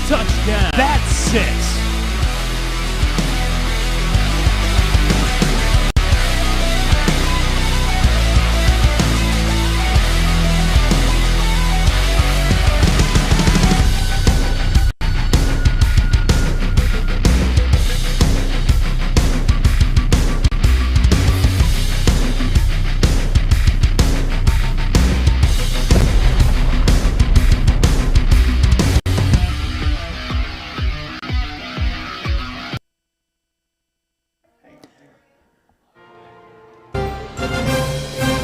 Touchdown. That's 6.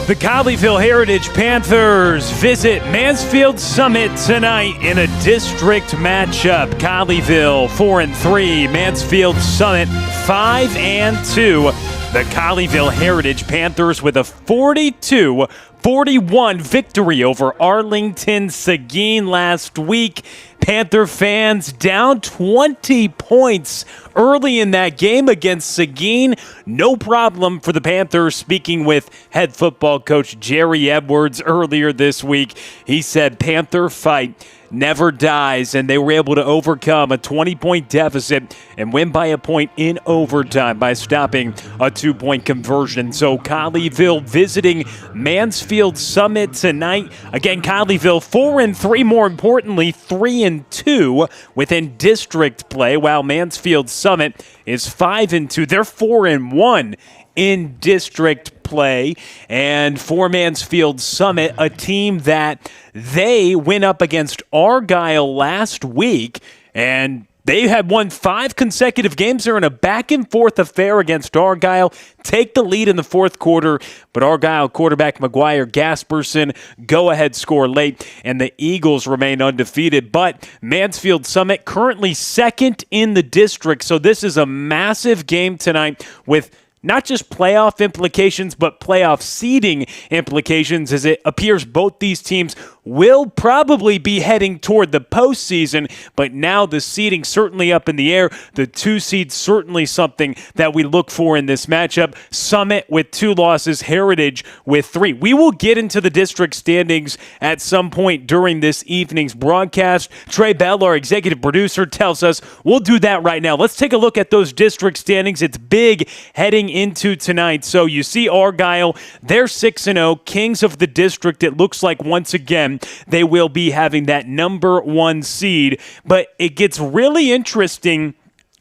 The Colleyville Heritage Panthers visit Mansfield Summit tonight in a district matchup. Colleyville 4-3, Mansfield Summit 5-2. The Colleyville Heritage Panthers with a 42-41 victory over Arlington Seguin last week. Panther fans down 20 points early in that game against Seguin. No problem for the Panthers. Speaking with head football coach Jerry Edwards earlier this week, he said Panther fight never dies, and they were able to overcome a 20-point deficit and win by a point in overtime by stopping a 2-point conversion. So Colleyville visiting Mansfield Summit tonight. Again, Colleyville 4-3, more importantly 3-2 within district play, while Mansfield Summit is 5-2. They're 4-1 in district play. And for Mansfield Summit, a team that they went up against Argyle last week, and they had won 5 consecutive games. They're in a back-and-forth affair against Argyle. Take the lead in the fourth quarter, but Argyle quarterback McGuire Gasperson go-ahead score late, and the Eagles remain undefeated. But Mansfield Summit currently second in the district, so this is a massive game tonight with not just playoff implications, but playoff seeding implications, as it appears both these teams will probably be heading toward the postseason, but now the seeding certainly up in the air. The 2 seed certainly something that we look for in this matchup. Summit with 2 losses, Heritage with 3. We will get into the district standings at some point during this evening's broadcast. Trey Bell, our executive producer, tells us we'll do that right now. Let's take a look at those district standings. It's big heading into tonight. So you see Argyle, they're 6-0, kings of the district. It looks like once again they will be having that number 1 seed. But it gets really interesting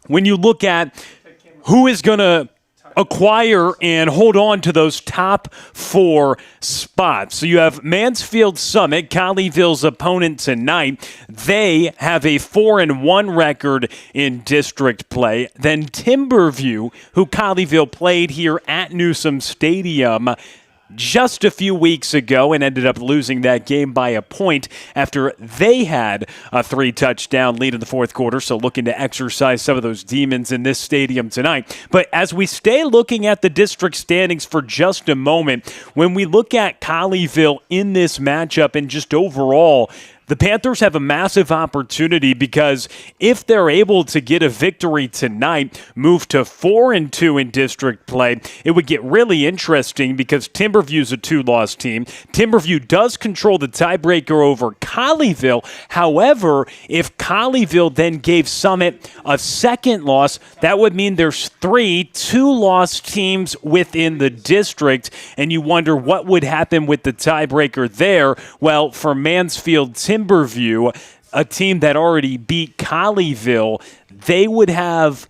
when you look at who is going to acquire and hold on to those top 4 spots. So you have Mansfield Summit, Colleyville's opponent tonight. They have a 4-1 record in district play. Then Timberview, who Colleyville played here at Newsome Stadium just a few weeks ago and ended up losing that game by a point after they had a 3-touchdown lead in the fourth quarter, so looking to exercise some of those demons in this stadium tonight. But as we stay looking at the district standings for just a moment, when we look at Colleyville in this matchup and just overall, the Panthers have a massive opportunity because if they're able to get a victory tonight, move to 4-2 in district play, it would get really interesting because Timberview's a 2-loss team. Timberview does control the tiebreaker over Colleyville. However, if Colleyville then gave Summit a second loss, that would mean there's 3 2-loss teams within the district, and you wonder what would happen with the tiebreaker there. Well, for Mansfield Timberview, a team that already beat Colleyville, they would have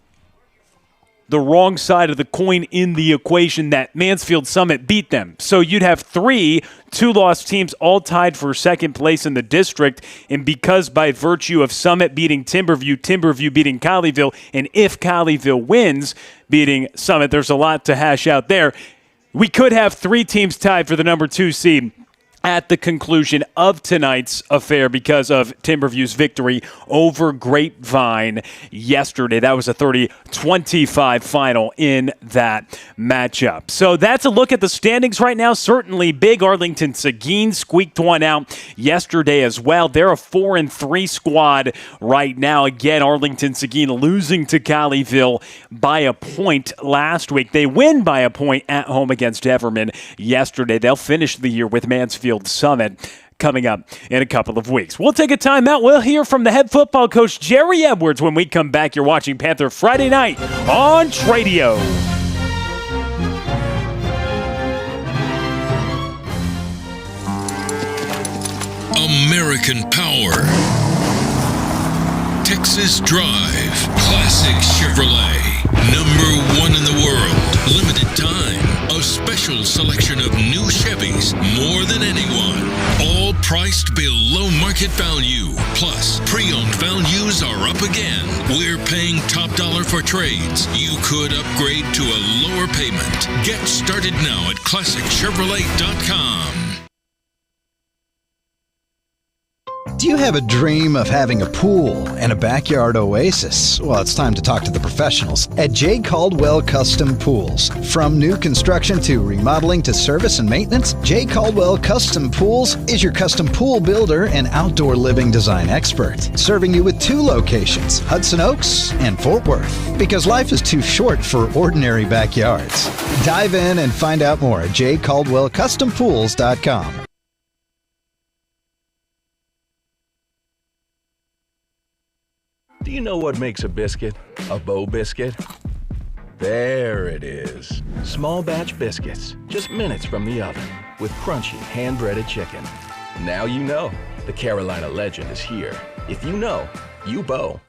the wrong side of the coin in the equation that Mansfield Summit beat them. So you'd have 3 2-loss teams all tied for second place in the district, and because by virtue of Summit beating Timberview, Timberview beating Colleyville, and if Colleyville wins, beating Summit, there's a lot to hash out there. We could have 3 teams tied for the number 2 seed at the conclusion of tonight's affair because of Timberview's victory over Grapevine yesterday. That was a 30-25 final in that matchup. So that's a look at the standings right now. Certainly big. Arlington Seguin squeaked one out yesterday as well. They're a 4-3 squad right now. Again, Arlington Seguin losing to Colleyville by a point last week. They win by a point at home against Everman yesterday. They'll finish the year with Mansfield Summit. coming up in a couple of weeks. We'll take a time out. We'll hear from the head football coach, Jerry Edwards, when we come back. You're watching Panther Friday Night on Tradio. American Power. Texas Drive. Classic Chevrolet. #1 in the world. Limited time. A special selection of new Chevys. More than anyone. All priced below market value. Plus, pre-owned values are up again. We're paying top dollar for trades. You could upgrade to a lower payment. Get started now at ClassicChevrolet.com. Do you have a dream of having a pool and a backyard oasis? Well, it's time to talk to the professionals at J. Caldwell Custom Pools. From new construction to remodeling to service and maintenance, J. Caldwell Custom Pools is your custom pool builder and outdoor living design expert, serving you with 2 locations, Hudson Oaks and Fort Worth. Because life is too short for ordinary backyards. Dive in and find out more at jcaldwellcustompools.com. Do you know what makes a biscuit a Bo biscuit? There it is. Small batch biscuits, just minutes from the oven, with crunchy hand-breaded chicken. Now you know. The Carolina legend is here. If you know, you Bo.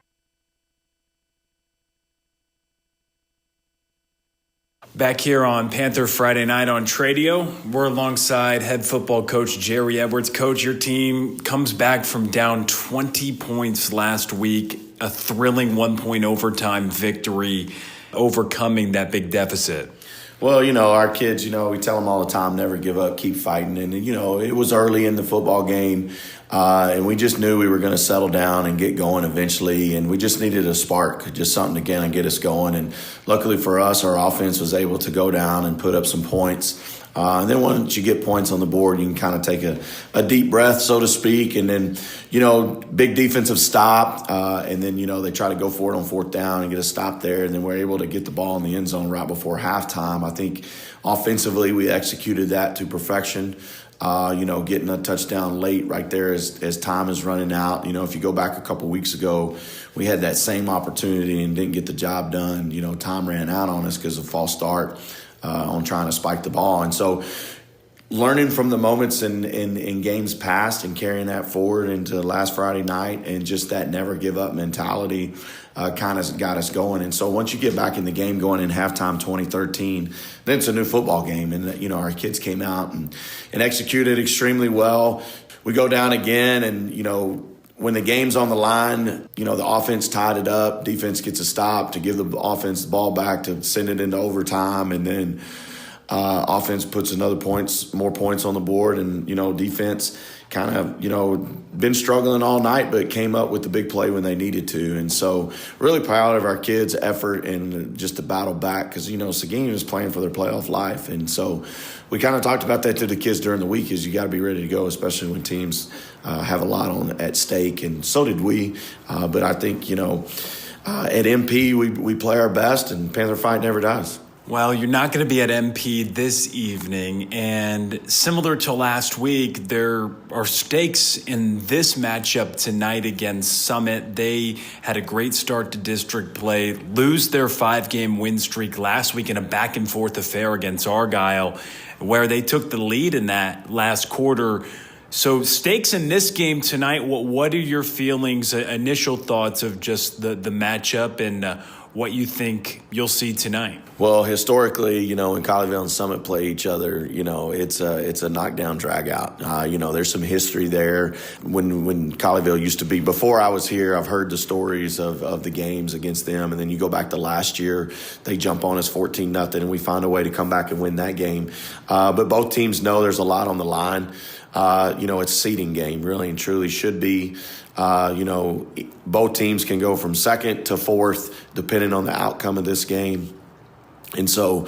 Back here on Panther Friday Night on Tradio, we're alongside head football coach Jerry Edwards. Coach, your team comes back from down 20 points last week, a thrilling 1-point overtime victory, overcoming that big deficit. Well, our kids, we tell them all the time, never give up, keep fighting. And, it was early in the football game, and we just knew we were going to settle down and get going eventually. And we just needed a spark, just something to again and get us going. And luckily for us, our offense was able to go down and put up some points. And then once you get points on the board, you can kind of take a deep breath, so to speak. And then, big defensive stop. And then, they try to go for it on 4th down and get a stop there. And then we're able to get the ball in the end zone right before halftime. I think offensively we executed that to perfection. Getting a touchdown late right there as time is running out. If you go back a couple weeks ago, we had that same opportunity and didn't get the job done. Time ran out on us because of false start. On trying to spike the ball. And so learning from the moments in games past and carrying that forward into last Friday night and just that never give up mentality kind of got us going. And so once you get back in the game going in halftime 2013, then it's a new football game. And, our kids came out and executed extremely well. We go down again and, when the game's on the line, the offense tied it up. Defense gets a stop to give the offense the ball back to send it into overtime. And then offense puts more points on the board. And, defense kind of, been struggling all night, but came up with the big play when they needed to. And so really proud of our kids' effort and just the battle back because, Seguin is playing for their playoff life. And so we kind of talked about that to the kids during the week is you got to be ready to go, especially when teams have a lot at stake. And so did we. But I think, at MP, we play our best and Panther Fight never dies. Well, you're not going to be at MP this evening, and similar to last week, there are stakes in this matchup tonight against Summit. They had a great start to district play, lose their 5-game win streak last week in a back-and-forth affair against Argyle, where they took the lead in that last quarter. So stakes in this game tonight, what are your feelings, initial thoughts of just the matchup and what you think you'll see tonight? Well, historically, when Colleyville and Summit play each other, it's a knockdown drag out. There's some history there. When Colleyville used to be, before I was here, I've heard the stories of the games against them. And then you go back to last year, they jump on us 14-0 and we find a way to come back and win that game. But both teams know there's a lot on the line. It's a seeding game, really and truly should be. Both teams can go from 2nd to 4th, depending on the outcome of this game. And so,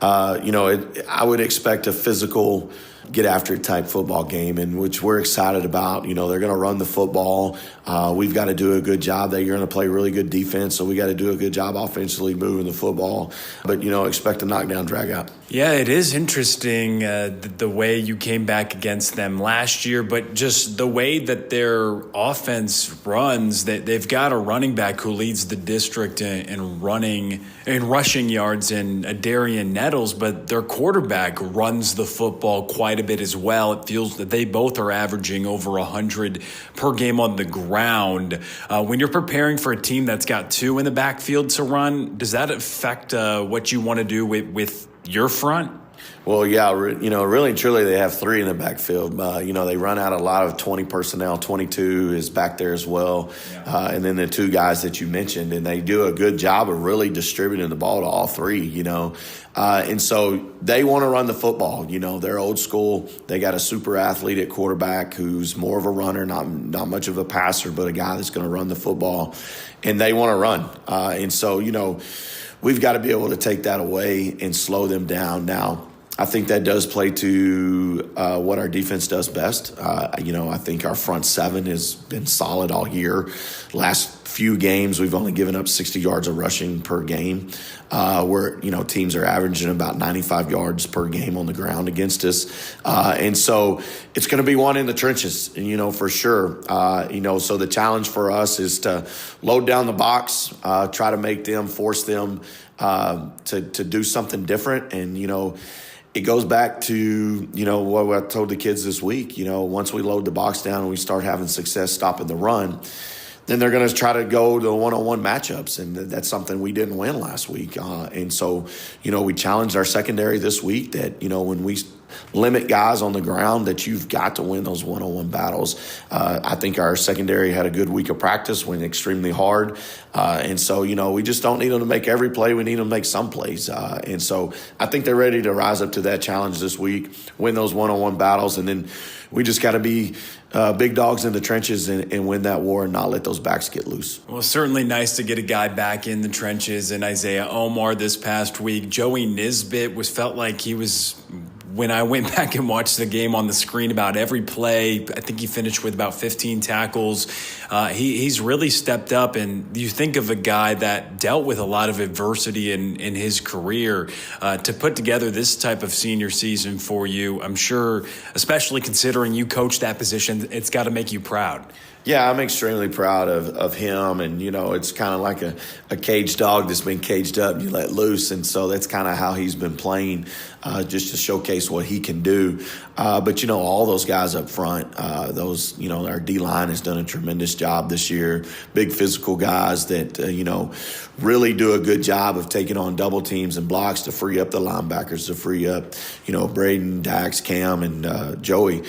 I would expect a physical get after it type football game, and which we're excited about. They're going to run the football. We've got to do a good job. They're going to play really good defense, so we got to do a good job offensively moving the football. But, expect a knockdown, drag out. Yeah, it is interesting the way you came back against them last year, but just the way that their offense runs, they've got a running back who leads the district in rushing yards in Darian Nettles, but their quarterback runs the football quite a bit as well. It feels that they both are averaging over 100 per game on the ground. When you're preparing for a team that's got two in the backfield to run, does that affect what you want to do with your front? Well, yeah, really and truly they have three in the backfield. They run out a lot of 20 personnel. 22 is back there as well. Yeah. And then the two guys that you mentioned, and they do a good job of really distributing the ball to all three, And so they want to run the football. They're old school. They got a super athlete at quarterback who's more of a runner, not much of a passer, but a guy that's going to run the football. And they want to run. And so, we've got to be able to take that away and slow them down. Now, I think that does play to what our defense does best. I think our front seven has been solid all year. Last few games, we've only given up 60 yards of rushing per game, where, teams are averaging about 95 yards per game on the ground against us. And so it's going to be one in the trenches, for sure. So the challenge for us is to load down the box, try to force them to do something different. And, it goes back to, what I told the kids this week. Once we load the box down and we start having success stopping the run, then they're going to try to go to one-on-one matchups, and that's something we didn't win last week. And so, we challenged our secondary this week that, when we limit guys on the ground, that you've got to win those one-on-one battles. I think our secondary had a good week of practice, went extremely hard. And so, we just don't need them to make every play. We need them to make some plays. And so I think they're ready to rise up to that challenge this week, win those one-on-one battles, and then we just got to be big dogs in the trenches and win that war and not let those backs get loose. Well, certainly nice to get a guy back in the trenches, and Isaiah Omar this past week. Joey Nisbet felt like he was, when I went back and watched the game on the screen, about every play. I think he finished with about 15 tackles. He's really stepped up, and you think of a guy that dealt with a lot of adversity in his career. To put together this type of senior season for you, I'm sure, especially considering you coach that position, it's got to make you proud. Yeah, I'm extremely proud of him, and it's kind of like a caged dog that's been caged up, you let loose, and so that's kind of how he's been playing, just to showcase what he can do. But all those guys up front, our D-line has done a tremendous job this year. Big physical guys that really do a good job of taking on double teams and blocks to free up the linebackers, to free up Braden, Dax, Cam, and Joey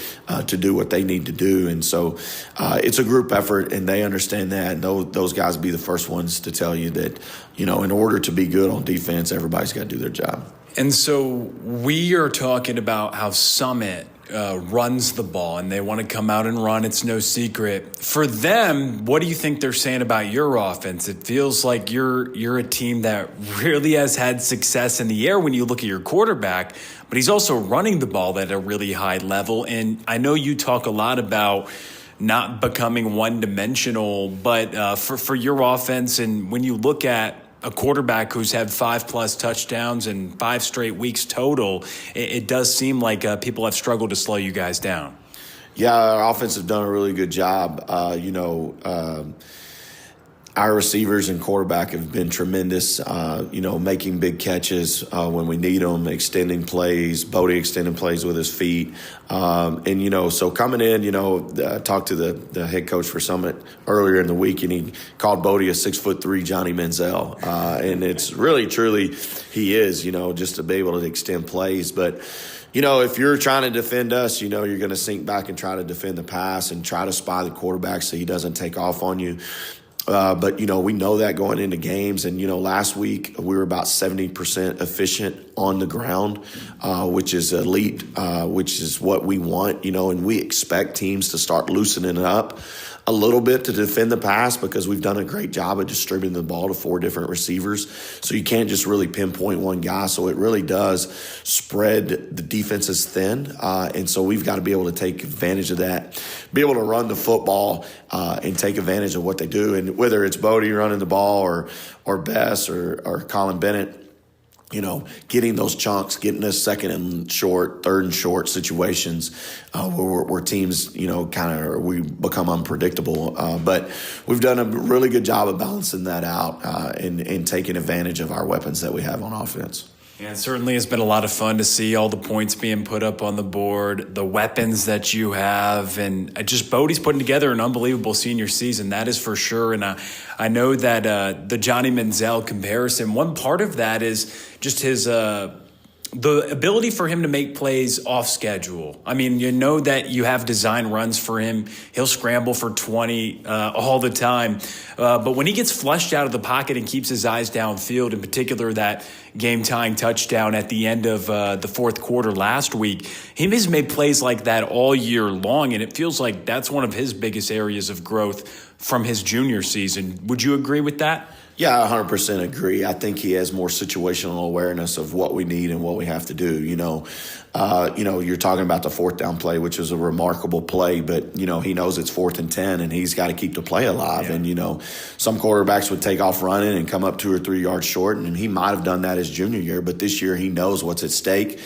to do what they need to do. And so it's a group effort, and they understand that. And those guys be the first ones to tell you that in order to be good on defense, everybody's got to do their job. And so we are talking about how Summit runs the ball, and they want to come out and run. It's no secret. For them, what do you think they're saying about your offense? It feels like you're a team that really has had success in the air when you look at your quarterback, but he's also running the ball at a really high level. And I know you talk a lot about not becoming one-dimensional, but for your offense, and when you look at a quarterback who's had 5+ touchdowns and 5 straight weeks total, it does seem like people have struggled to slow you guys down. Yeah, our offense have done a really good job. Our receivers and quarterback have been tremendous, making big catches when we need them, extending plays, Bodie extending plays with his feet. So coming in, I talked to the head coach for Summit earlier in the week, and he called Bodie a 6'3" Johnny Manziel. And it's really, truly, he is, just to be able to extend plays. But, if you're trying to defend us, you're going to sink back and try to defend the pass and try to spy the quarterback so he doesn't take off on you. But we know that going into games. And, last week we were about 70% efficient on the ground, which is elite, which is what we want, and we expect teams to start loosening it up a little bit to defend the pass because we've done a great job of distributing the ball to 4 different receivers. So you can't just really pinpoint one guy. So it really does spread the defenses thin. And so we've got to be able to take advantage of that, be able to run the football and take advantage of what they do. And whether it's Bodie running the ball or Bess or Colin Bennett, getting those chunks, getting us second and short, third and short situations where teams, we become unpredictable. But we've done a really good job of balancing that out and taking advantage of our weapons that we have on offense. Yeah, it certainly has been a lot of fun to see all the points being put up on the board, the weapons that you have, and just Bodie's putting together an unbelievable senior season, that is for sure. And I know that the Johnny Manziel comparison, one part of that is just his the ability for him to make plays off schedule. I mean, you know that you have design runs for him. He'll scramble for 20 all the time. But when he gets flushed out of the pocket and keeps his eyes downfield, in particular that game-tying touchdown at the end of the fourth quarter last week, he has made plays like that all year long, and it feels like that's one of his biggest areas of growth from his junior season. Would you agree with that? Yeah, I 100% agree. I think he has more situational awareness of what we need and what we have to do. You're talking about the 4th down play, which is a remarkable play, but, he knows it's 4th and 10 and he's got to keep the play alive. Yeah. And, some quarterbacks would take off running and come up 2 or 3 yards short, and he might have done that his junior year, but this year he knows what's at stake.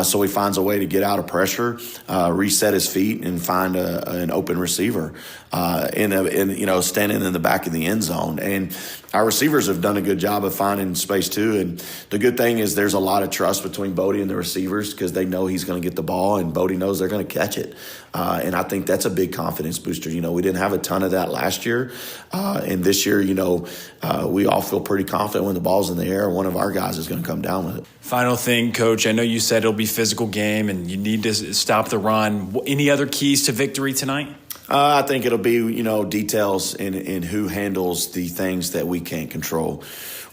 So he finds a way to get out of pressure, reset his feet, and find an open receiver standing in the back of the end zone. And our receivers have done a good job of finding space too. And the good thing is there's a lot of trust between Bodie and the receivers because they know he's going to get the ball and Bodie knows they're going to catch it. And I think that's a big confidence booster. We didn't have a ton of that last year. And this year, we all feel pretty confident when the ball's in the air, one of our guys is going to come down with it. Final thing, Coach, I know you said it'll be a physical game and you need to stop the run. Any other keys to victory tonight? I think it'll be, details in who handles the things that we can't control.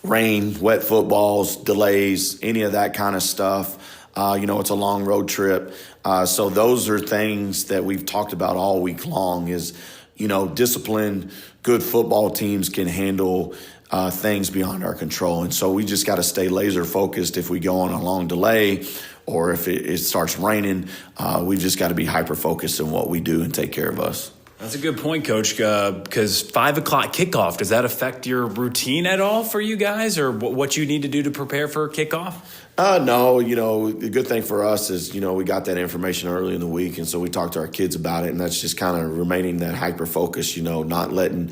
Rain, wet footballs, delays, any of that kind of stuff. It's a long road trip. So those are things that we've talked about all week long is, disciplined, good football teams can handle things beyond our control. And so we just got to stay laser focused if we go on a long delay or if it starts raining. We've just got to be hyper-focused in what we do and take care of us. That's a good point, Coach, because 5 o'clock kickoff, does that affect your routine at all for you guys or what you need to do to prepare for kickoff? No, the good thing for us is, we got that information early in the week, and so we talked to our kids about it, and that's just kind of remaining that hyper-focus, not letting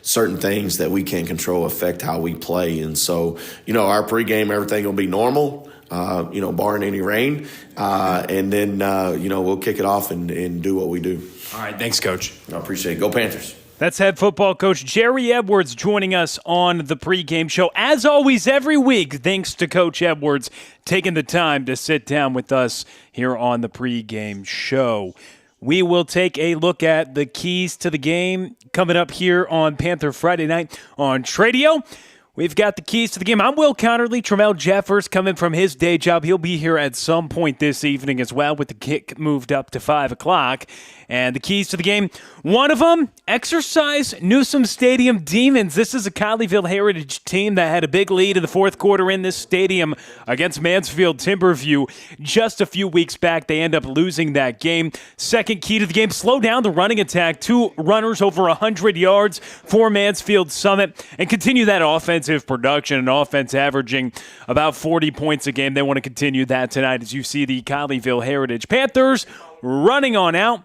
certain things that we can't control affect how we play. And so, our pregame, everything will be normal. Barring any rain. And then, we'll kick it off and do what we do. All right. Thanks, Coach. I appreciate it. Go Panthers. That's head football coach Jerry Edwards joining us on the pregame show. As always, every week, thanks to Coach Edwards taking the time to sit down with us here on the pregame show. We will take a look at the keys to the game coming up here on Panther Friday night on Tradio. We've got the keys to the game. I'm Will Connerly. Tramel Jeffers coming from his day job. He'll be here at some point this evening as well with the kick moved up to 5 o'clock. And the keys to the game, one of them, exercise Newsome Stadium Demons. This is a Colleyville Heritage team that had a big lead in the fourth quarter in this stadium against Mansfield Timberview. Just a few weeks back, they end up losing that game. Second key to the game, slow down the running attack. 2 runners over 100 yards for Mansfield Summit and continue that offensive production and offense averaging about 40 points a game. They want to continue that tonight as you see the Colleyville Heritage Panthers running on out.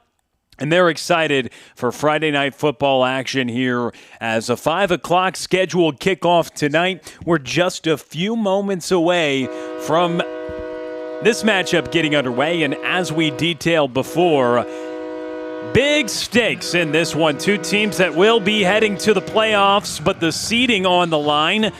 And they're excited for Friday night football action here as a 5 o'clock scheduled kickoff tonight. We're just a few moments away from this matchup getting underway. And as we detailed before, big stakes in this one. 2 teams that will be heading to the playoffs, but the seeding on the line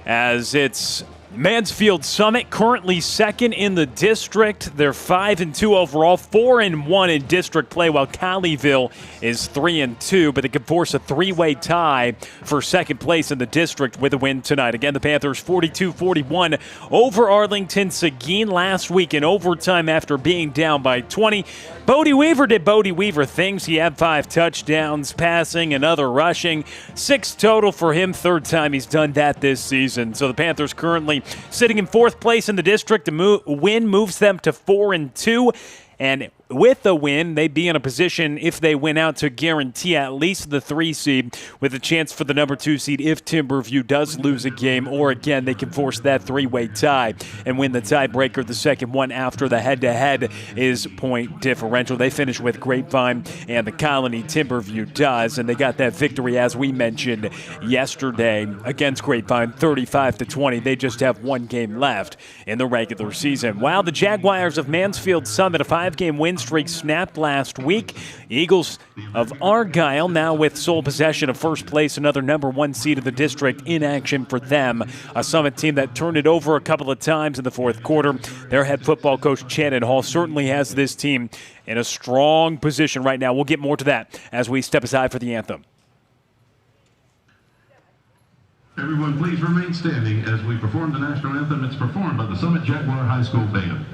as it's Mansfield Summit currently second in the district. They're 5-2 overall, 4-1 in district play, while Colleyville is 3-2. But they could force a three-way tie for second place in the district with a win tonight. Again, the Panthers 42-41 over Arlington Seguin last week in overtime after being down by 20. Bodie Weaver did Bodie Weaver things. He had 5 touchdowns, passing, another rushing. 6 total for him. Third time he's done that this season. So the Panthers currently sitting in 4th place in the district. A win moves them to 4-2. And with the win, they'd be in a position, if they win out, to guarantee at least the 3 seed with a chance for the number 2 seed if Timberview does lose a game, or again, they can force that 3-way tie and win the tiebreaker. The second one after the head-to-head is point differential. They finish with Grapevine, and the Colony Timberview does, and they got that victory, as we mentioned yesterday, against Grapevine, 35-20. They just have 1 game left in the regular season. While the Jaguars of Mansfield Summit, a 5-game win streak snapped last week. Eagles of Argyle now with sole possession of first place, another number 1 seed of the district in action for them. A Summit team that turned it over a couple of times in the 4th quarter. Their head football coach, Shannon Hall, certainly has this team in a strong position right now. We'll get more to that as we step aside for the anthem. Everyone please remain standing as we perform the national anthem. It's performed by the Summit Jaguar High School Band.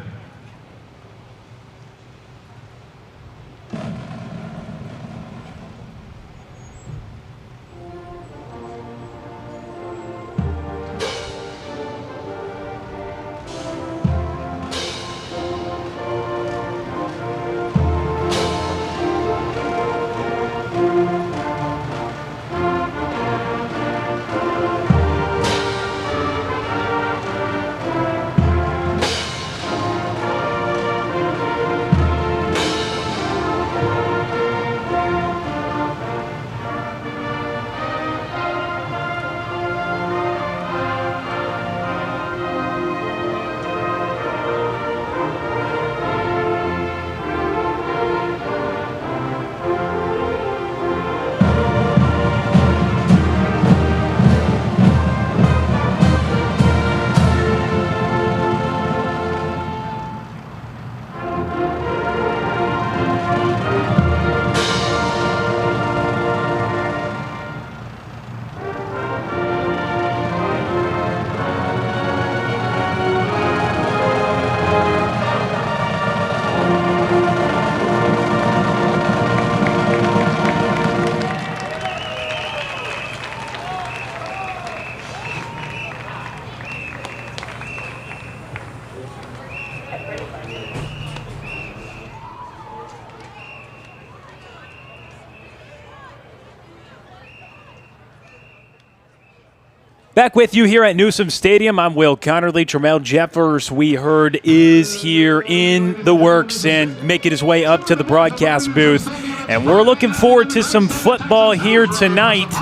Back with you here at Newsome Stadium. I'm Will Connerly. Tremel Jeffers, we heard, is here in the works and making his way up to the broadcast booth. And we're looking forward to some football here tonight.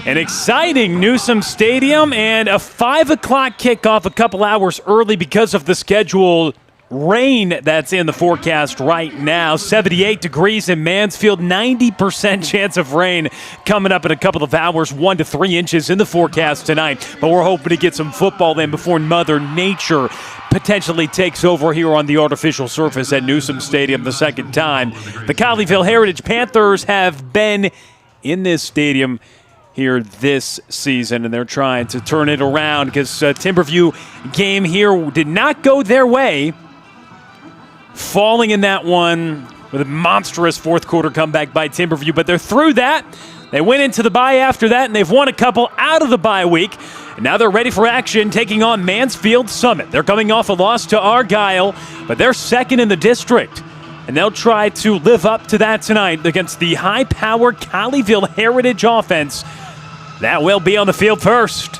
An exciting Newsome Stadium and a 5 o'clock kickoff a couple hours early because of the scheduled rain that's in the forecast right now. 78 degrees in Mansfield, 90% chance of rain coming up in a couple of hours, 1 to 3 inches in the forecast tonight. But we're hoping to get some football in before Mother Nature potentially takes over here on the artificial surface at Newsome Stadium the second time. The Colleyville Heritage Panthers have been in this stadium here this season, and they're trying to turn it around because Timberview game here did not go their way, falling in that one with a monstrous 4th quarter comeback by Timberview. But they're through that. They went into the bye after that, and they've won a couple out of the bye week. And now they're ready for action, taking on Mansfield Summit. They're coming off a loss to Argyle, but they're second in the district. And they'll try to live up to that tonight against the high-powered Colleyville Heritage offense that will be on the field first.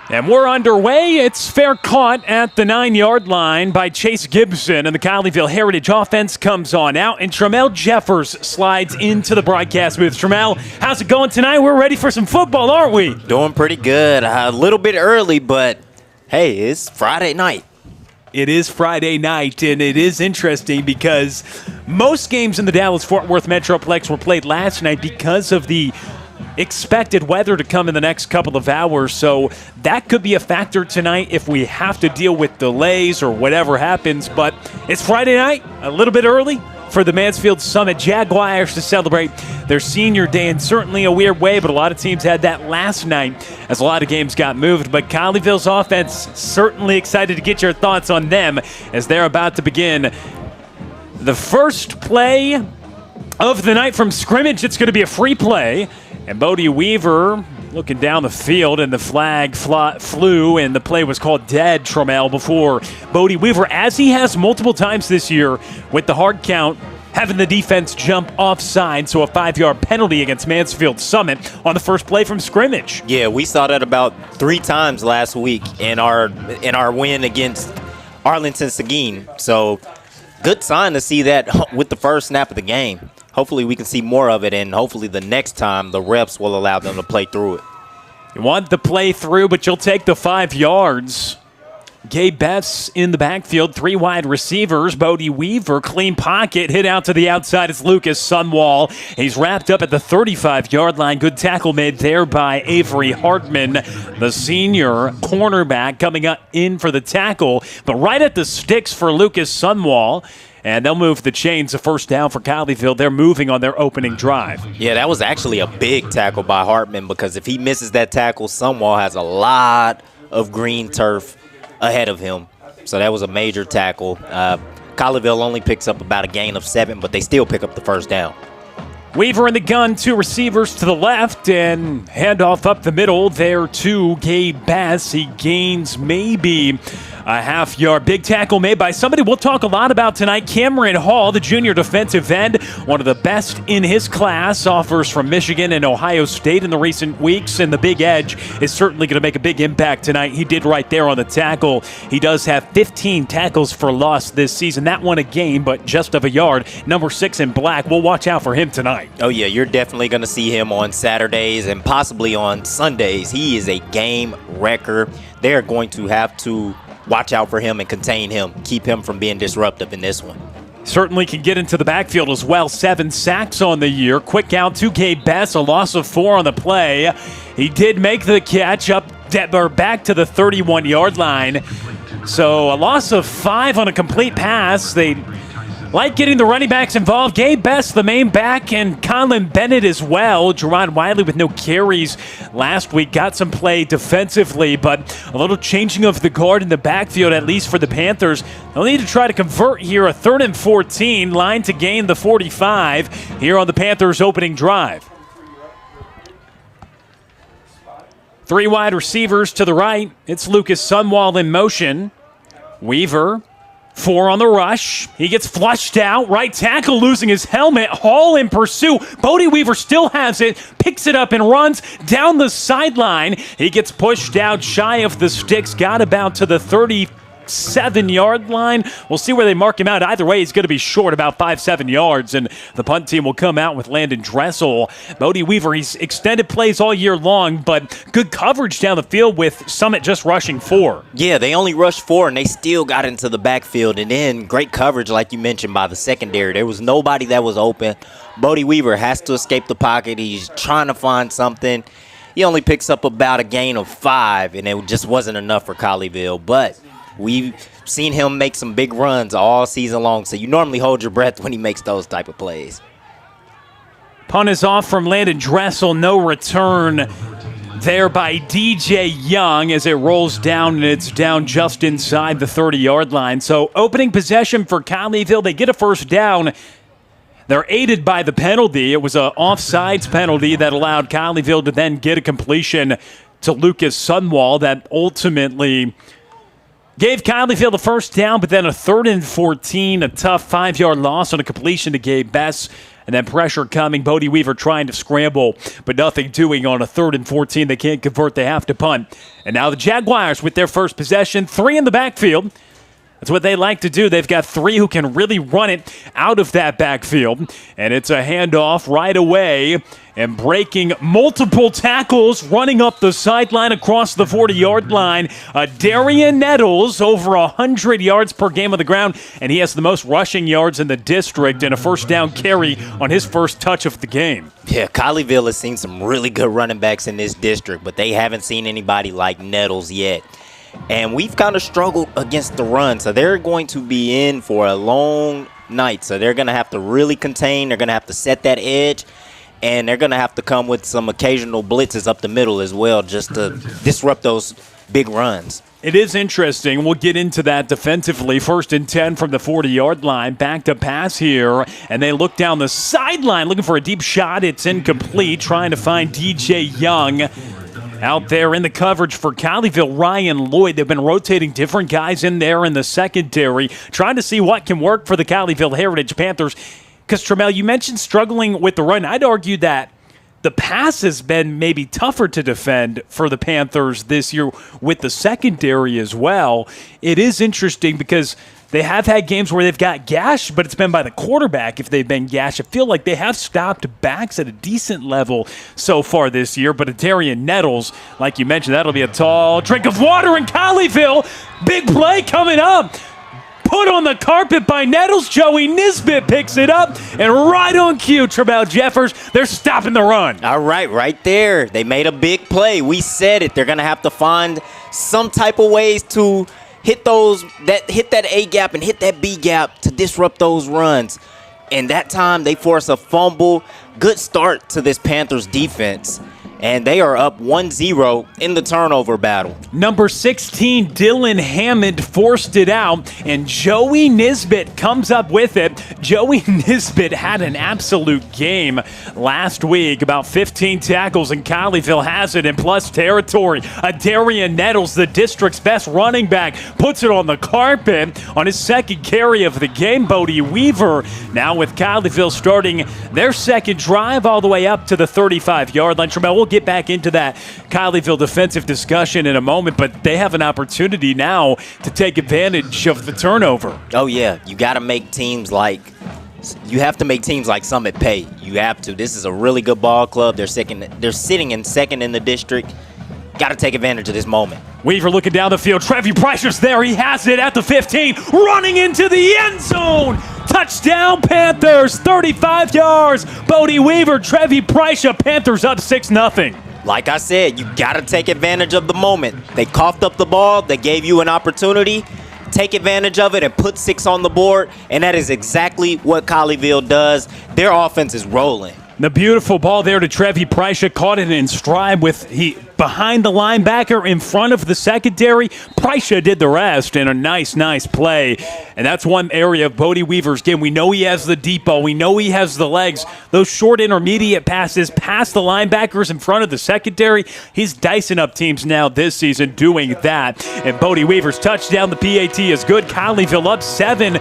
And we're underway. It's fair caught at the 9-yard line by Chase Gibson, and the Colleyville Heritage offense comes on out, and Tremel Jeffers slides into the broadcast booth. Tremel, how's it going tonight? We're ready for some football, aren't we? Doing pretty good. A little bit early, but hey, it's Friday night. It is Friday night, and it is interesting because most games in the Dallas-Fort Worth Metroplex were played last night because of the expected weather to come in the next couple of hours, so that could be a factor tonight if we have to deal with delays or whatever happens. But it's Friday night, a little bit early for the Mansfield Summit Jaguars to celebrate their senior day in certainly a weird way, but a lot of teams had that last night as a lot of games got moved. But Colleyville's offense, certainly excited to get your thoughts on them as they're about to begin the first play of the night from scrimmage. It's going to be a free play. And Bodie Weaver looking down the field, and the flag flew, and the play was called dead, Trammell, before Bodie Weaver, as he has multiple times this year with the hard count, having the defense jump offside, so a 5-yard penalty against Mansfield Summit on the first play from scrimmage. Yeah, we saw that about 3 times last week in our win against Arlington Seguin. So good sign to see that with the first snap of the game. Hopefully we can see more of it, and hopefully the next time the refs will allow them to play through it. You want the play through, but you'll take the 5 yards. Gabe Bess in the backfield, 3 wide receivers. Bodie Weaver, clean pocket, hit out to the outside. It's Lucas Sunwall. He's wrapped up at the 35-yard line. Good tackle made there by Avery Hartman, the senior cornerback, coming up in for the tackle. But right at the sticks for Lucas Sunwall. And they'll move the chains. A first down for Colleyville. They're moving on their opening drive. Yeah, that was actually a big tackle by Hartman, because if he misses that tackle, Sunwall has a lot of green turf ahead of him. So that was a major tackle. Colleyville only picks up about a gain of 7, but they still pick up the first down. Weaver in the gun, 2 receivers to the left, and handoff up the middle there to Gabe Bass. He gains maybe a half-yard. Big tackle made by somebody we'll talk a lot about tonight, Cameron Hall, the junior defensive end, one of the best in his class, offers from Michigan and Ohio State in the recent weeks, and the big edge is certainly going to make a big impact tonight. He did right there on the tackle. He does have 15 tackles for loss this season. That one a game, but just of a yard. Number 6 in black. We'll watch out for him tonight. Oh, yeah, you're definitely going to see him on Saturdays and possibly on Sundays. He is a game wrecker. They're going to have to watch out for him and contain him, keep him from being disruptive in this one. Certainly can get into the backfield as well. 7 sacks on the year. Quick out to Gabe Bess, a loss of 4 on the play. He did make the catch back to the 31-yard line. So a loss of 5 on a complete pass. They like getting the running backs involved. Gabe Bess, the main back, and Colin Bennett as well. Jerron Wiley with no carries last week. Got some play defensively, but a little changing of the guard in the backfield, at least for the Panthers. They'll need to try to convert here. A 3rd and 14. Line to gain the 45 here on the Panthers' opening drive. 3 wide receivers to the right. It's Lucas Sunwall in motion. Weaver, 4 on the rush. He gets flushed out. Right tackle losing his helmet. Hall in pursuit. Bodie Weaver still has it. Picks it up and runs down the sideline. He gets pushed out shy of the sticks. Got about to the 37-yard line. We'll see where they mark him out. Either way, he's going to be short about 5-7 yards, and the punt team will come out with Landon Dressel. Bodie Weaver, he's extended plays all year long, but good coverage down the field with Summit just rushing 4. Yeah, they only rushed 4, and they still got into the backfield. And then great coverage, like you mentioned, by the secondary. There was nobody that was open. Bodie Weaver has to escape the pocket. He's trying to find something. He only picks up about a gain of 5, and it just wasn't enough for Colleyville. But we've seen him make some big runs all season long, so you normally hold your breath when he makes those type of plays. Punt is off from Landon Dressel. No return there by DJ Young as it rolls down, and it's down just inside the 30-yard line. So opening possession for Colleyville. They get a first down. They're aided by the penalty. It was an offsides penalty that allowed Colleyville to then get a completion to Lucas Sunwall that ultimately gave Colleyville the first down, but then a 3rd and 14, a tough 5-yard loss on a completion to Gabe Bess. And then pressure coming. Bodie Weaver trying to scramble, but nothing doing on a 3rd and 14. They can't convert. They have to punt. And now the Jaguars with their first possession. 3 in the backfield. That's what they like to do. They've got 3 who can really run it out of that backfield. And it's a handoff right away. And breaking multiple tackles, running up the sideline across the 40-yard line. Darian Nettles, over 100 yards per game on the ground. And he has the most rushing yards in the district and a first down carry on his first touch of the game. Yeah, Colleyville has seen some really good running backs in this district, but they haven't seen anybody like Nettles yet. And we've kind of struggled against the run, so they're going to be in for a long night. So they're going to have to really contain. They're going to have to set that edge, and they're going to have to come with some occasional blitzes up the middle as well just to disrupt those big runs. It is interesting. We'll get into that defensively. 1st and 10 from the 40-yard line. Back to pass here, and they look down the sideline looking for a deep shot. It's incomplete, trying to find DJ Young. Out there in the coverage for Colleyville, Ryan Lloyd. They've been rotating different guys in there in the secondary, trying to see what can work for the Colleyville Heritage Panthers. Because, Trammell, you mentioned struggling with the run. I'd argue that the pass has been maybe tougher to defend for the Panthers this year with the secondary as well. It is interesting because they have had games where they've got gashed, but it's been by the quarterback if they've been gashed. I feel like they have stopped backs at a decent level so far this year. But Darian Nettles, like you mentioned, that'll be a tall drink of water in Colleyville. Big play coming up. Put on the carpet by Nettles. Joey Nisbet picks it up. And right on cue, Trammell Jeffers, they're stopping the run. All right there. They made a big play. We said it. They're going to have to find some type of ways to hit that A gap and hit that B gap to disrupt those runs. And that time they force a fumble. Good start to this Panthers defense. And they are up 1-0 in the turnover battle. Number 16, Dylan Hammond forced it out, and Joey Nisbet comes up with it. Joey Nisbet had an absolute game last week, about 15 tackles, and Colleyville has it in plus territory. Darian Nettles, the district's best running back, puts it on the carpet on his second carry of the game. Bodie Weaver now with Colleyville starting their second drive all the way up to the 35-yard line. We'll get back into that Colleyville defensive discussion in a moment, but they have an opportunity now to take advantage of the turnover. Oh, yeah. You got to make teams like Summit pay. You have to. This is a really good ball club. They're sitting in second in the district. Got to take advantage of this moment. Weaver looking down the field. Trevi Preischer's there. He has it at the 15, running into the end zone. Touchdown, Panthers, 35 yards. Bodie Weaver, Trevi Preischer, Panthers up 6-0. Like I said, you got to take advantage of the moment. They coughed up the ball. They gave you an opportunity. Take advantage of it and put 6 on the board, and that is exactly what Colleyville does. Their offense is rolling. The beautiful ball there to Trevi Preischer, caught it in stride with behind the linebacker in front of the secondary. Preischer did the rest in a nice play. And that's one area of Bodie Weaver's game. We know he has the deep ball. We know he has the legs. Those short intermediate passes past the linebackers in front of the secondary. He's dicing up teams now this season doing that. And Bodie Weaver's touchdown, the PAT is good. Colleyville up 7-0.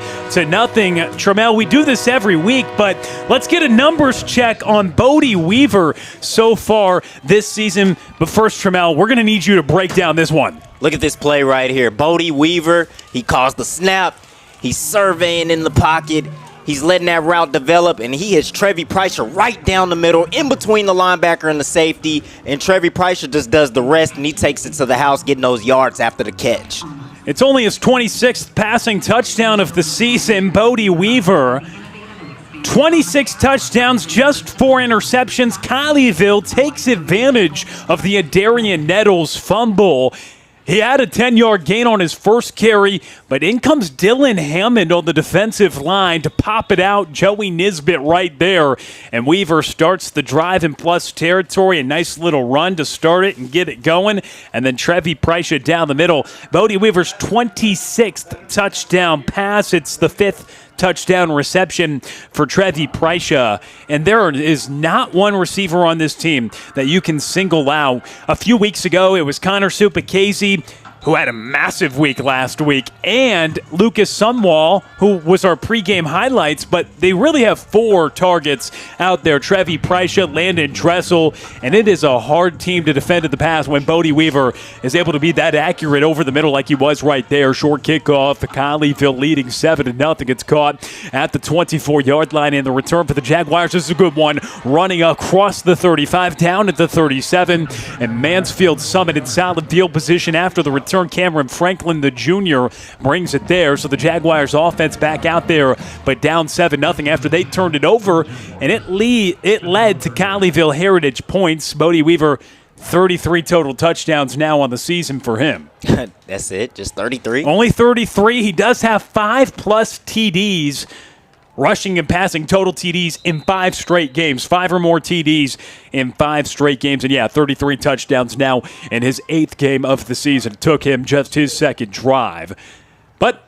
Trammell, we do this every week, but let's get a numbers check on Bodie Weaver so far this season. But first, Trammell, we're going to need you to break down this one. Look at this play right here. Bodie Weaver, he calls the snap. He's surveying in the pocket. He's letting that route develop, and he hits Trevi Preischer right down the middle, in between the linebacker and the safety. And Trevi Preischer just does the rest, and he takes it to the house, getting those yards after the catch. It's only his 26th passing touchdown of the season. Bodie Weaver, 26 touchdowns, just 4 interceptions. Colleyville takes advantage of the Darian Nettles fumble. He had a 10-yard gain on his first carry, but in comes Dylan Hammond on the defensive line to pop it out. Joey Nisbet right there. And Weaver starts the drive in plus territory. A nice little run to start it and get it going. And then Trevi Preischer down the middle. Bodie Weaver's 26th touchdown pass. It's the 5th touchdown reception for Trevi Preischer. And there is not one receiver on this team that you can single out. A few weeks ago, it was Connor Supacasey. who had a massive week last week, and Lucas Sunwall, who was our pregame highlights, but they really have 4 targets out there. Trevi Preicha, Landon Dressel, and it is a hard team to defend at the pass when Bodie Weaver is able to be that accurate over the middle like he was right there. Short kickoff, Colleyville leading 7-0. It's caught at the 24-yard line, and the return for the Jaguars is a good one, running across the 35, down at the 37, and Mansfield Summit in solid field position after the return. Cameron Franklin, the junior, brings it there. So the Jaguars offense back out there, but down 7-0 after they turned it over, and it led to Colleyville Heritage points. Bodie Weaver, 33 total touchdowns now on the season for him. That's it, just 33? Only 33. He does have 5+ TDs. Rushing and passing total TDs in 5 straight games. 5 or more TDs in 5 straight games. And 33 touchdowns now in his 8th game of the season. It took him just his 2nd drive. But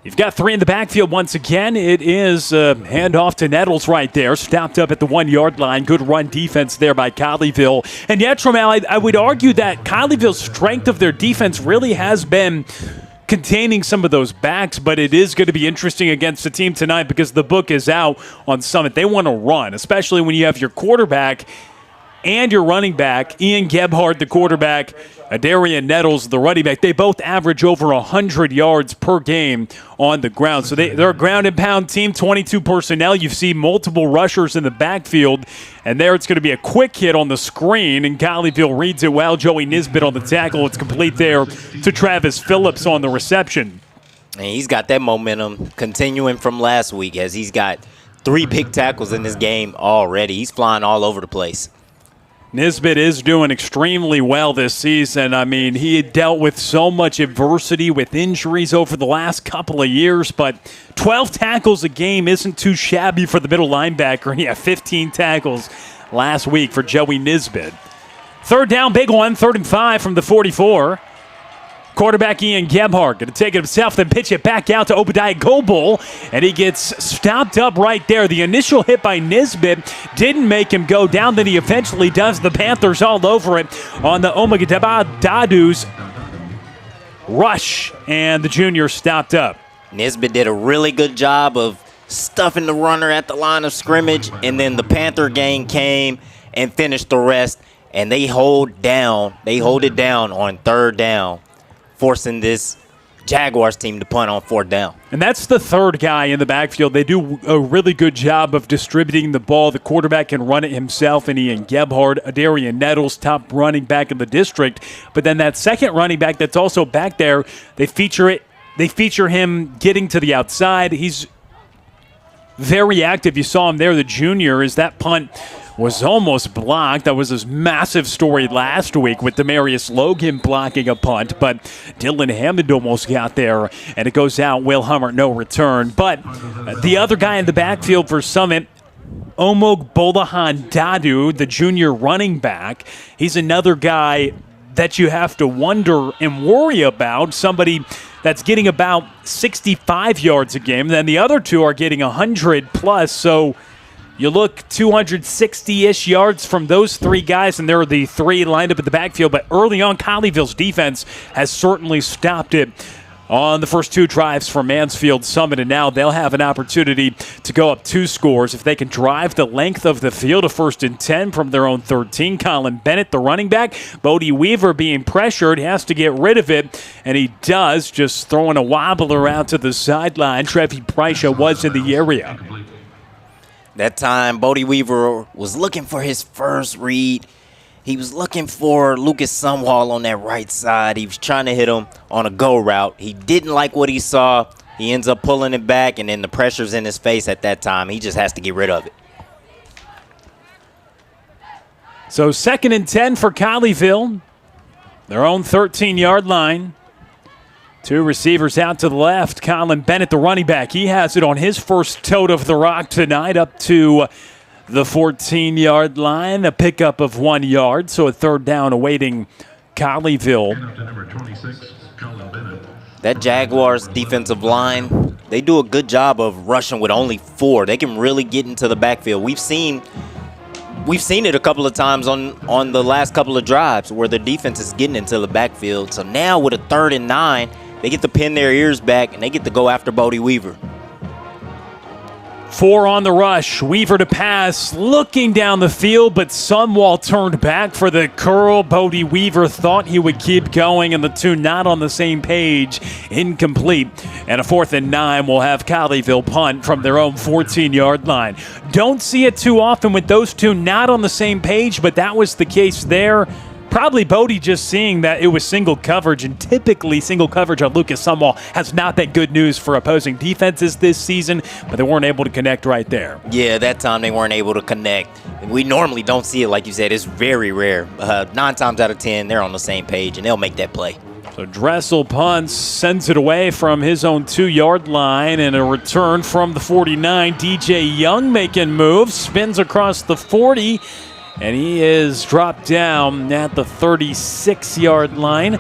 you've got 3 in the backfield once again. It is a handoff to Nettles right there. Stopped up at the 1-yard line. Good run defense there by Colleyville. And Trammell, I would argue that Colleyville's strength of their defense really has been containing some of those backs, but it is going to be interesting against the team tonight because the book is out on Summit. They want to run, especially when you have your quarterback and your running back, Ian Gebhardt, the quarterback, Adarian Nettles, the running back. They both average over 100 yards per game on the ground. So they're a ground and pound team, 22 personnel. You see multiple rushers in the backfield, and there it's going to be a quick hit on the screen, and Colleyville reads it well. Joey Nisbet on the tackle. It's complete there to Travis Phillips on the reception. And he's got that momentum continuing from last week as he's got 3 big tackles in this game already. He's flying all over the place. Nisbet is doing extremely well this season. I mean, he had dealt with so much adversity with injuries over the last couple of years, but 12 tackles a game isn't too shabby for the middle linebacker. And he had 15 tackles last week for Joey Nisbet. 3rd down, big one, 3rd and 5 from the 44. Quarterback Ian Gebhardt going to take it himself, then pitch it back out to Obadiah Goebel, and he gets stopped up right there. The initial hit by Nisbet didn't make him go down, then he eventually does. The Panthers all over it on the Dadu's rush, and the junior stopped up. Nisbet did a really good job of stuffing the runner at the line of scrimmage, and then the Panther gang came and finished the rest, and they hold it down on 3rd down, forcing this Jaguars team to punt on 4th down. And that's the 3rd guy in the backfield. They do a really good job of distributing the ball. The quarterback can run it himself, and Ian Gebhardt, Adarian Nettles, top running back in the district. But then that second running back that's also back there, they feature him getting to the outside. He's very active. You saw him there, the junior, as that punt was almost blocked. That was his massive story last week with Demarius Logan blocking a punt, but Dylan Hammond almost got there, and it goes out. Will Hummer, no return. But the other guy in the backfield for Summit, Omog Bolahan Dadu, the junior running back, he's another guy that you have to wonder and worry about, somebody that's getting about 65 yards a game. Then the other 2 are getting 100 plus, so you look 260-ish yards from those 3 guys, and there are the 3 lined up at the backfield. But early on, Colleyville's defense has certainly stopped it on the first 2 drives for Mansfield Summit, and now they'll have an opportunity to go up 2 scores if they can drive the length of the field. A 1st and 10 from their own 13. Colin Bennett, the running back. Bodie Weaver being pressured, has to get rid of it, and he does, just throwing a wobbler out to the sideline. Trevi Preicha was in the area. That time, Bodie Weaver was looking for his first read. He was looking for Lucas Sunwall on that right side. He was trying to hit him on a go route. He didn't like what he saw. He ends up pulling it back, and then the pressure's in his face at that time. He just has to get rid of it. So 2nd and 10 for Colleyville. Their own 13-yard line. 2 receivers out to the left. Colin Bennett, the running back, he has it on his first tote of the rock tonight, up to the 14-yard line. A pickup of 1 yard, so a 3rd down awaiting Colleyville. That Jaguars defensive line, they do a good job of rushing with only 4. They can really get into the backfield. We've seen we've seen it a couple of times on the last couple of drives where the defense is getting into the backfield. So now with a 3rd and 9, they get to pin their ears back and they get to go after Bodie Weaver. 4 on the rush. Weaver to pass, looking down the field, but Sunwall turned back for the curl. Bodie Weaver thought he would keep going, and the two not on the same page. Incomplete. And a 4th and 9 will have Colleyville punt from their own 14-yard line. Don't see it too often with those two not on the same page, but that was the case there. Probably Bodie just seeing that it was single coverage, and typically single coverage on Lucas Sunwall has not been good news for opposing defenses this season, but they weren't able to connect right there. Yeah, that time they weren't able to connect. We normally don't see it, like you said. It's very rare. 9 times out of 10, they're on the same page, and they'll make that play. So Dressel punts, sends it away from his own 2-yard line, and a return from the 49. DJ Young making moves, spins across the 40, and he is dropped down at the 36-yard line,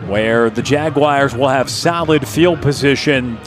where the Jaguars will have solid field position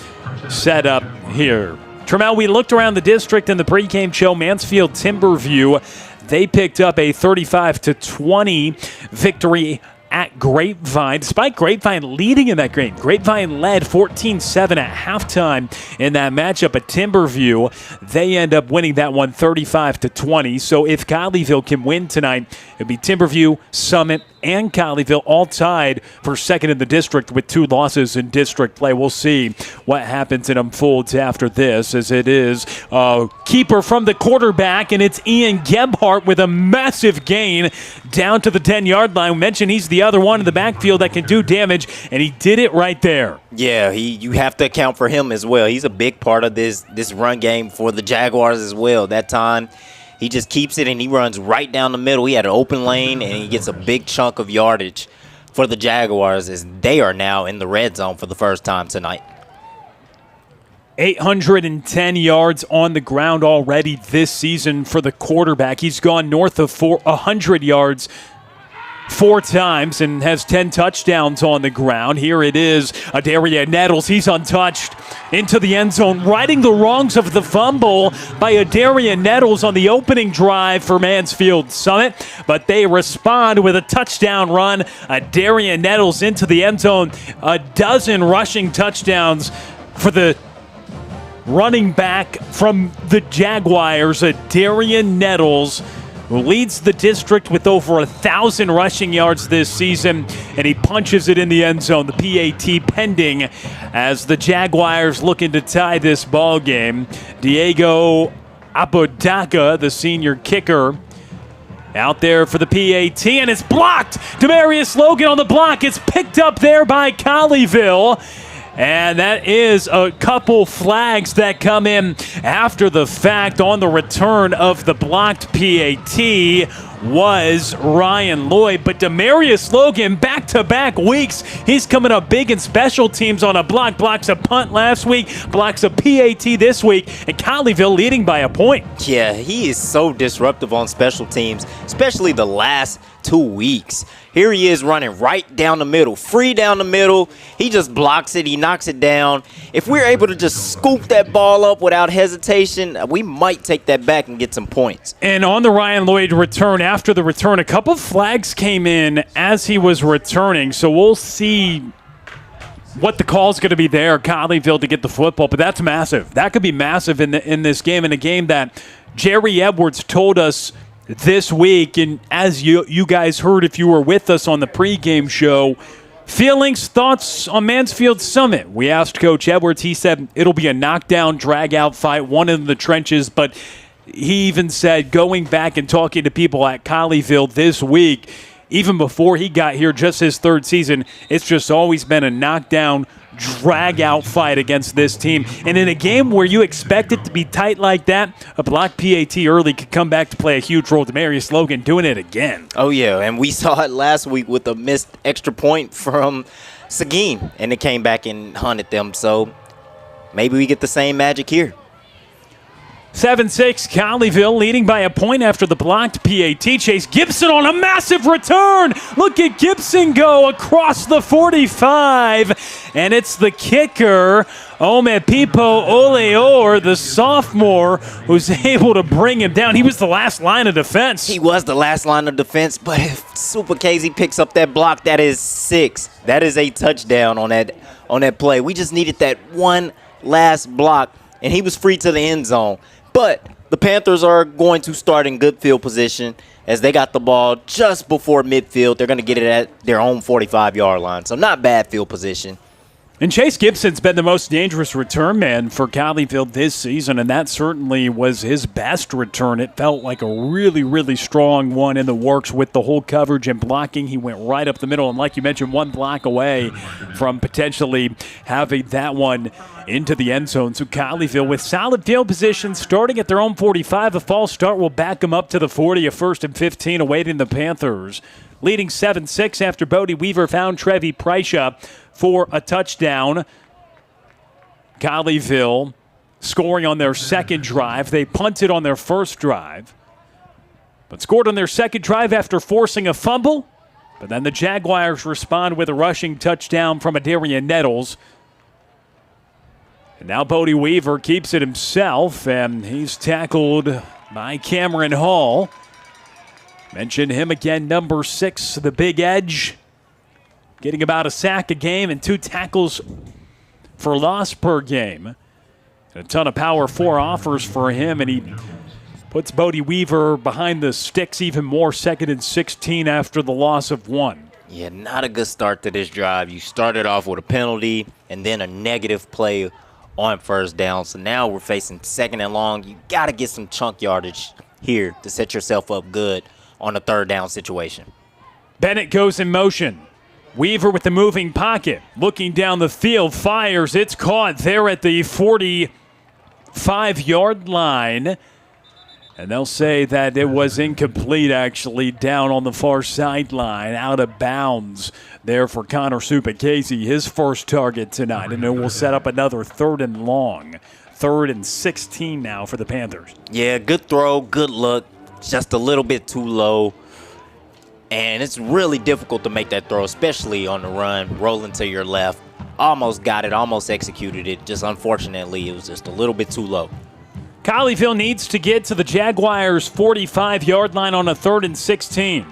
set up here. Trammell, we looked around the district in the pregame show. Mansfield Timberview, they picked up a 35-20 victory at Grapevine, despite Grapevine leading in that game. Grapevine led 14-7 at halftime in that matchup at Timberview. They end up winning that one 35-20. So if Colleyville can win tonight, it'll be Timberview, Summit, and Colleyville all tied for second in the district with 2 losses in district play. We'll see what happens and unfolds after this, as it is a keeper from the quarterback, and it's Ian Gebhardt with a massive gain down to the 10-yard line. We mentioned he's the other one in the backfield that can do damage, and he did it right there. Yeah, you have to account for him as well. He's a big part of this run game for the Jaguars as well. That time, he just keeps it and he runs right down the middle. He had an open lane and he gets a big chunk of yardage for the Jaguars as they are now in the red zone for the first time tonight. 810 yards on the ground already this season for the quarterback. He's gone north of 100 yards 4 times and has 10 touchdowns on the ground. Here it is, Adaria Nettles. He's untouched into the end zone, righting the wrongs of the fumble by Adaria Nettles on the opening drive for Mansfield Summit. But they respond with a touchdown run. Adaria Nettles into the end zone. A dozen rushing touchdowns for the running back from the Jaguars, Adaria Nettles, who leads the district with over 1,000 rushing yards this season, and he punches it in the end zone. The PAT pending as the Jaguars looking to tie this ball game. Diego Apodaca, the senior kicker, out there for the PAT, and it's blocked. Demarius Logan on the block. It's picked up there by Colleyville. And that is a couple flags that come in after the fact on the return of the blocked PAT was Ryan Lloyd. But Demarius Logan, back-to-back weeks, he's coming up big in special teams on a block. Blocks a punt last week, blocks a PAT this week, and Colleyville leading by a point. Yeah, he is so disruptive on special teams, especially the last 2 weeks. Here he is running right down the middle, free down the middle. He just blocks it. He knocks it down. If we're able to just scoop that ball up without hesitation, we might take that back and get some points. And on the Ryan Lloyd return, after the return, a couple flags came in as he was returning. So we'll see what the call is going to be there, Colleyville, to get the football. But that's massive. That could be massive in this game, in a game that Jerry Edwards told us this week, and as you guys heard if you were with us on the pregame show, feelings, thoughts on Mansfield Summit. We asked Coach Edwards. He said it'll be a knockdown, drag-out fight, one in the trenches, but he even said, going back and talking to people at Colleyville this week, even before he got here, just his 3rd season, it's just always been a knockdown, drag-out fight against this team. And in a game where you expect it to be tight like that, a block PAT early could come back to play a huge role. Demarius Logan doing it again. Oh, yeah, and we saw it last week with a missed extra point from Seguin, and it came back and hunted them. So maybe we get the same magic here. 7-6, Colleyville leading by a point after the blocked PAT. Chase Gibson on a massive return. Look at Gibson go across the 45. And it's the kicker, Omepipo Oleor, the sophomore, who's able to bring him down. He was the last line of defense. He was the last line of defense, but if Super Casey picks up that block, that is 6. That is a touchdown on that play. We just needed that one last block, and he was free to the end zone. But the Panthers are going to start in good field position as they got the ball just before midfield. They're going to get it at their own 45-yard line, so not bad field position. And Chase Gibson's been the most dangerous return man for Colleyville this season, and that certainly was his best return. It felt like a really, really strong one in the works with the whole coverage and blocking. He went right up the middle, and like you mentioned, one block away from potentially having that one into the end zone. So Colleyville with solid field position starting at their own 45. A false start will back them up to the 40, a 1st and 15 awaiting the Panthers. Leading 7-6 after Bodie Weaver found Trevi Preicha for a touchdown. Colleyville scoring on their second drive. They punted on their first drive, but scored on their second drive after forcing a fumble. But then the Jaguars respond with a rushing touchdown from Adarian Nettles. And now Bodie Weaver keeps it himself, and he's tackled by Cameron Hall. Mention him again, number 6, the big edge. Getting about a sack a game and 2 tackles for loss per game. A ton of power 4 offers for him, and he puts Bodie Weaver behind the sticks even more, 2nd and 16 after the loss of 1. Yeah, not a good start to this drive. You started off with a penalty and then a negative play on first down. So now we're facing 2nd and long. You got to get some chunk yardage here to set yourself up good on a 3rd down situation. Bennett goes in motion. Weaver with the moving pocket. Looking down the field, fires. It's caught there at the 45-yard line. And they'll say that it was incomplete, actually, down on the far sideline, out of bounds there for Connor Supacasey, his first target tonight. And it will set up another 3rd and long. 3rd and 16 now for the Panthers. Yeah, good throw, good look. Just a little bit too low. And it's really difficult to make that throw, especially on the run, rolling to your left. Almost got it, almost executed it. Just unfortunately, it was just a little bit too low. Colleyville needs to get to the Jaguars' 45-yard line on a 3rd and 16.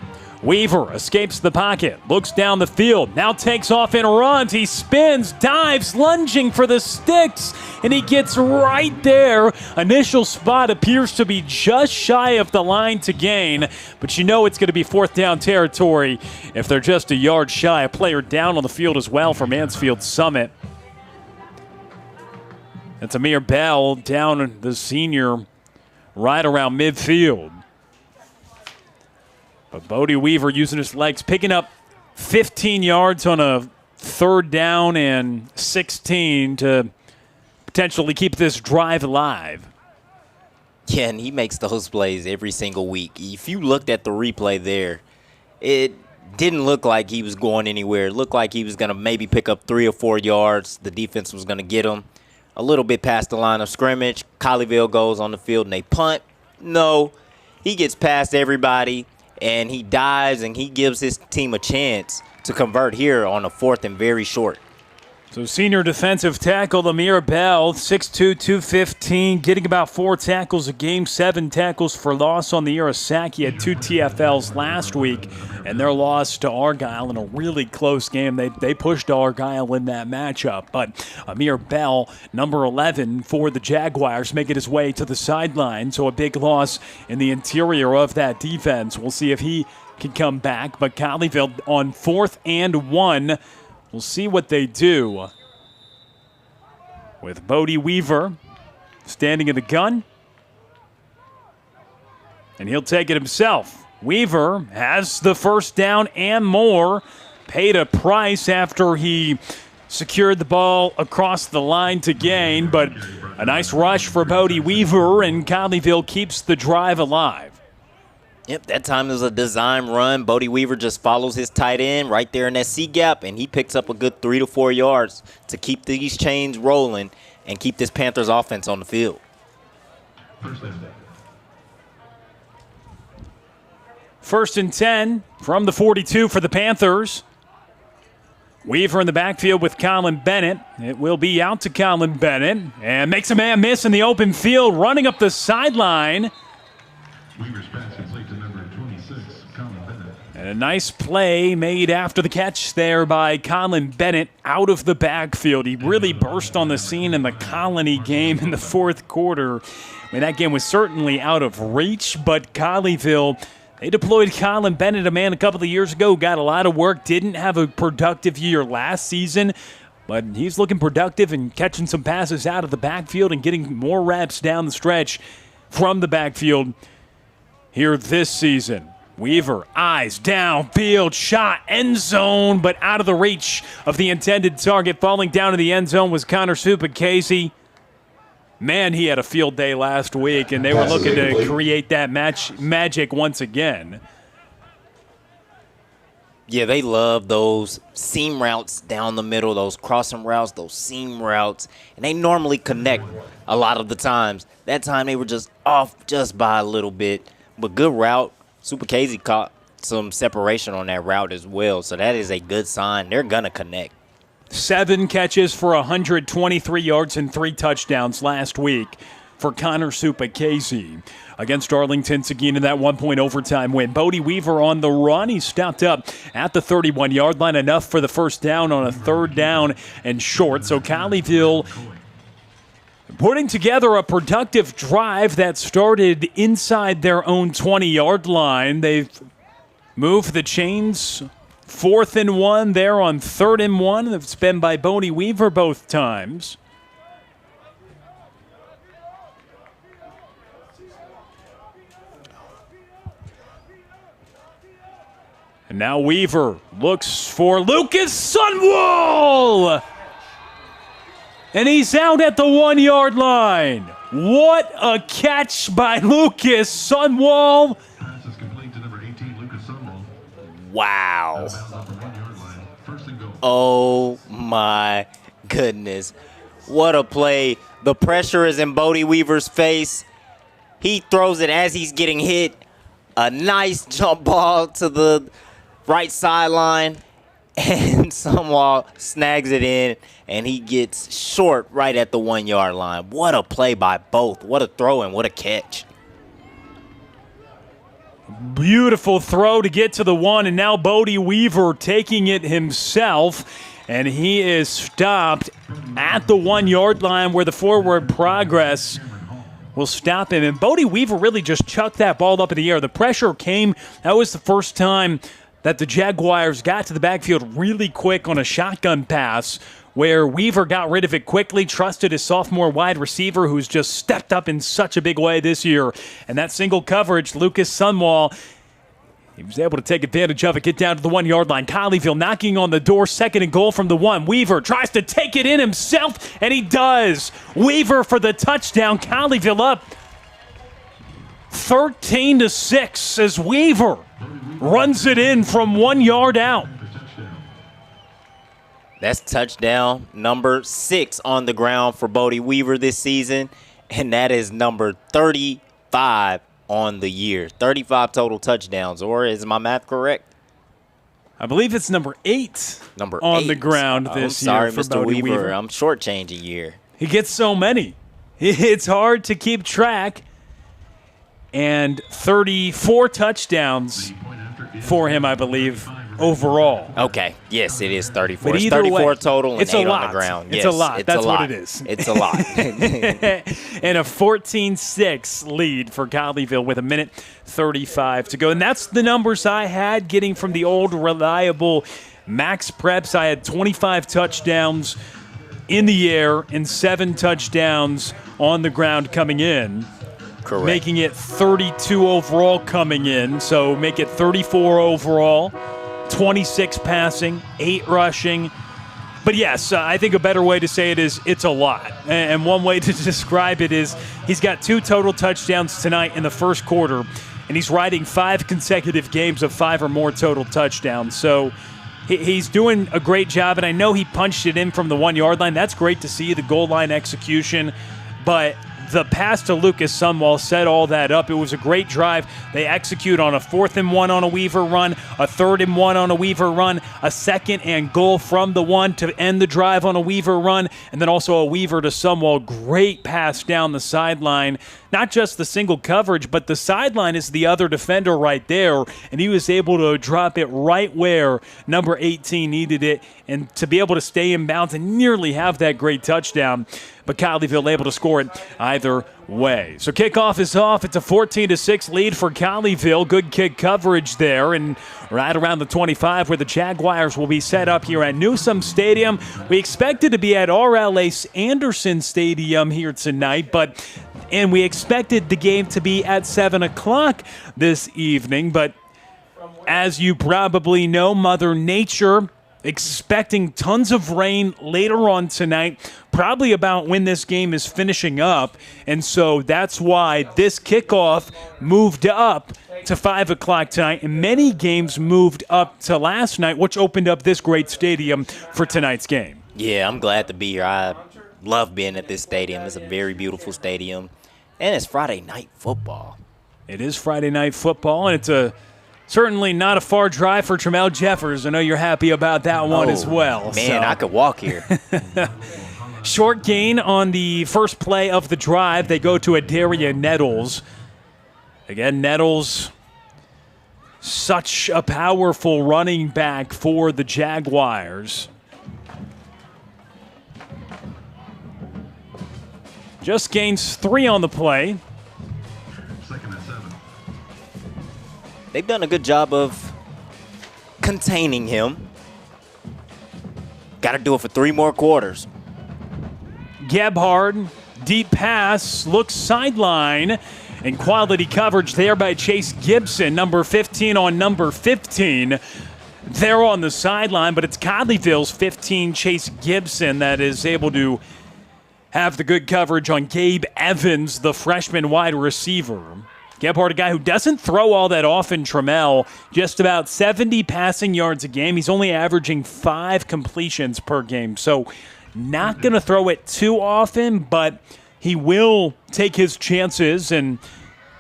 Weaver escapes the pocket, looks down the field, now takes off and runs. He spins, dives, lunging for the sticks, and he gets right there. Initial spot appears to be just shy of the line to gain, but you know it's going to be 4th down territory if they're just a yard shy. A player down on the field as well for Mansfield Summit. That's Amir Bell down, the senior, right around midfield. But Bodie Weaver using his legs, picking up 15 yards on a 3rd down and 16 to potentially keep this drive alive. Yeah, and he makes those plays every single week. If you looked at the replay there, it didn't look like he was going anywhere. It looked like he was going to maybe pick up 3 or 4 yards. The defense was going to get him a little bit past the line of scrimmage. Colleyville goes on the field and they punt. No, he gets past everybody. And he dives, and he gives his team a chance to convert here on a 4th and very short. So senior defensive tackle Amir Bell, 6'2", 215, getting about 4 tackles a game, 7 tackles for loss on the year, a sack. He had 2 TFLs last week, and their loss to Argyle in a really close game. They pushed Argyle in that matchup, but Amir Bell, number 11 for the Jaguars, making his way to the sideline, so a big loss in the interior of that defense. We'll see if he can come back, but Colleyville on 4th and 1. We'll see what they do with Bodie Weaver standing in the gun. And he'll take it himself. Weaver has the 1st down and more. Paid a price after he secured the ball across the line to gain. But a nice rush for Bodie Weaver, and Colleyville keeps the drive alive. Yep, that time was a design run. Bodie Weaver just follows his tight end right there in that C gap, and he picks up a good 3 to 4 yards to keep these chains rolling and keep this Panthers offense on the field. First down. 1st and 10 from the 42 for the Panthers. Weaver in the backfield with Colin Bennett. It will be out to Colin Bennett and makes a man miss in the open field, running up the sideline. Weaver's pass complete to number 26, Colin Bennett. And a nice play made after the catch there by Colin Bennett out of the backfield. He really burst on the scene in the Colony game in the 4th quarter. I mean, that game was certainly out of reach, but Colleyville, they deployed Colin Bennett, a man a couple of years ago, got a lot of work, didn't have a productive year last season, but he's looking productive and catching some passes out of the backfield and getting more reps down the stretch from the backfield here this season. Weaver, eyes downfield, shot, end zone, but out of the reach of the intended target. Falling down in the end zone was Connor Supacasey. Man, he had a field day last week, and they were looking to create that magic once again. Yeah, they love those seam routes down the middle, those crossing routes, those seam routes, and they normally connect a lot of the times. That time they were just off just by a little bit, but good route. Supacasey caught some separation on that route as well, so that is a good sign. They're going to connect. 7 catches for 123 yards and 3 touchdowns last week for Connor Supacasey against Arlington Seguin in that 1-point overtime win. Bodie Weaver on the run. He stopped up at the 31-yard line, enough for the first down on a 3rd down and short. So Colleyville putting together a productive drive that started inside their own 20-yard line. They've moved the chains. 4th and 1 there on 3rd and 1. It's been by Bodie Weaver both times. And now Weaver looks for Lucas Sunwall. And he's out at the 1-yard line. What a catch by Lucas Sunwall. Pass is complete to number 18, Lucas Sunwall. Wow. Off the 1-yard line. First and goal. Oh, my goodness. What a play. The pressure is in Bodie Weaver's face. He throws it as he's getting hit. A nice jump ball to the right sideline. And Sunwall snags it in, and he gets short right at the 1-yard line. What a play by both. What a throw and what a catch. Beautiful throw to get to the 1, and now Bodie Weaver taking it himself, and he is stopped at the 1-yard line where the forward progress will stop him. And Bodie Weaver really just chucked that ball up in the air. The pressure came. That was the first time that the Jaguars got to the backfield really quick on a shotgun pass where Weaver got rid of it quickly, trusted his sophomore wide receiver who's just stepped up in such a big way this year. And that single coverage, Lucas Sunwall, he was able to take advantage of it, get down to the 1-yard line. Colleyville knocking on the door, 2nd and goal from the 1. Weaver tries to take it in himself, and he does. Weaver for the touchdown. Colleyville up 13-6 as Weaver runs it in from 1 yard out. That's touchdown number 6 on the ground for Bodie Weaver this season, and that is number 35 on the year. 35 total touchdowns, or is my math correct? I believe it's number 8 on the ground this year for Mr. Bodie Weaver. I'm shortchanging year. He gets so many. It's hard to keep track. And 34 touchdowns for him, I believe, overall. Okay. Yes, it is 34. But it's either 34 way, total and it's 8 a lot. on the ground. It's yes, a lot. That's a lot. what it is. It's a lot. And a 14-6 lead for Colleyville with 1:35 to go. And that's the numbers I had getting from the old reliable Max Preps. I had 25 touchdowns in the air and 7 touchdowns on the ground coming in. Correct. Making it 32 overall coming in. So make it 34 overall, 26 passing, 8 rushing. But yes, I think a better way to say it is it's a lot. And one way to describe it is he's got 2 total touchdowns tonight in the first quarter, and he's riding 5 consecutive games of 5 or more total touchdowns. So he's doing a great job, and I know he punched it in from the 1 yard line. That's great to see, the goal line execution. But the pass to Lucas Sunwall set all that up. It was a great drive. They execute on a 4th and 1 on a Weaver run, a 3rd and 1 on a Weaver run, a 2nd and goal from the 1 to end the drive on a Weaver run, and then also a Weaver to Sunwall. Great pass down the sideline. Not just the single coverage, but the sideline is the other defender right there, and he was able to drop it right where number 18 needed it, and to be able to stay in bounds and nearly have that great touchdown. But Colleyville able to score it either way. So kickoff is off. It's a 14-6 lead for Colleyville. Good kick coverage there, and right around the 25 where the Jaguars will be set up here at Newsome Stadium. We expected to be at RLA Anderson Stadium here tonight, and we expected the game to be at 7 o'clock this evening, but as you probably know, Mother Nature expecting tons of rain later on tonight, probably about when this game is finishing up. And so that's why this kickoff moved up to 5 o'clock tonight, and many games moved up to last night, which opened up this great stadium for tonight's game. Yeah, I'm glad to be here. I love being at this stadium. It's a very beautiful stadium, and it's Friday night football. It is Friday night football, and it's certainly not a far drive for Tramel Jeffers. I know you're happy about that one as well. Man, I could walk here. Short gain on the first play of the drive. They go to Adaria Nettles. Again, Nettles, such a powerful running back for the Jaguars. Just gains 3 on the play. They've done a good job of containing him. Got to do it for 3 more quarters. Gebhard, deep pass, looks sideline, and quality coverage there by Chase Gibson, number 15 on number 15. They're on the sideline, but it's Colleyville's 15, Chase Gibson, that is able to have the good coverage on Gabe Evans, the freshman wide receiver. Gebhard, a guy who doesn't throw all that often, Tramel, just about 70 passing yards a game. He's only averaging 5 completions per game, so not going to throw it too often, but he will take his chances, and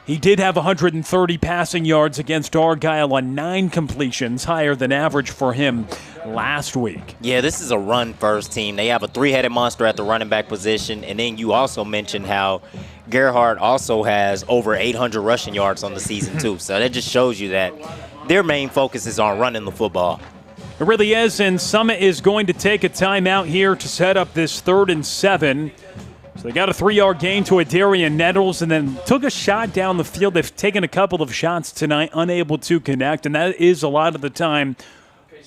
he did have 130 passing yards against Argyle on 9 completions, higher than average for him last week. Yeah, this is a run-first team. They have a 3-headed monster at the running back position, and then you also mentioned how Gerhardt also has over 800 rushing yards on the season, too. So that just shows you that their main focus is on running the football. It really is, and Summit is going to take a timeout here to set up this 3rd and 7. So they got a 3-yard gain to Adaria Nettles and then took a shot down the field. They've taken a couple of shots tonight, unable to connect, and that is a lot of the time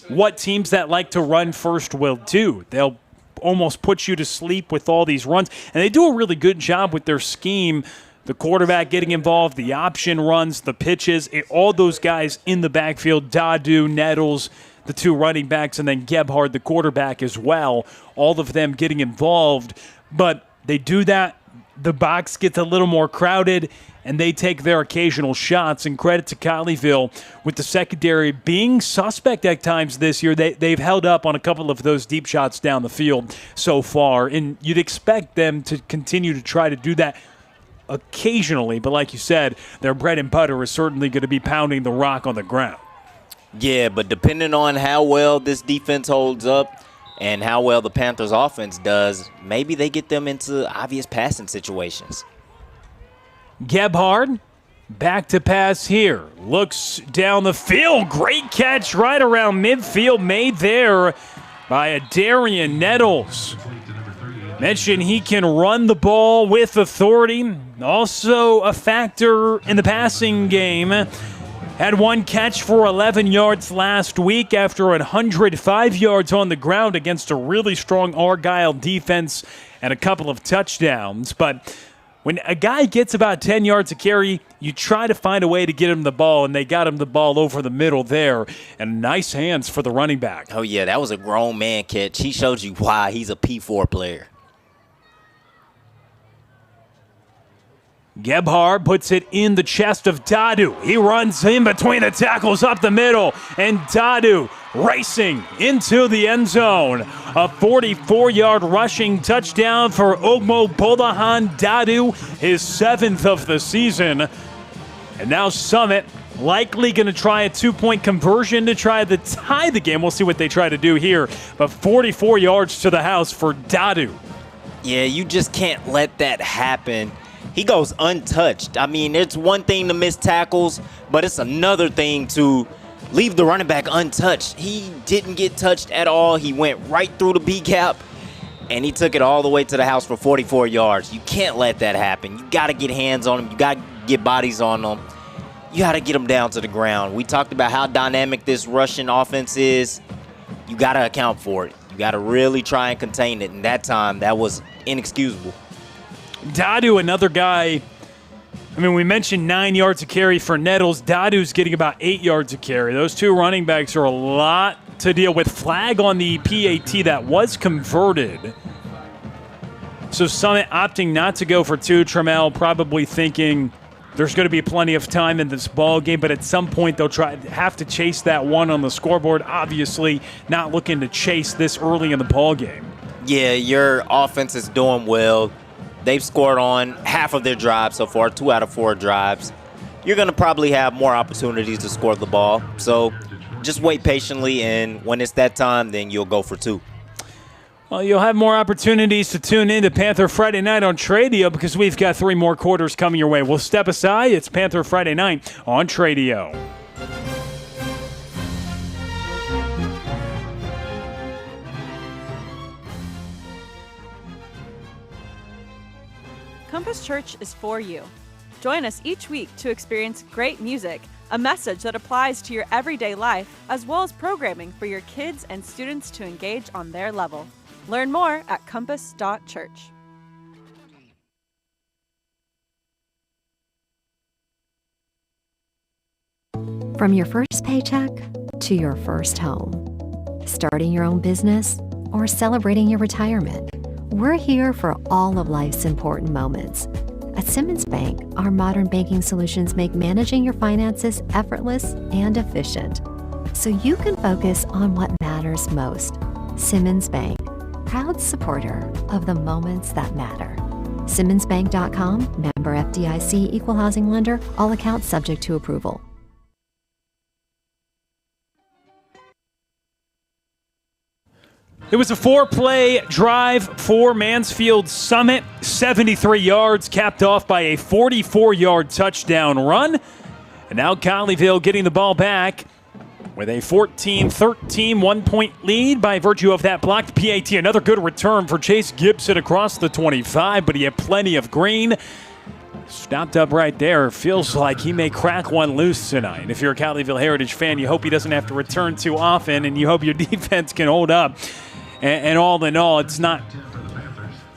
what teams that like to run first will do. They'll almost put you to sleep with all these runs, and they do a really good job with their scheme. The quarterback getting involved, the option runs, the pitches, all those guys in the backfield, Dadu, Nettles, the 2 running backs, and then Gebhard, the quarterback as well, all of them getting involved. But they do that, the box gets a little more crowded, and they take their occasional shots. And credit to Colleyville with the secondary being suspect at times this year. They've held up on a couple of those deep shots down the field so far, and you'd expect them to continue to try to do that occasionally. But like you said, their bread and butter is certainly going to be pounding the rock on the ground. Yeah, but depending on how well this defense holds up and how well the Panthers offense does, maybe they get them into obvious passing situations. Gebhard, back to pass here. Looks down the field. Great catch right around midfield made there by Adarian Nettles. Mentioned he can run the ball with authority. Also a factor in the passing game. Had 1 catch for 11 yards last week after 105 yards on the ground against a really strong Argyle defense and a couple of touchdowns. But when a guy gets about 10 yards a carry, you try to find a way to get him the ball, and they got him the ball over the middle there. And nice hands for the running back. Oh, yeah, that was a grown man catch. He showed you why he's a P4 player. Gebhard puts it in the chest of Dadu. He runs in between the tackles up the middle, and Dadu racing into the end zone. A 44-yard rushing touchdown for Ogmo Bolahan Dadu, his 7th of the season. And now Summit likely going to try a 2-point conversion to try to tie the game. We'll see what they try to do here. But 44 yards to the house for Dadu. Yeah, you just can't let that happen. He goes untouched. I mean, it's one thing to miss tackles, but it's another thing to leave the running back untouched. He didn't get touched at all. He went right through the B gap, and he took it all the way to the house for 44 yards. You can't let that happen. You got to get hands on him. You got to get bodies on them. You got to get them down to the ground. We talked about how dynamic this Russian offense is. You got to account for it. You got to really try and contain it. And that time, that was inexcusable. Dadu, another guy. I mean, we mentioned 9 yards of carry for Nettles. Dadu's getting about 8 yards of carry. Those two running backs are a lot to deal with. Flag on the PAT that was converted. So Summit opting not to go for two. Trammell probably thinking there's going to be plenty of time in this ball game, but at some point they'll have to chase that one on the scoreboard. Obviously, not looking to chase this early in the ball game. Yeah, your offense is doing well. They've scored on half of their drives so far, 2 out of 4 drives. You're going to probably have more opportunities to score the ball. So just wait patiently, and when it's that time, then you'll go for 2. Well, you'll have more opportunities to tune in to Panther Friday Night on Tradio because we've got 3 more quarters coming your way. We'll step aside. It's Panther Friday Night on Tradio. Compass Church is for you. Join us each week to experience great music, a message that applies to your everyday life, as well as programming for your kids and students to engage on their level. Learn more at compass.church. From your first paycheck to your first home, starting your own business, or celebrating your retirement, we're here for all of life's important moments. At Simmons Bank, our modern banking solutions make managing your finances effortless and efficient, so you can focus on what matters most. Simmons Bank, proud supporter of the moments that matter. SimmonsBank.com, member FDIC, equal housing lender, all accounts subject to approval. It was a 4-play drive for Mansfield Summit, 73 yards, capped off by a 44-yard touchdown run. And now Colleyville getting the ball back with a 14-13 one-point lead by virtue of that blocked PAT. Another good return for Chase Gibson across the 25, but he had plenty of green. Stopped up right there. Feels like he may crack one loose tonight. If you're a Colleyville Heritage fan, you hope he doesn't have to return too often, and you hope your defense can hold up. And all in all, it's not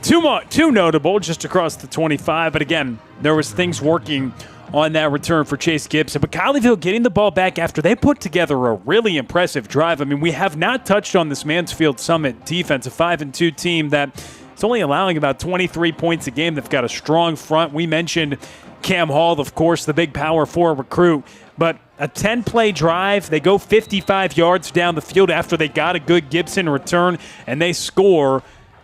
too notable just across the 25. But again, there was things working on that return for Chase Gibson. But Colleyville getting the ball back after they put together a really impressive drive. I mean, we have not touched on this Mansfield Summit defense, a 5-2 team that is only allowing about 23 points a game. They've got a strong front. We mentioned Cam Hall, of course, the big Power 4 recruit. But a 10-play drive, they go 55 yards down the field after they got a good Gibson return, and they score.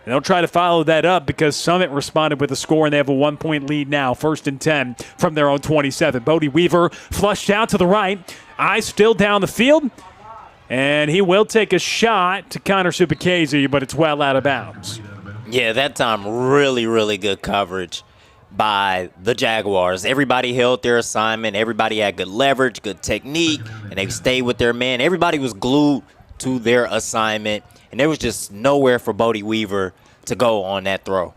And they'll try to follow that up because Summit responded with a score, and they have a 1-point lead now, 1st and 10 from their own 27. Bodie Weaver flushed out to the right. Eyes still down the field, and he will take a shot to Connor Supakese, but it's well out of bounds. Yeah, that time really, really good coverage by the Jaguars. Everybody held their assignment. Everybody had good leverage, good technique, and they stayed with their man. Everybody was glued to their assignment, and there was just nowhere for Bodie Weaver to go on that throw.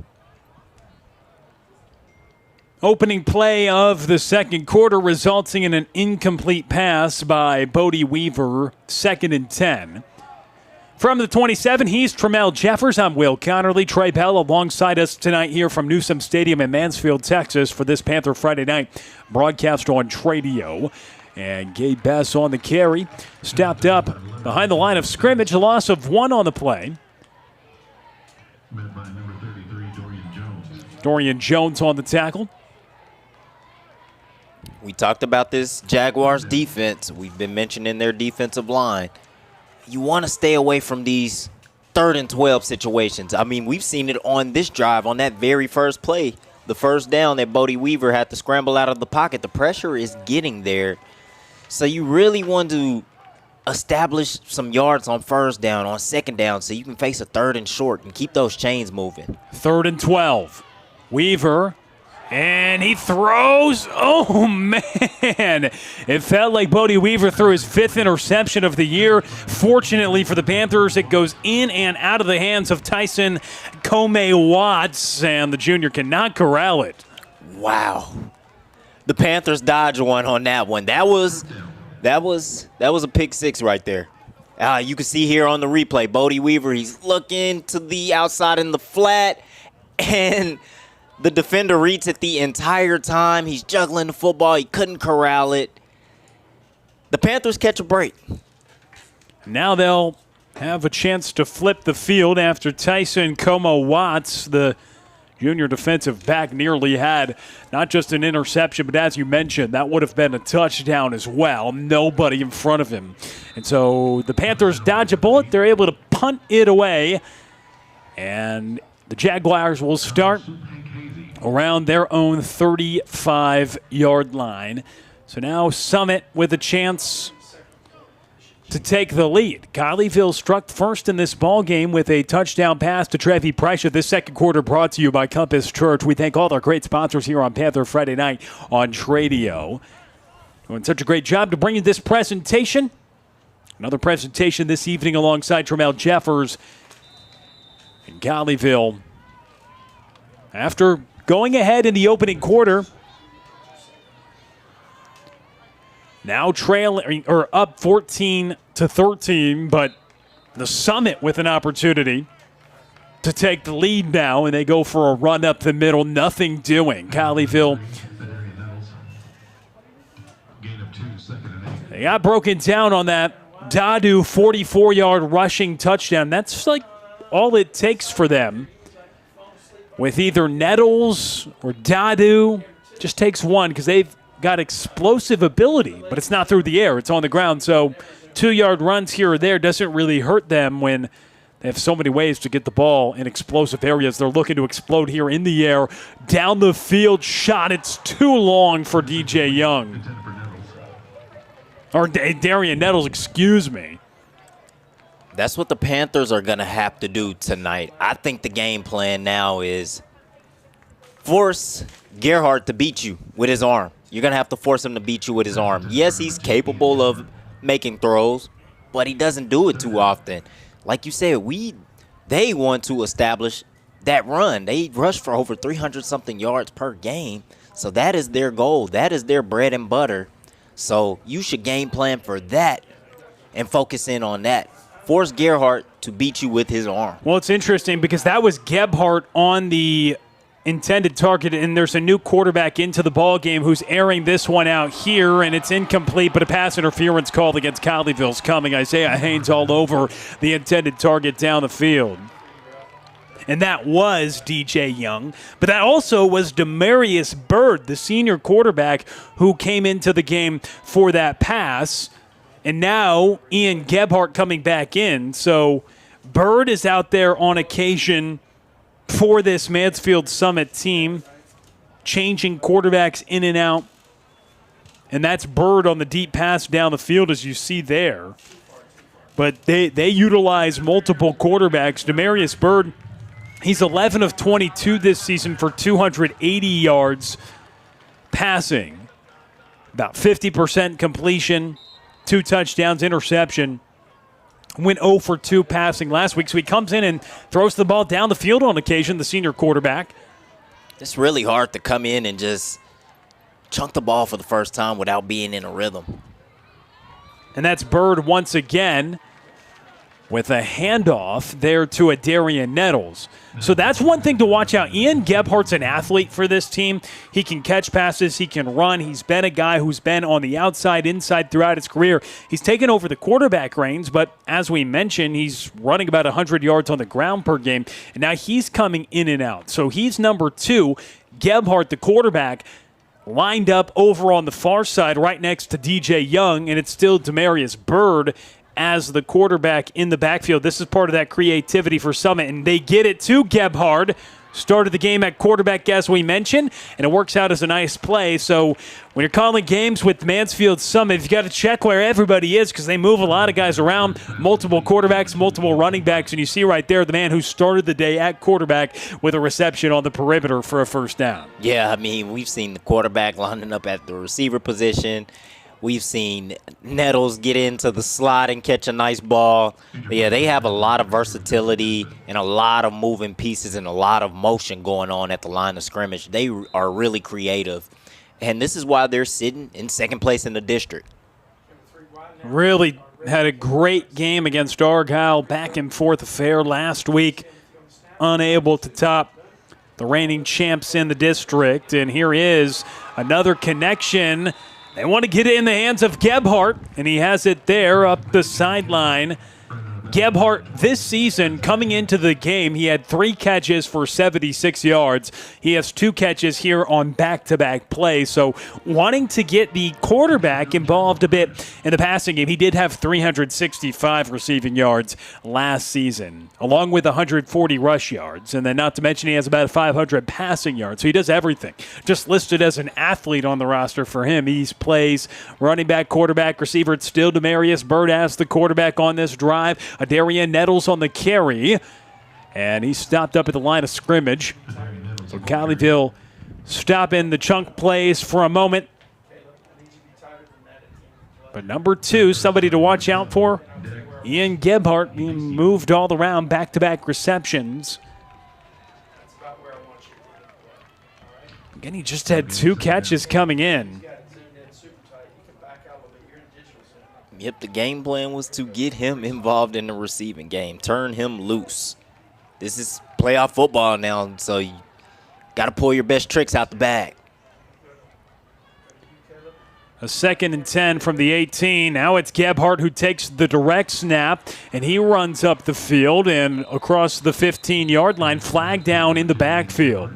Opening play of the second quarter resulting in an incomplete pass by Bodie Weaver, 2nd and 10. From the 27, he's Trammell Jeffers. I'm Will Connerly. Trey Bell alongside us tonight here from Newsome Stadium in Mansfield, Texas for this Panther Friday night broadcast on Tradio. And Gabe Bass on the carry. Stepped up behind the line of scrimmage. A loss of 1 on the play. Met by number 33, Dorian Jones. Dorian Jones on the tackle. We talked about this Jaguars defense. We've been mentioning their defensive line. you want to stay away from these 3rd and 12 situations. I mean, we've seen it on this drive, on that very first play, the first down that Bodie Weaver had to scramble out of the pocket. The pressure is getting there. So you really want to establish some yards on first down, on second down, so you can face a 3rd and short and keep those chains moving. 3rd and 12. Weaver. And he throws. Oh, man. It felt like Bodie Weaver threw his 5th interception of the year. Fortunately for the Panthers, it goes in and out of the hands of Tyson Comey-Watts, and the junior cannot corral it. Wow. The Panthers dodged one on that one. That was a pick 6 right there. You can see here on the replay, Bodie Weaver, he's looking to the outside in the flat, and the defender reads it the entire time. He's juggling the football. He couldn't corral it. The Panthers catch a break. Now they'll have a chance to flip the field after Tyson Como-Watts, the junior defensive back, nearly had not just an interception, but as you mentioned, that would have been a touchdown as well. Nobody in front of him. And so the Panthers dodge a bullet. They're able to punt it away. And the Jaguars will start around their own 35-yard line. So now Summit with a chance to take the lead. Colleyville struck first in this ball game with a touchdown pass to Trevi Preicha. This second quarter brought to you by Compass Church. We thank all our great sponsors here on Panther Friday Night on Tradio. Doing such a great job to bring you this presentation. Another presentation this evening alongside Tramel Jeffers in Colleyville. After going ahead in the opening quarter, now trailing or up 14-13, but the Summit with an opportunity to take the lead now, and they go for a run up the middle, nothing doing. Colleyville, they got broken down on that Dadu 44-yard rushing touchdown. That's like all it takes for them. With either Nettles or Dadu, just takes one because they've got explosive ability, but it's not through the air. It's on the ground. So 2-yard runs here or there doesn't really hurt them when they have so many ways to get the ball in explosive areas. They're looking to explode here in the air. Down the field shot. It's too long for DJ Young. Or Darian Nettles, excuse me. That's what the Panthers are going to have to do tonight. I think the game plan now is force Gerhardt to beat you with his arm. You're going to have to force him to beat you with his arm. Yes, he's capable of making throws, but he doesn't do it too often. Like you said, they want to establish that run. They rush for over 300-something yards per game, so that is their goal. That is their bread and butter. So you should game plan for that and focus in on that. Force Gerhardt to beat you with his arm. Well, it's interesting because that was Gebhardt on the intended target, and there's a new quarterback into the ball game who's airing this one out here, and it's incomplete, but a pass interference called against Colleyville's coming. Isaiah Haynes all over the intended target down the field. And that was DJ Young, but that also was Demarius Byrd, the senior quarterback who came into the game for that pass. And now Ian Gebhardt coming back in. So Byrd is out there on occasion for this Mansfield Summit team, changing quarterbacks in and out. And that's Byrd on the deep pass down the field, as you see there. But they utilize multiple quarterbacks. Demarius Byrd, he's 11 of 22 this season for 280 yards passing. About 50% completion. 2 touchdowns, interception. Went 0 for 2 passing last week. So he comes in and throws the ball down the field on occasion, the senior quarterback. It's really hard to come in and just chunk the ball for the first time without being in a rhythm. And that's Byrd once again with a handoff there to a Darian Nettles. So that's one thing to watch out. Ian Gebhardt's an athlete for this team. He can catch passes. He can run. He's been a guy who's been on the outside, inside throughout his career. He's taken over the quarterback reins, but as we mentioned, he's running about 100 yards on the ground per game, and now he's coming in and out. So he's number 2. Gebhardt, the quarterback, lined up over on the far side right next to DJ Young, and it's still Demarius Byrd as the quarterback in the backfield. This is part of that creativity for Summit, and they get it to Gebhard. Started the game at quarterback, as we mentioned, and it works out as a nice play. So when you're calling games with Mansfield Summit, you've got to check where everybody is because they move a lot of guys around, multiple quarterbacks, multiple running backs, and you see right there the man who started the day at quarterback with a reception on the perimeter for a first down. Yeah, I mean, we've seen the quarterback lining up at the receiver position. We've seen Nettles get into the slot and catch a nice ball. But yeah, they have a lot of versatility and a lot of moving pieces and a lot of motion going on at the line of scrimmage. They are really creative, and this is why they're sitting in second place in the district. Really had a great game against Argyle, back and forth affair last week. Unable to top the reigning champs in the district, and here is another connection. They want to get it in the hands of Gebhardt, and he has it there up the sideline. Gebhardt this season coming into the game, he had 3 catches for 76 yards. He has 2 catches here on back-to-back plays. So wanting to get the quarterback involved a bit in the passing game. He did have 365 receiving yards last season, along with 140 rush yards. And then not to mention he has about 500 passing yards. So he does everything. Just listed as an athlete on the roster for him. He plays running back, quarterback, receiver. It's still Demarius Bird as the quarterback on this drive. Darian Nettles on the carry, and he stopped up at the line of scrimmage. So Colleyville stopping the chunk plays for a moment. But number 2, somebody to watch out for, Ian Gebhardt, being moved all around, back-to-back receptions. Again, he just had 2 catches coming in. Yep, the game plan was to get him involved in the receiving game, turn him loose. This is playoff football now, so you got to pull your best tricks out the bag. A 2nd and 10 from the 18. Now it's Gebhardt who takes the direct snap, and he runs up the field and across the 15-yard line, flag down in the backfield.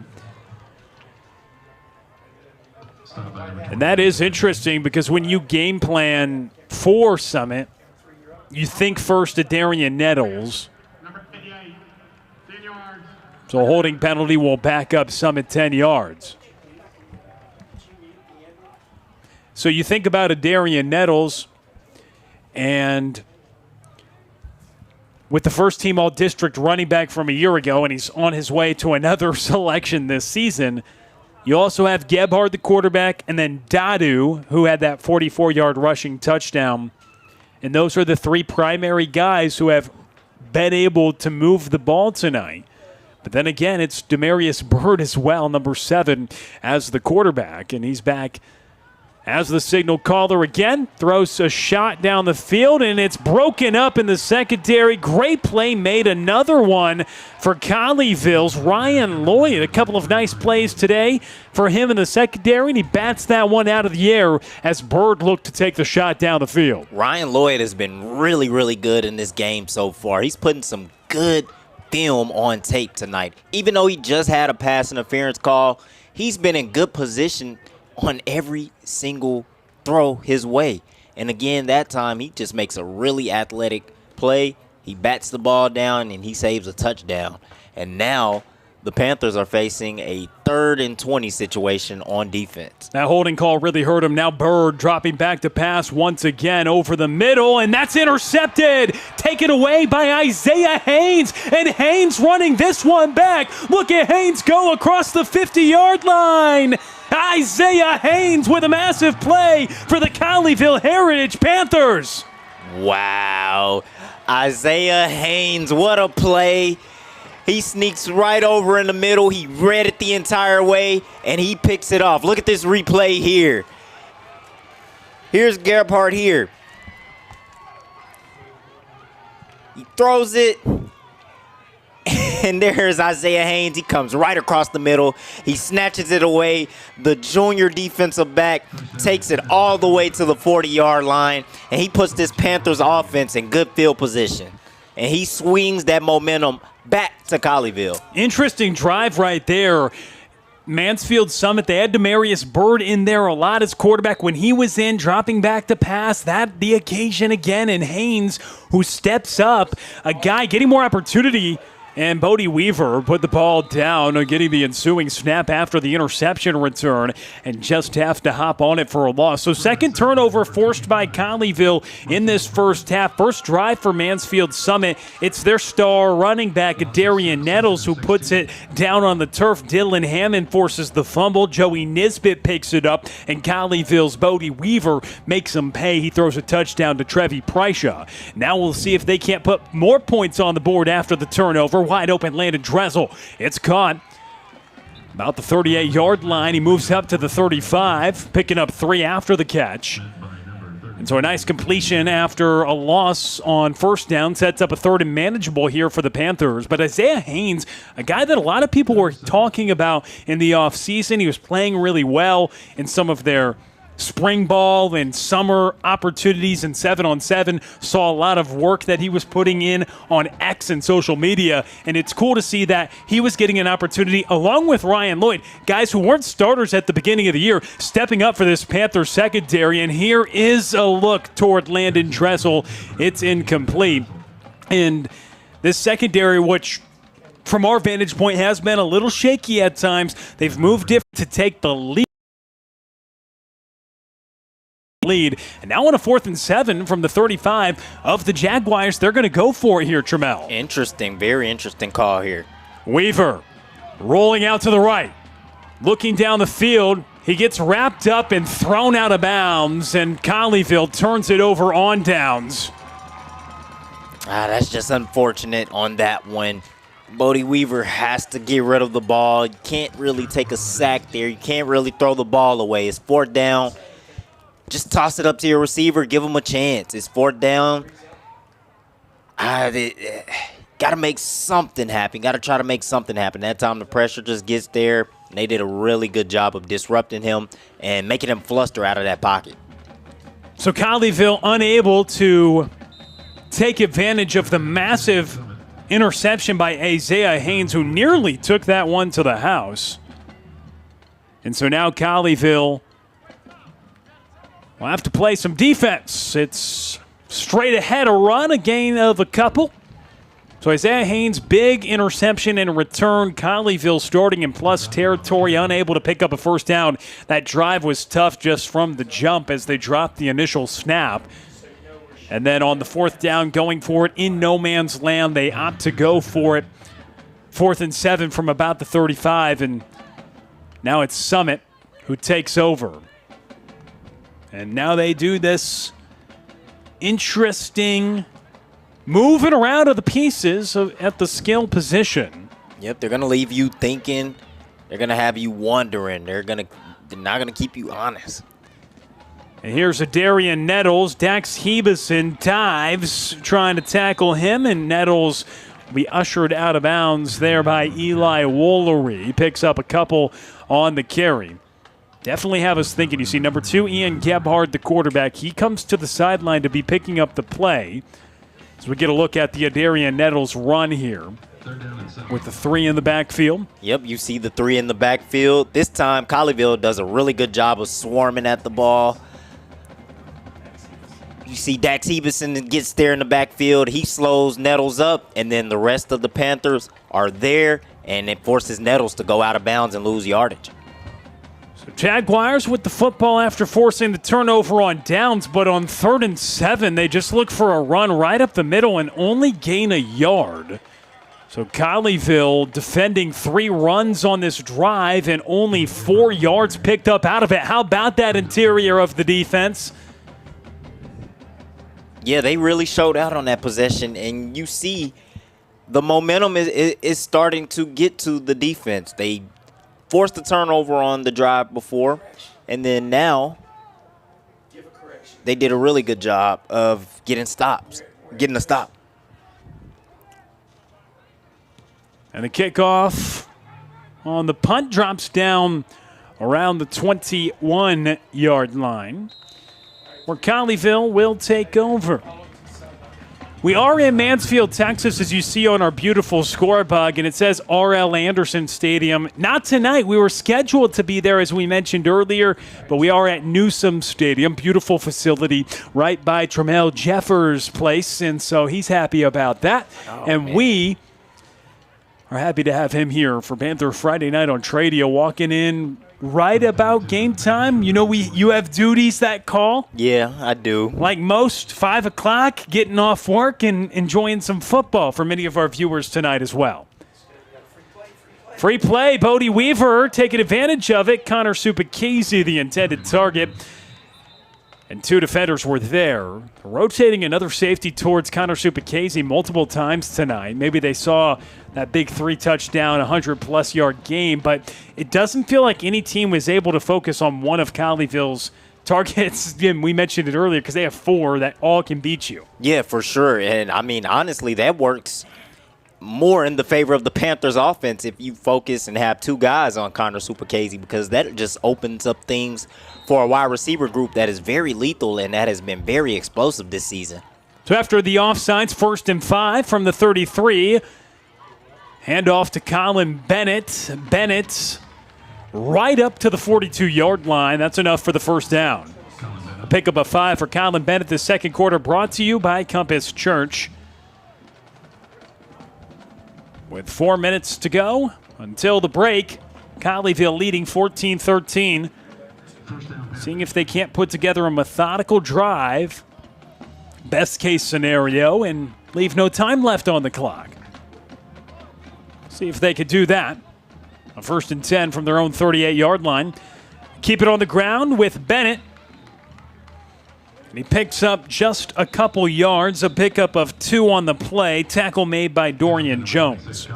And that is interesting because when you game plan for Summit, you think first of Darian Nettles. So a holding penalty will back up Summit 10 yards. So you think about a Darian Nettles, and with the first team all-district running back from a year ago, and he's on his way to another selection this season. You also have Gebhard, the quarterback, and then Dadu, who had that 44-yard rushing touchdown. And those are the 3 primary guys who have been able to move the ball tonight. But then again, it's Demarius Bird as well, number 7, as the quarterback. And he's back as the signal caller again. Throws a shot down the field, and it's broken up in the secondary. Great play made. Another one for Colleyville's Ryan Lloyd. A couple of nice plays today for him in the secondary, and he bats that one out of the air as Bird looked to take the shot down the field. Ryan Lloyd has been really, really good in this game so far. He's putting some good film on tape tonight. Even though he just had a pass interference call, he's been in good position on every single throw his way. And again, that time he just makes a really athletic play. He bats the ball down and he saves a touchdown. And now the Panthers are facing a 3rd and 20 situation on defense. That holding call really hurt him. Now Bird dropping back to pass once again over the middle, and that's intercepted. Taken away by Isaiah Haynes, and Haynes running this one back. Look at Haynes go across the 50-yard line. Isaiah Haynes with a massive play for the Colleyville Heritage Panthers. Wow. Isaiah Haynes, what a play. He sneaks right over in the middle. He read it the entire way, and he picks it off. Look at this replay here. Here's Gebhardt here. He throws it, and there's Isaiah Haynes. He comes right across the middle. He snatches it away. The junior defensive back takes it all the way to the 40-yard line, and he puts this Panthers offense in good field position. And he swings that momentum back to Colleyville. Interesting drive right there. Mansfield Summit, they had Demarius Byrd in there a lot as quarterback. When he was in, dropping back to pass, that the occasion again. And Haynes, who steps up, a guy getting more opportunity. And Bodie Weaver put the ball down, getting the ensuing snap after the interception return, and just have to hop on it for a loss. So second turnover forced by Colleyville in this first half. First drive for Mansfield Summit. It's their star running back, Darian Nettles, who puts it down on the turf. Dylan Hammond forces the fumble. Joey Nisbet picks it up, and Colleyville's Bodie Weaver makes him pay. He throws a touchdown to Trevi Pryshaw. Now we'll see if they can't put more points on the board after the turnover. Wide open, Landon Dressel. It's caught about the 38-yard line. He moves up to the 35, picking up 3 after the catch. And so a nice completion after a loss on first down sets up a third and manageable here for the Panthers. But Isaiah Haynes, a guy that a lot of people were talking about in the offseason, he was playing really well in some of their spring ball and summer opportunities and 7-on-7. Saw a lot of work that he was putting in on X and social media, and it's cool to see that he was getting an opportunity along with Ryan Lloyd, guys who weren't starters at the beginning of the year, stepping up for this Panthers secondary. And here is a look toward Landon Dressel. It's incomplete. And this secondary, which from our vantage point has been a little shaky at times, they've moved different to take the lead. And now on a 4th and 7 from the 35 of the Jaguars, they're going to go for it here, Trammell. Interesting, very interesting call here. Weaver rolling out to the right, looking down the field. He gets wrapped up and thrown out of bounds, and Colleyville turns it over on downs. That's just unfortunate on that one. Bodie Weaver has to get rid of the ball. You can't really take a sack there. You can't really throw the ball away. It's 4th down. Just toss it up to your receiver. Give him a chance. It's 4th down. Got to make something happen. Got to try to make something happen. That time the pressure just gets there. And they did a really good job of disrupting him and making him fluster out of that pocket. So Colleyville unable to take advantage of the massive interception by Isaiah Haynes, who nearly took that one to the house. And so now Colleyville will have to play some defense. It's straight ahead, a run, a gain of a couple. So Isaiah Haynes, big interception and return. Colleyville starting in plus territory, unable to pick up a first down. That drive was tough just from the jump as they dropped the initial snap. And then on the 4th down, going for it in no man's land, they opt to go for it. 4th and 7 from about the 35, and now it's Summit who takes over. And now they do this interesting moving around of the pieces at the skill position. Yep, they're going to leave you thinking. They're going to have you wondering. They're not going to keep you honest. And here's a Darian Nettles. Dax Hebeson dives, trying to tackle him, and Nettles will be ushered out of bounds there by Eli Woolery. He picks up a couple on the carry. Definitely have us thinking. You see number 2, Ian Gebhard, the quarterback. He comes to the sideline to be picking up the play. As we get a look at the Darian Nettles run here with the 3 in the backfield. Yep, you see the 3 in the backfield. This time, Colleyville does a really good job of swarming at the ball. You see Dax Hebeson gets there in the backfield. He slows Nettles up, and then the rest of the Panthers are there, and it forces Nettles to go out of bounds and lose yardage. Jaguars with the football after forcing the turnover on downs, but on 3rd and 7, they just look for a run right up the middle and only gain a yard. So Colleyville defending 3 runs on this drive and only 4 yards picked up out of it. How about that interior of the defense? Yeah, they really showed out on that possession, and you see the momentum is starting to get to the defense. They forced the turnover on the drive before, and then now they did a really good job of getting a stop. And the kickoff on the punt drops down around the 21-yard line, where Colleyville will take over. We are in Mansfield, Texas, as you see on our beautiful scorebug, and it says R.L. Anderson Stadium. Not tonight. We were scheduled to be there, as we mentioned earlier, but we are at Newsome Stadium. Beautiful facility right by Tremel Jeffers' place, and so he's happy about that. We are happy to have him here for Panther Friday Night on Tradio, walking in right about game time. You know, you have duties that call. Yeah, I do. Like most, 5 o'clock, getting off work and enjoying some football for many of our viewers tonight as well. Free play, Bodie Weaver taking advantage of it. Connor Supakese, the intended target. And 2 defenders were there. Rotating another safety towards Connor Supakese multiple times tonight. Maybe they saw that big 3-touchdown, 100-plus yard game, but it doesn't feel like any team was able to focus on one of Colleyville's targets. Again, we mentioned it earlier because they have 4 that all can beat you. Yeah, for sure. And, I mean, honestly, that works more in the favor of the Panthers offense if you focus and have 2 guys on Connor Supakese, because that just opens up things for a wide receiver group that is very lethal and that has been very explosive this season. So after the offsides, 1st and 5 from the 33. Handoff to Colin Bennett. Bennett right up to the 42-yard line. That's enough for the first down. A pickup of 5 for Colin Bennett. The second quarter brought to you by Compass Church. With 4 minutes to go until the break, Colleyville leading 14-13. Seeing if they can't put together a methodical drive, best case scenario, and leave no time left on the clock. See if they could do that. A 1st and 10 from their own 38-yard line. Keep it on the ground with Bennett. And he picks up just a couple yards, a pickup of 2 on the play. Tackle made by Dorian Jones.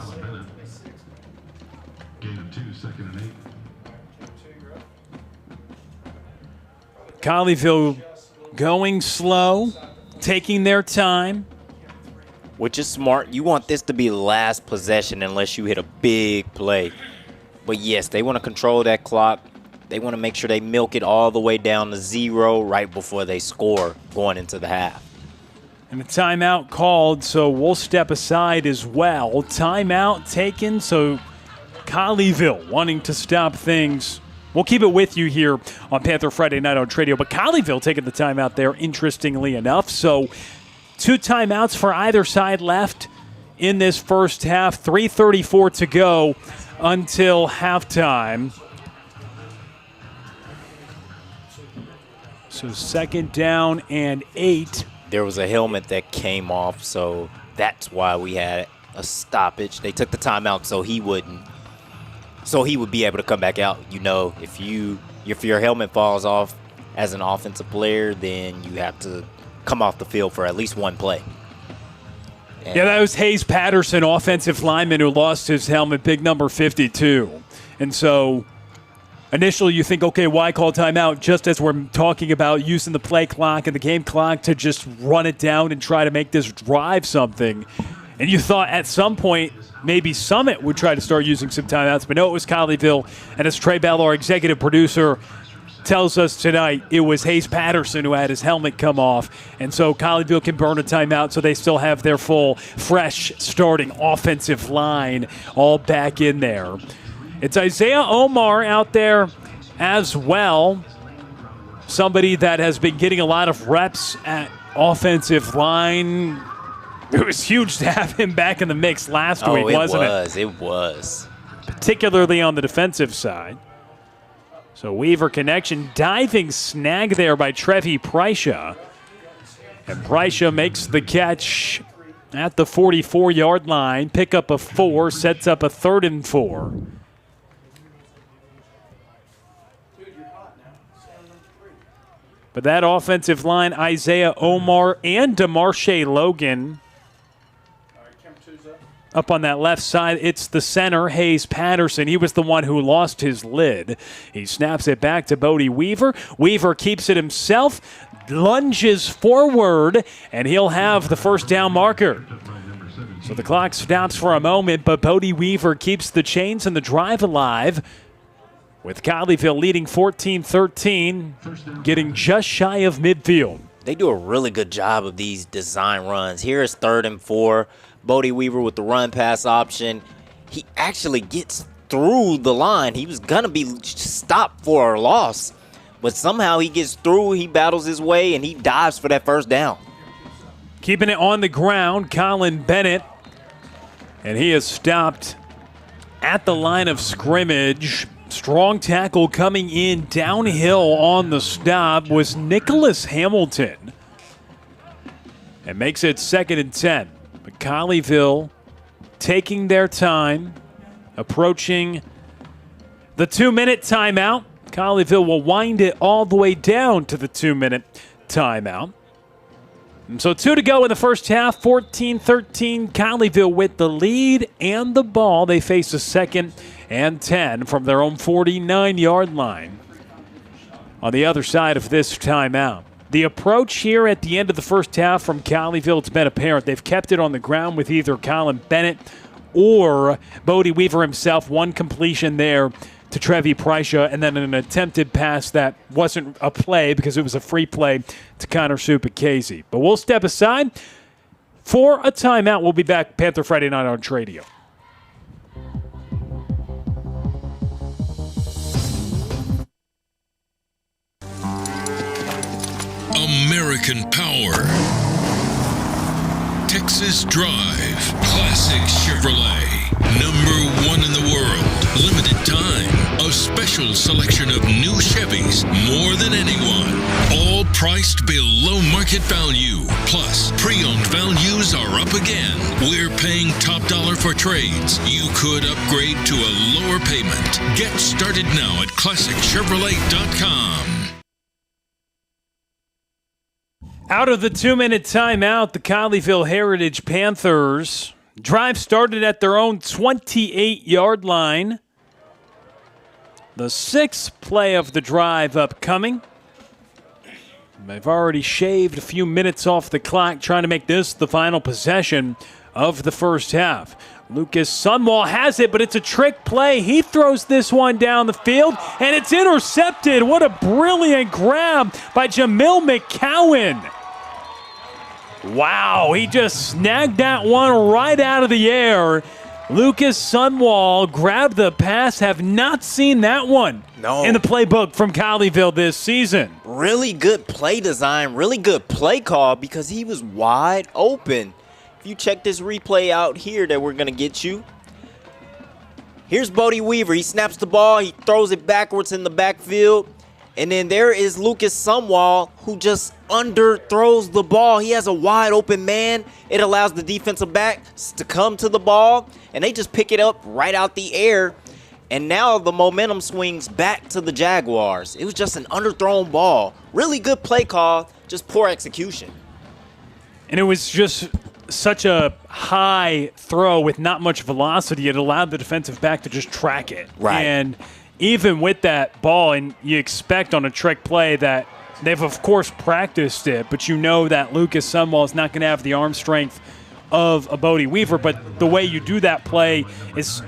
Colleyville going slow, taking their time. Which is smart. You want this to be last possession unless you hit a big play. But, yes, they want to control that clock. They want to make sure they milk it all the way down to 0 right before they score going into the half. And a timeout called, so we'll step aside as well. Timeout taken, so Colleyville wanting to stop things. We'll keep it with you here on Panther Friday Night on Tradio. But Colleyville taking the timeout there, interestingly enough. So 2 timeouts for either side left in this first half. 3:34 to go until halftime. So 2nd down and 8. There was a helmet that came off, so that's why we had a stoppage. They took the timeout so he would be able to come back out. You know, if your helmet falls off as an offensive player, then you have to come off the field for at least 1 play. And yeah, that was Hayes Patterson, offensive lineman, who lost his helmet, big number 52. And so initially you think, okay, why call timeout? Just as we're talking about using the play clock and the game clock to just run it down and try to make this drive something. And you thought at some point maybe Summit would try to start using some timeouts, but no, it was Colleyville. And as Trey Bell, our executive producer, tells us tonight, it was Hayes Patterson who had his helmet come off. And so Colleyville can burn a timeout, so they still have their full, fresh, starting offensive line all back in there. It's Isaiah Omar out there as well, somebody that has been getting a lot of reps at offensive line. It was huge to have him back in the mix last week, wasn't it? It was. Particularly on the defensive side. So Weaver connection, diving snag there by Trevi Prysha. And Prysha makes the catch at the 44-yard line. Pickup of 4, sets up a 3rd and 4. But that offensive line, Isaiah Omar and DeMarshe Logan. Up on that left side, it's the center, Hayes Patterson. He was the one who lost his lid. He snaps it back to Bodie Weaver. Weaver keeps it himself, lunges forward, and he'll have the first down marker. So the clock stops for a moment, but Bodie Weaver keeps the chains and the drive alive, with Colleyville leading 14-13, getting just shy of midfield. They do a really good job of these design runs. Here is 3rd and 4. Bodie Weaver with the run pass option. He actually gets through the line. He was going to be stopped for a loss, but somehow he gets through, he battles his way, and he dives for that first down. Keeping it on the ground, Colin Bennett, and he is stopped at the line of scrimmage. Strong tackle coming in downhill on the stop was Nicholas Hamilton. It makes it 2nd and 10. But Colleyville taking their time, approaching the 2-minute timeout. Colleyville will wind it all the way down to the 2-minute timeout. And so 2 to go in the first half, 14-13. Colleyville with the lead and the ball. They face a 2nd and 10 from their own 49-yard line on the other side of this timeout. The approach here at the end of the first half from Colleyville, it's been apparent. They've kept it on the ground with either Colin Bennett or Bodie Weaver himself. One completion there to Trevi Prycia, and then an attempted pass that wasn't a play because it was a free play to Connor Supacasey. But we'll step aside for a timeout. We'll be back Panther Friday Night on Tradio. American Power. Texas Drive. Classic Chevrolet. #1 in the world. Limited time. A special selection of new Chevys. More than anyone. All priced below market value. Plus, pre-owned values are up again. We're paying top dollar for trades. You could upgrade to a lower payment. Get started now at ClassicChevrolet.com. Out of the 2-minute timeout, the Colleyville Heritage Panthers. Drive started at their own 28-yard line. The 6th play of the drive upcoming. They've already shaved a few minutes off the clock, trying to make this the final possession of the first half. Lucas Sunwall has it, but it's a trick play. He throws this one down the field, and it's intercepted. What a brilliant grab by Jamil McCowan. Wow, he just snagged that one right out of the air. Lucas Sunwall grabbed the pass. Have not seen that one in the playbook from Colleyville this season. Really good play design, really good play call because he was wide open. If you check this replay out here that we're going to get you, here's Bodie Weaver. He snaps the ball. He throws it backwards in the backfield. And then there is Lucas Sunwall, who just underthrows the ball. He has a wide open man. It allows the defensive backs to come to the ball, and they just pick it up right out the air. And now the momentum swings back to the Jaguars. It was just an underthrown ball. Really good play call, just poor execution. And it was just such a high throw with not much velocity. It allowed the defensive back to just track it. Right. And even with that ball, and you expect on a trick play that they've, of course, practiced it, but you know that Lucas Sunwall is not going to have the arm strength of a Bodie Weaver. But the way you do that play is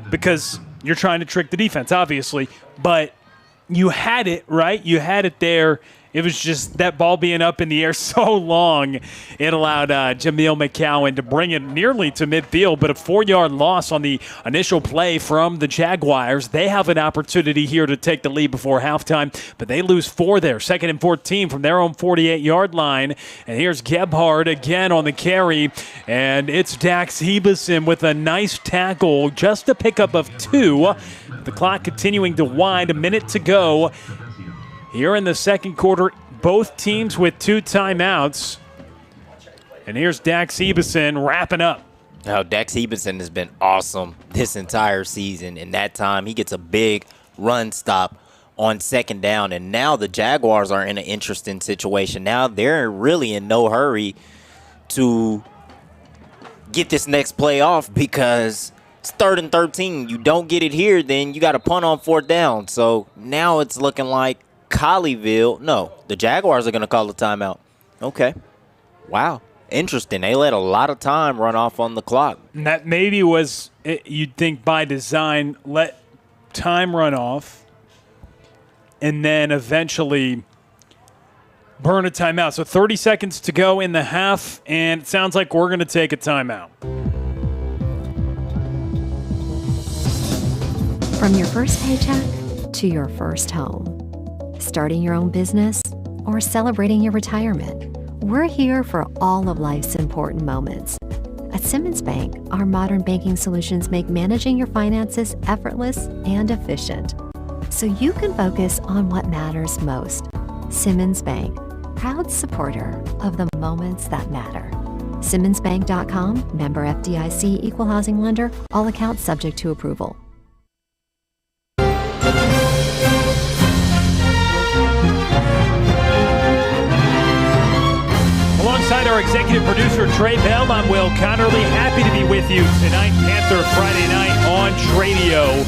because you're trying to trick the defense, obviously. But you had it, right? You had it there. It was just that ball being up in the air so long, it allowed Jamil McCowan to bring it nearly to midfield, but a 4-yard loss on the initial play from the Jaguars. They have an opportunity here to take the lead before halftime, but they lose 4 there. 2nd and 14 from their own 48-yard line. And here's Gebhard again on the carry, and it's Dax Hebeson with a nice tackle, just a pickup of 2. The clock continuing to wind, a minute to go. Here in the second quarter, both teams with 2 timeouts. And here's Dax Hebeson wrapping up. Now, Dax Hebeson has been awesome this entire season. In that time, he gets a big run stop on 2nd down. And now the Jaguars are in an interesting situation. Now they're really in no hurry to get this next play off because it's 3rd and 13. You don't get it here, then you got to punt on 4th down. So now it's looking like the Jaguars are going to call a timeout. Okay. Wow. Interesting. They let a lot of time run off on the clock. And that maybe was, you'd think by design, let time run off and then eventually burn a timeout. So 30 seconds to go in the half, and it sounds like we're going to take a timeout. From your first paycheck to your first home, starting your own business or celebrating your retirement, we're here for all of life's important moments. At Simmons Bank, our modern banking solutions make managing your finances effortless and efficient, so you can focus on what matters most. Simmons Bank, proud supporter of the moments that matter. SimmonsBank.com, member FDIC, equal housing lender, all accounts subject to approval. Alongside our executive producer, Trey Bell, I'm Will Connerly. Happy to be with you tonight, Panther Friday night on Tradio.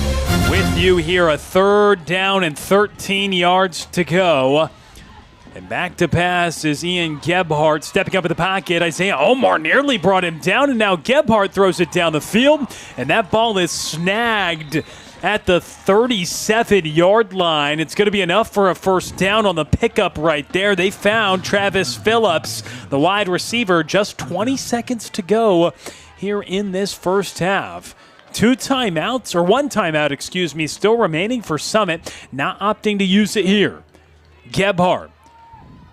With you here, a 3rd down and 13 yards to go. And back to pass is Ian Gebhardt stepping up in the pocket. Isaiah Omar nearly brought him down, and now Gebhardt throws it down the field, and that ball is snagged at the 37-yard line. It's going to be enough for a first down on the pickup right there. They found Travis Phillips, the wide receiver, just 20 seconds to go here in this first half. One timeout, still remaining for Summit, not opting to use it here. Gebhardt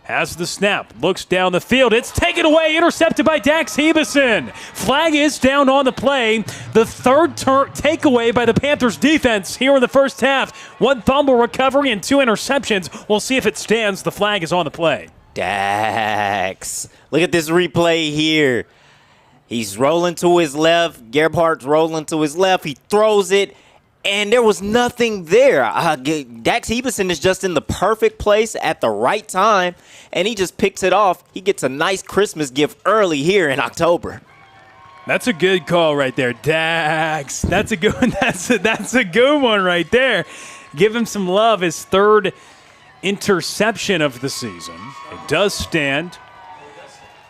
has the snap, looks down the field. It's taken away, intercepted by Dax Hebeson. Flag is down on the play. The third takeaway by the Panthers defense here in the first half. 1 fumble recovery and 2 interceptions. We'll see if it stands. The flag is on the play. Dax. Look at this replay here. He's rolling to his left. Gebhardt's rolling to his left. He throws it, and there was nothing there. Dax Hebeson is just in the perfect place at the right time, and he just picks it off. He gets a nice Christmas gift early here in October. That's a good call right there, Dax. That's a good one. That's a good one right there. Give him some love. His 3rd interception of the season. It does stand.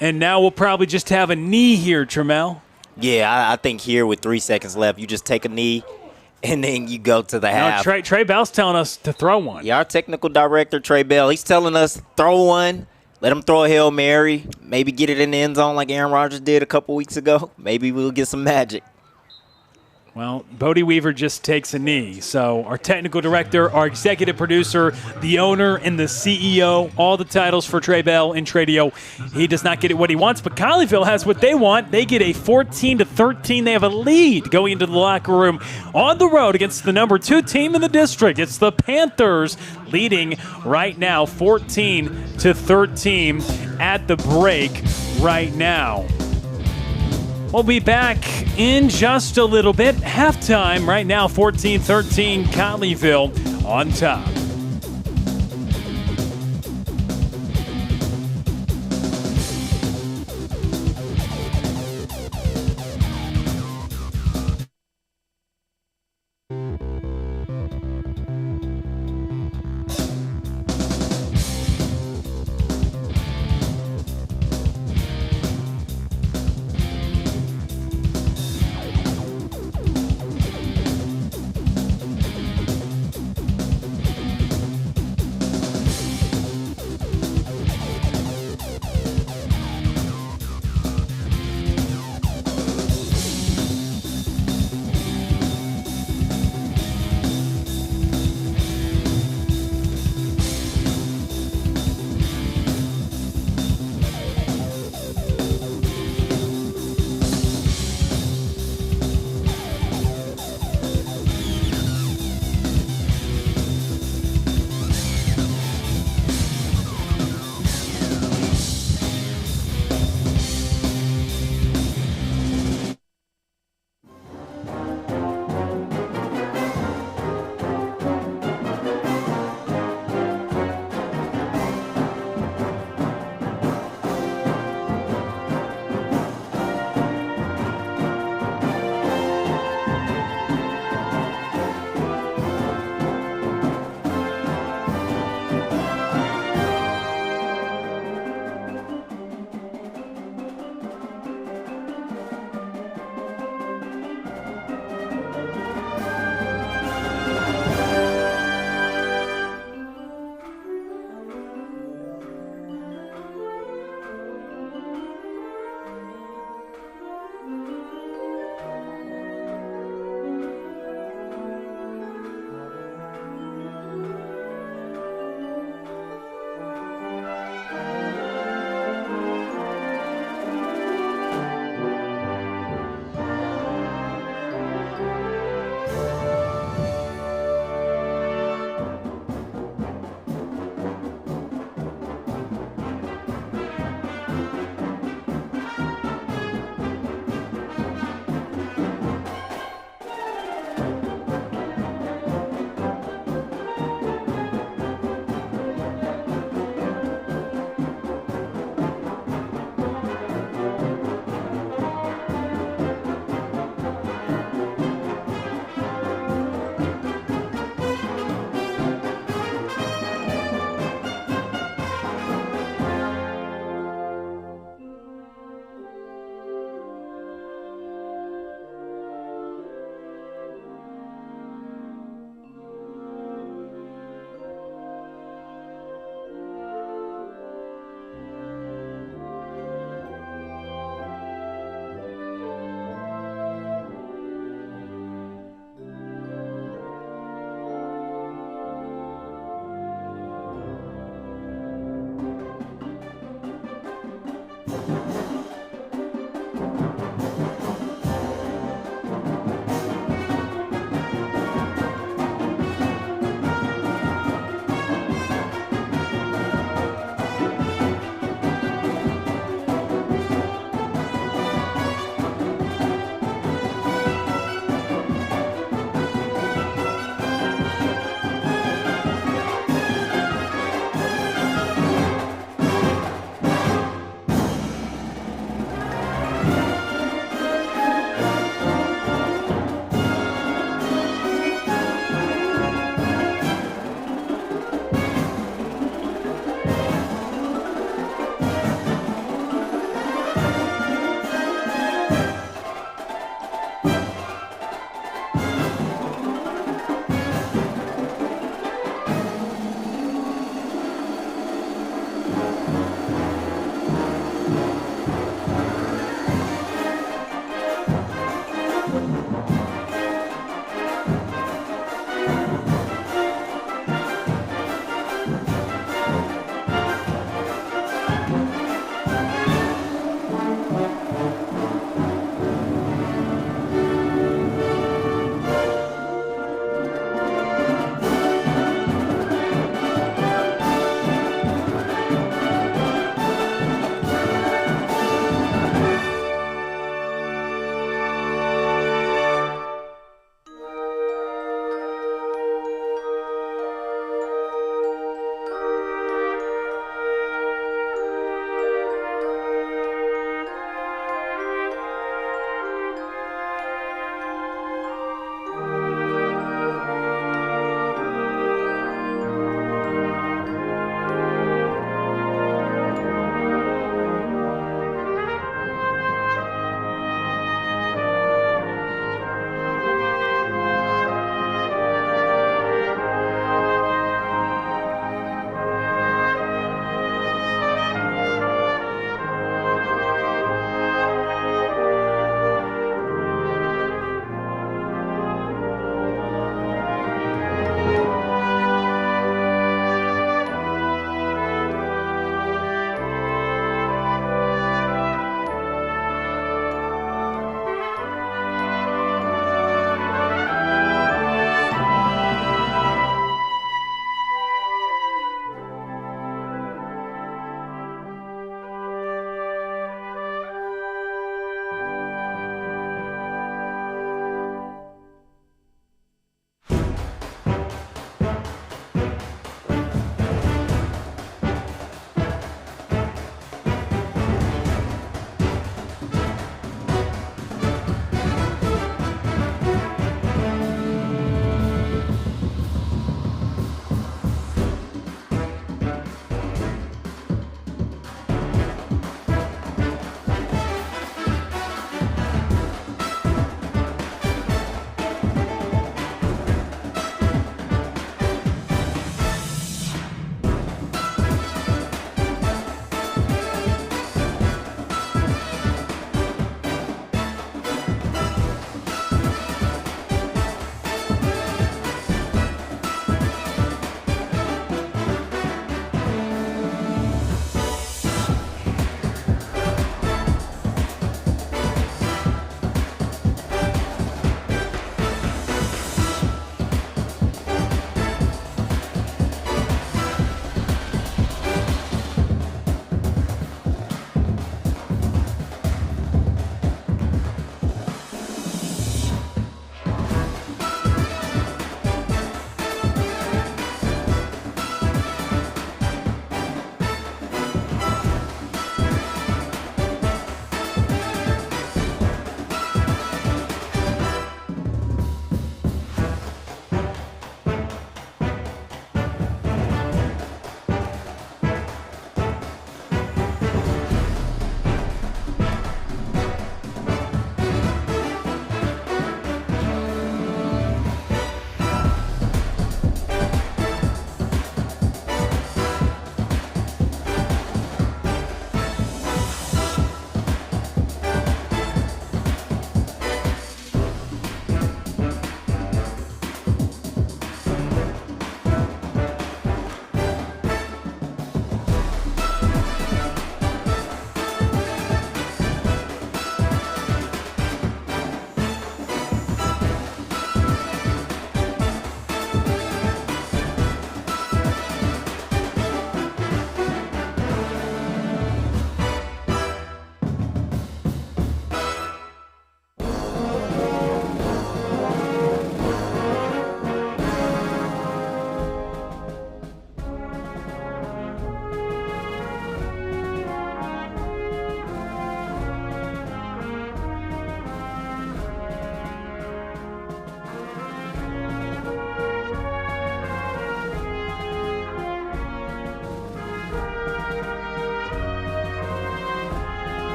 And now we'll probably just have a knee here, Trammell. Yeah, I think here with 3 seconds left, you just take a knee, and then you go to the half. Trey Bell's telling us to throw one. Yeah, our technical director, Trey Bell, he's telling us throw one. Let him throw a Hail Mary. Maybe get it in the end zone like Aaron Rodgers did a couple weeks ago. Maybe we'll get some magic. Well, Bodie Weaver just takes a knee. So our technical director, our executive producer, the owner, and the CEO, all the titles for Trey Bell and Tradio. He does not get it what he wants, but Colleyville has what they want. They get a 14-13. They have a lead going into the locker room on the road against the number 2 team in the district. It's the Panthers leading right now 14-13 at the break right now. We'll be back in just a little bit. Halftime right now, 14-13, Colleyville on top.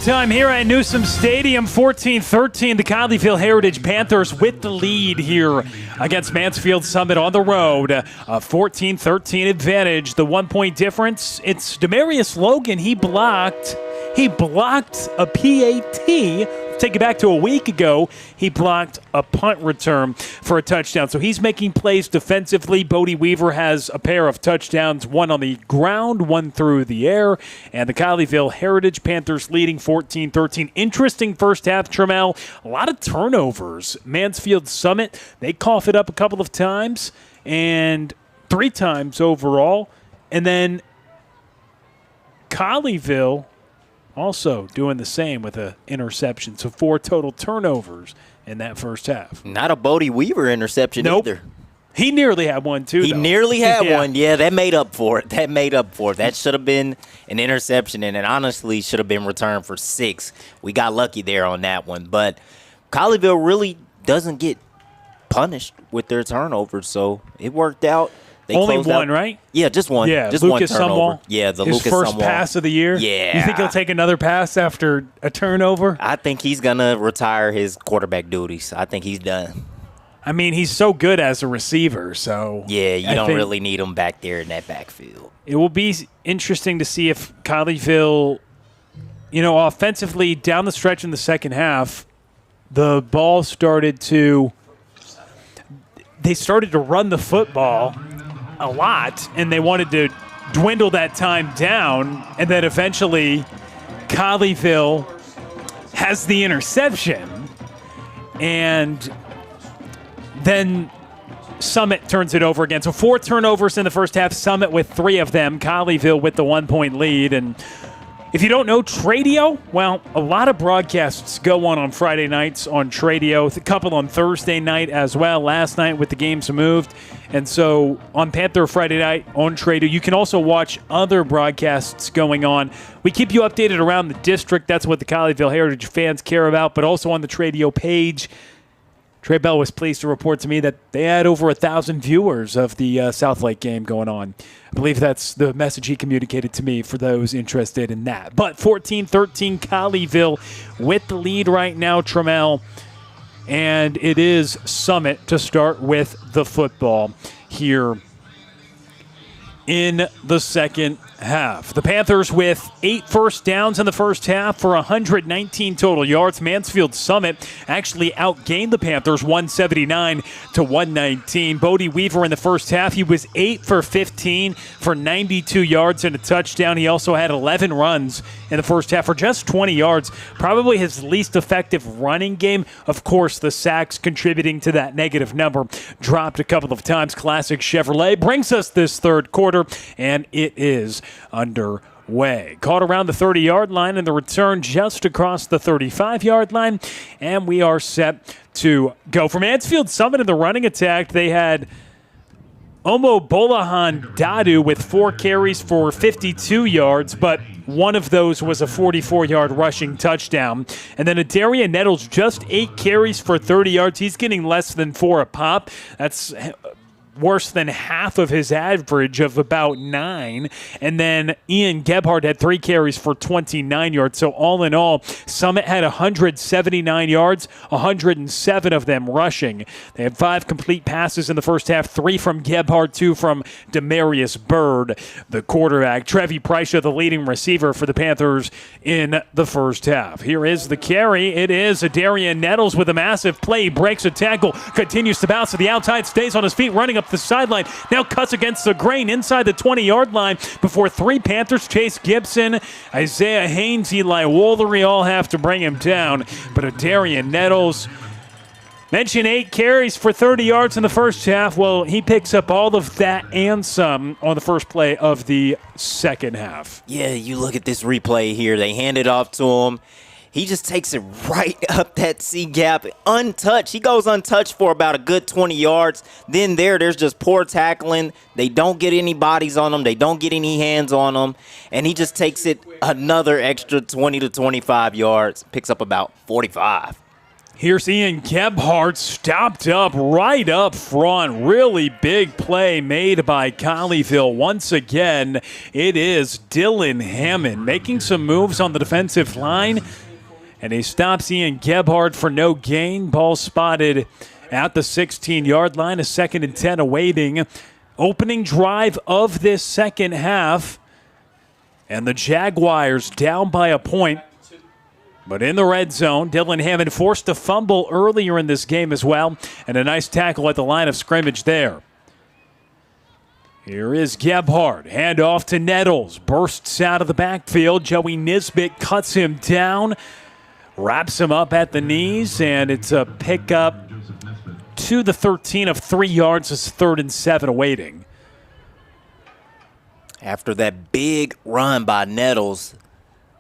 halftime here at Newsome Stadium, 14-13. The Colleyville Heritage Panthers with the lead here against Mansfield Summit on the road. A 14-13 advantage. The 1 point difference, it's Demarius Logan. He blocked a PAT. Take it back to a week ago, he blocked a punt return for a touchdown. So he's making plays defensively. Bodie Weaver has a pair of touchdowns, one on the ground, one through the air. And the Colleyville Heritage Panthers leading 14-13. Interesting first half, Trammell. A lot of turnovers. Mansfield Summit, they cough it up a couple of times, and 3 times overall. And then Colleyville also doing the same with an interception. So 4 total turnovers in that first half. Not a Bodie Weaver interception either. He nearly had one, too, He nearly had one. Yeah, that made up for it. That should have been an interception, and it honestly should have been returned for 6. We got lucky there on that one. But Colleyville really doesn't get punished with their turnovers, so it worked out. They only one, right? Yeah, just one. Yeah, just Lucas one turnover. Sumwall. Yeah, the his Lucas first Sumwall. pass of the year. Yeah. You think he'll take another pass after a turnover? I think he's going to retire his quarterback duties. I think he's done. I mean, he's so good as a receiver, so. Yeah, you don't really need him back there in that backfield. It will be interesting to see if Colleyville, offensively down the stretch in the second half, the ball started to run the football a lot, and they wanted to dwindle that time down, and then eventually Colleyville has the interception, and then Summit turns it over again. So 4 turnovers in the first half, Summit with 3 of them, Colleyville with the 1 point lead. And if you don't know Tradio, well, a lot of broadcasts go on Friday nights on Tradio, a couple on Thursday night as well, last night with the games moved. And so on Panther Friday night on Tradio, you can also watch other broadcasts going on. We keep you updated around the district. That's what the Colleyville Heritage fans care about, but also on the Tradio page. Trey Bell was pleased to report to me that they had over 1,000 viewers of the South Lake game going on. I believe that's the message he communicated to me for those interested in that. But 14-13 Colleyville with the lead right now, Trammell. And it is Summit to start with the football here in the second half. The Panthers with 8 first downs in the first half for 119 total yards. Mansfield Summit actually outgained the Panthers 179-119. Bodie Weaver in the first half, he was 8 for 15 for 92 yards and a touchdown. He also had 11 runs in the first half for just 20 yards. Probably his least effective running game. Of course, the sacks contributing to that negative number. Dropped a couple of times. Classic Chevrolet brings us this third quarter, and it is underway. Caught around the 30-yard line, and the return just across the 35-yard line, and we are set to go. For Mansfield Summit in the running attack, they had Omo Bolahan Dadu with 4 carries for 52 yards, but one of those was a 44-yard rushing touchdown. And then Adarian Nettles, just 8 carries for 30 yards. He's getting less than 4 a pop. That's worse than half of his average of about 9. And then Ian Gebhardt had 3 carries for 29 yards. So all in all, Summit had 179 yards, 107 of them rushing. They had 5 complete passes in the first half, 3 from Gebhardt, 2 from Demarius Bird, the quarterback. Trevi Prycia, the leading receiver for the Panthers in the first half. Here is the carry. It is Adarian Nettles with a massive play. He breaks a tackle, continues to bounce to the outside, stays on his feet, running up the sideline, now cuts against the grain inside the 20-yard line before 3 Panthers, Chase Gibson, Isaiah Haynes, Eli Wollery, all have to bring him down. But Adarian Nettles, mentioned 8 carries for 30 yards in the first half. Well, he picks up all of that and some on the first play of the second half. Yeah, you look at this replay here. They hand it off to him. He just takes it right up that C gap, untouched. He goes untouched for about a good 20 yards. Then there's just poor tackling. They don't get any bodies on him. They don't get any hands on him. And he just takes it another extra 20 to 25 yards, picks up about 45. Here's Ian Gebhardt, stopped up right up front. Really big play made by Colleyville. Once again, it is Dylan Hammond making some moves on the defensive line. And he stops Ian Gebhardt for no gain. Ball spotted at the 16-yard line. A 2nd and 10 awaiting. Opening drive of this second half. And the Jaguars down by a point. But in the red zone, Dylan Hammond forced a fumble earlier in this game as well. And a nice tackle at the line of scrimmage there. Here is Gebhardt. Hand off to Nettles. Bursts out of the backfield. Joey Nisbet cuts him down. Wraps him up at the knees. And it's a pickup to the 13 of 3 yards. It's 3rd and 7 awaiting. After that big run by Nettles,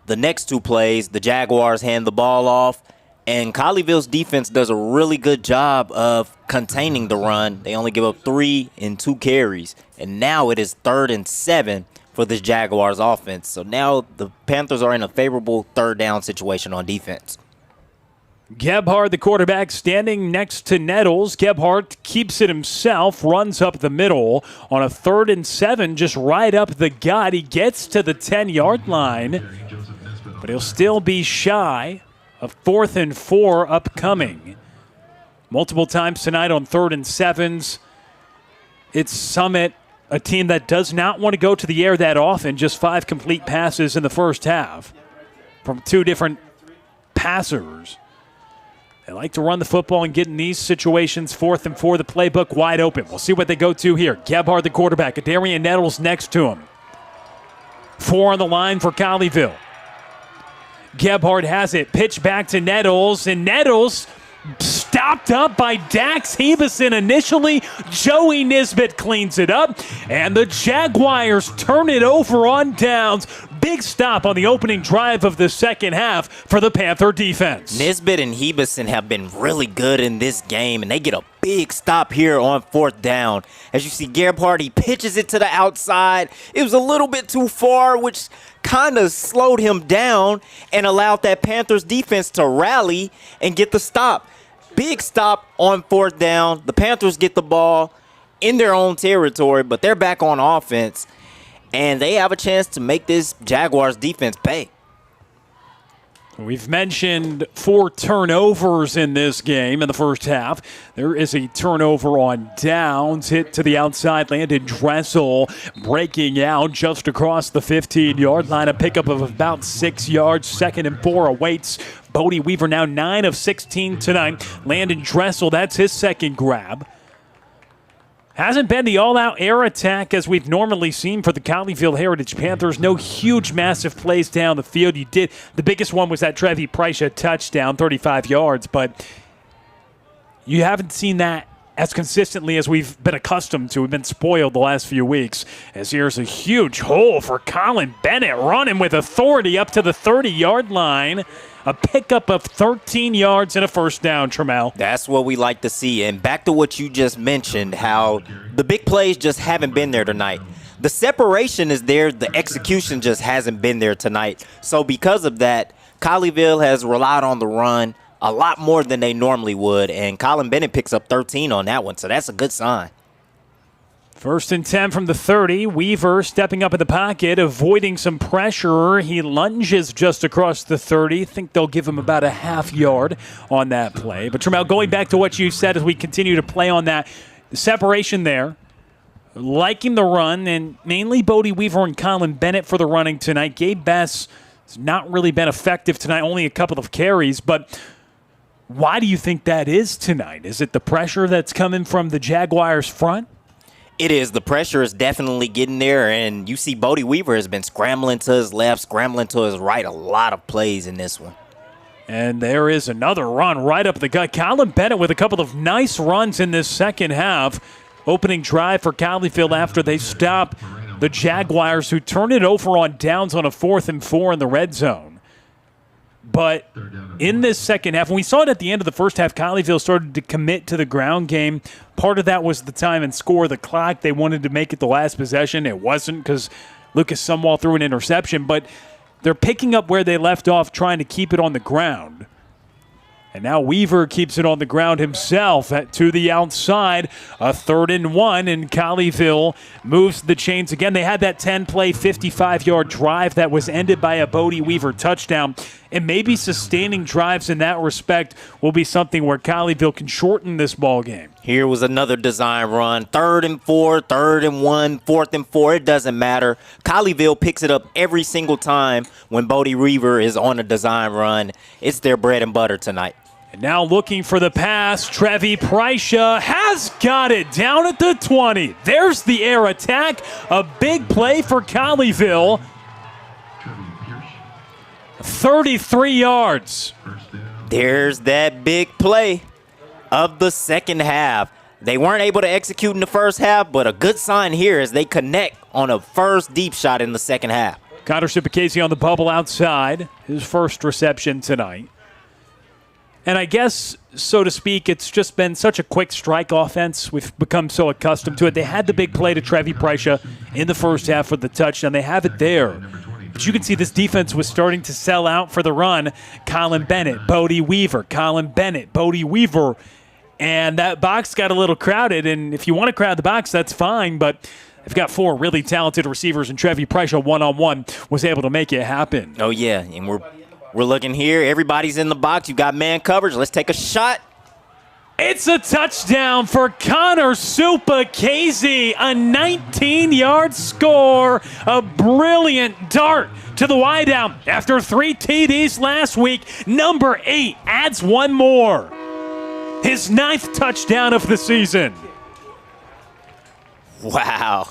the next 2 plays, the Jaguars hand the ball off, and Colleyville's defense does a really good job of containing the run. They only give up 3 in 2 carries, and now it is 3rd and 7 for this Jaguars offense. So now the Panthers are in a favorable 3rd down situation on defense. Gebhardt, the quarterback, standing next to Nettles. Gebhardt keeps it himself, runs up the middle on a 3rd and 7, just right up the gut. He gets to the 10-yard line, but he'll still be shy of 4th and 4 upcoming. Multiple times tonight on 3rd and 7s. It's Summit, a team that does not want to go to the air that often. Just 5 complete passes in the first half from 2 different passers. They like to run the football and get in these situations 4th and 4, the playbook wide open. We'll see what they go to here. Gebhardt, the quarterback. Adarian Nettles next to him. 4 on the line for Colleyville. Gebhardt has it. Pitch back to Nettles, and Nettles stopped up by Dax Hebeson initially. Joey Nisbet cleans it up, and the Jaguars turn it over on downs. Big stop on the opening drive of the second half for the Panther defense. Nisbet and Hebeson have been really good in this game, and they get a big stop here on 4th down. As you see, Gebhardt, he pitches it to the outside. It was a little bit too far, which kind of slowed him down and allowed that Panthers defense to rally and get the stop. Big stop on 4th down. The Panthers get the ball in their own territory, but they're back on offense, and they have a chance to make this Jaguars defense pay. We've mentioned 4 turnovers in this game in the first half. There is a turnover on downs. Hit to the outside. Landon Dressel breaking out just across the 15-yard line. A pickup of about 6 yards. 2nd and 4 awaits. Bodie Weaver now 9 of 16 tonight. Landon Dressel, that's his 2nd grab. Hasn't been the all-out air attack as we've normally seen for the Colleyville Heritage Panthers. No huge, massive plays down the field. The biggest one was that Trevi Prycia touchdown, 35 yards, but you haven't seen that as consistently as we've been accustomed to. We've been spoiled the last few weeks. As here's a huge hole for Colin Bennett, running with authority up to the 30-yard line. A pickup of 13 yards and a 1st down, Trammell. That's what we like to see. And back to what you just mentioned, how the big plays just haven't been there tonight. The separation is there. The execution just hasn't been there tonight. So because of that, Colleyville has relied on the run a lot more than they normally would. And Colin Bennett picks up 13 on that one. So that's a good sign. 1st and 10 from the 30. Weaver stepping up in the pocket, avoiding some pressure. He lunges just across the 30. Think they'll give him about a half yard on that play. But Trammell, going back to what you said as we continue to play on that, the separation there, liking the run, and mainly Bodie Weaver and Colin Bennett for the running tonight. Gabe Bess has not really been effective tonight, only a couple of carries, but why do you think that is tonight? Is it the pressure that's coming from the Jaguars front? It is. The pressure is definitely getting there, and you see Bodie Weaver has been scrambling to his left, scrambling to his right. A lot of plays in this one. And there is another run right up the gut. Colin Bennett with a couple of nice runs in this second half. Opening drive for Colleyville after they stop the Jaguars, who turn it over on downs on a 4th and 4 in the red zone. But in this second half, and we saw it at the end of the first half, Colleyville started to commit to the ground game. Part of that was the time and score of the clock. They wanted to make it the last possession. It wasn't because Lucas Sumwall threw an interception. But they're picking up where they left off, trying to keep it on the ground. And now Weaver keeps it on the ground himself to the outside. A 3rd and 1, and Colleyville moves the chains again. They had that 10-play, 55-yard drive that was ended by a Bodie Weaver touchdown. And maybe sustaining drives in that respect will be something where Colleyville can shorten this ball game. Here was another design run. 3rd and 4, 3rd and 1, 4th and 4. It doesn't matter. Colleyville picks it up every single time when Bodie Weaver is on a design run. It's their bread and butter tonight. And now looking for the pass, Trevi Preicha has got it down at the 20. There's the air attack. A big play for Colleyville. 33 yards. There's that big play of the second half. They weren't able to execute in the first half, but a good sign here as they connect on a first deep shot in the second half. Connor Supacasey on the bubble outside, his first reception tonight. And I guess, so to speak, it's just been such a quick strike offense. We've become so accustomed to it. They had the big play to Trevi Preicha in the first half for the touchdown. They have it there. But you can see this defense was starting to sell out for the run. Colin Bennett, Bodie Weaver, Colin Bennett, Bodie Weaver. And that box got a little crowded. And if you want to crowd the box, that's fine. But they've got 4 really talented receivers, and Trevi Preicha one-on-one was able to make it happen. Oh, yeah, and we're looking here. Everybody's in the box. You got man coverage. Let's take a shot. It's a touchdown for Connor Supacasey. A 19-yard score. A brilliant dart to the wideout. After 3 TDs last week, number 8 adds 1 more. His 9th touchdown of the season. Wow.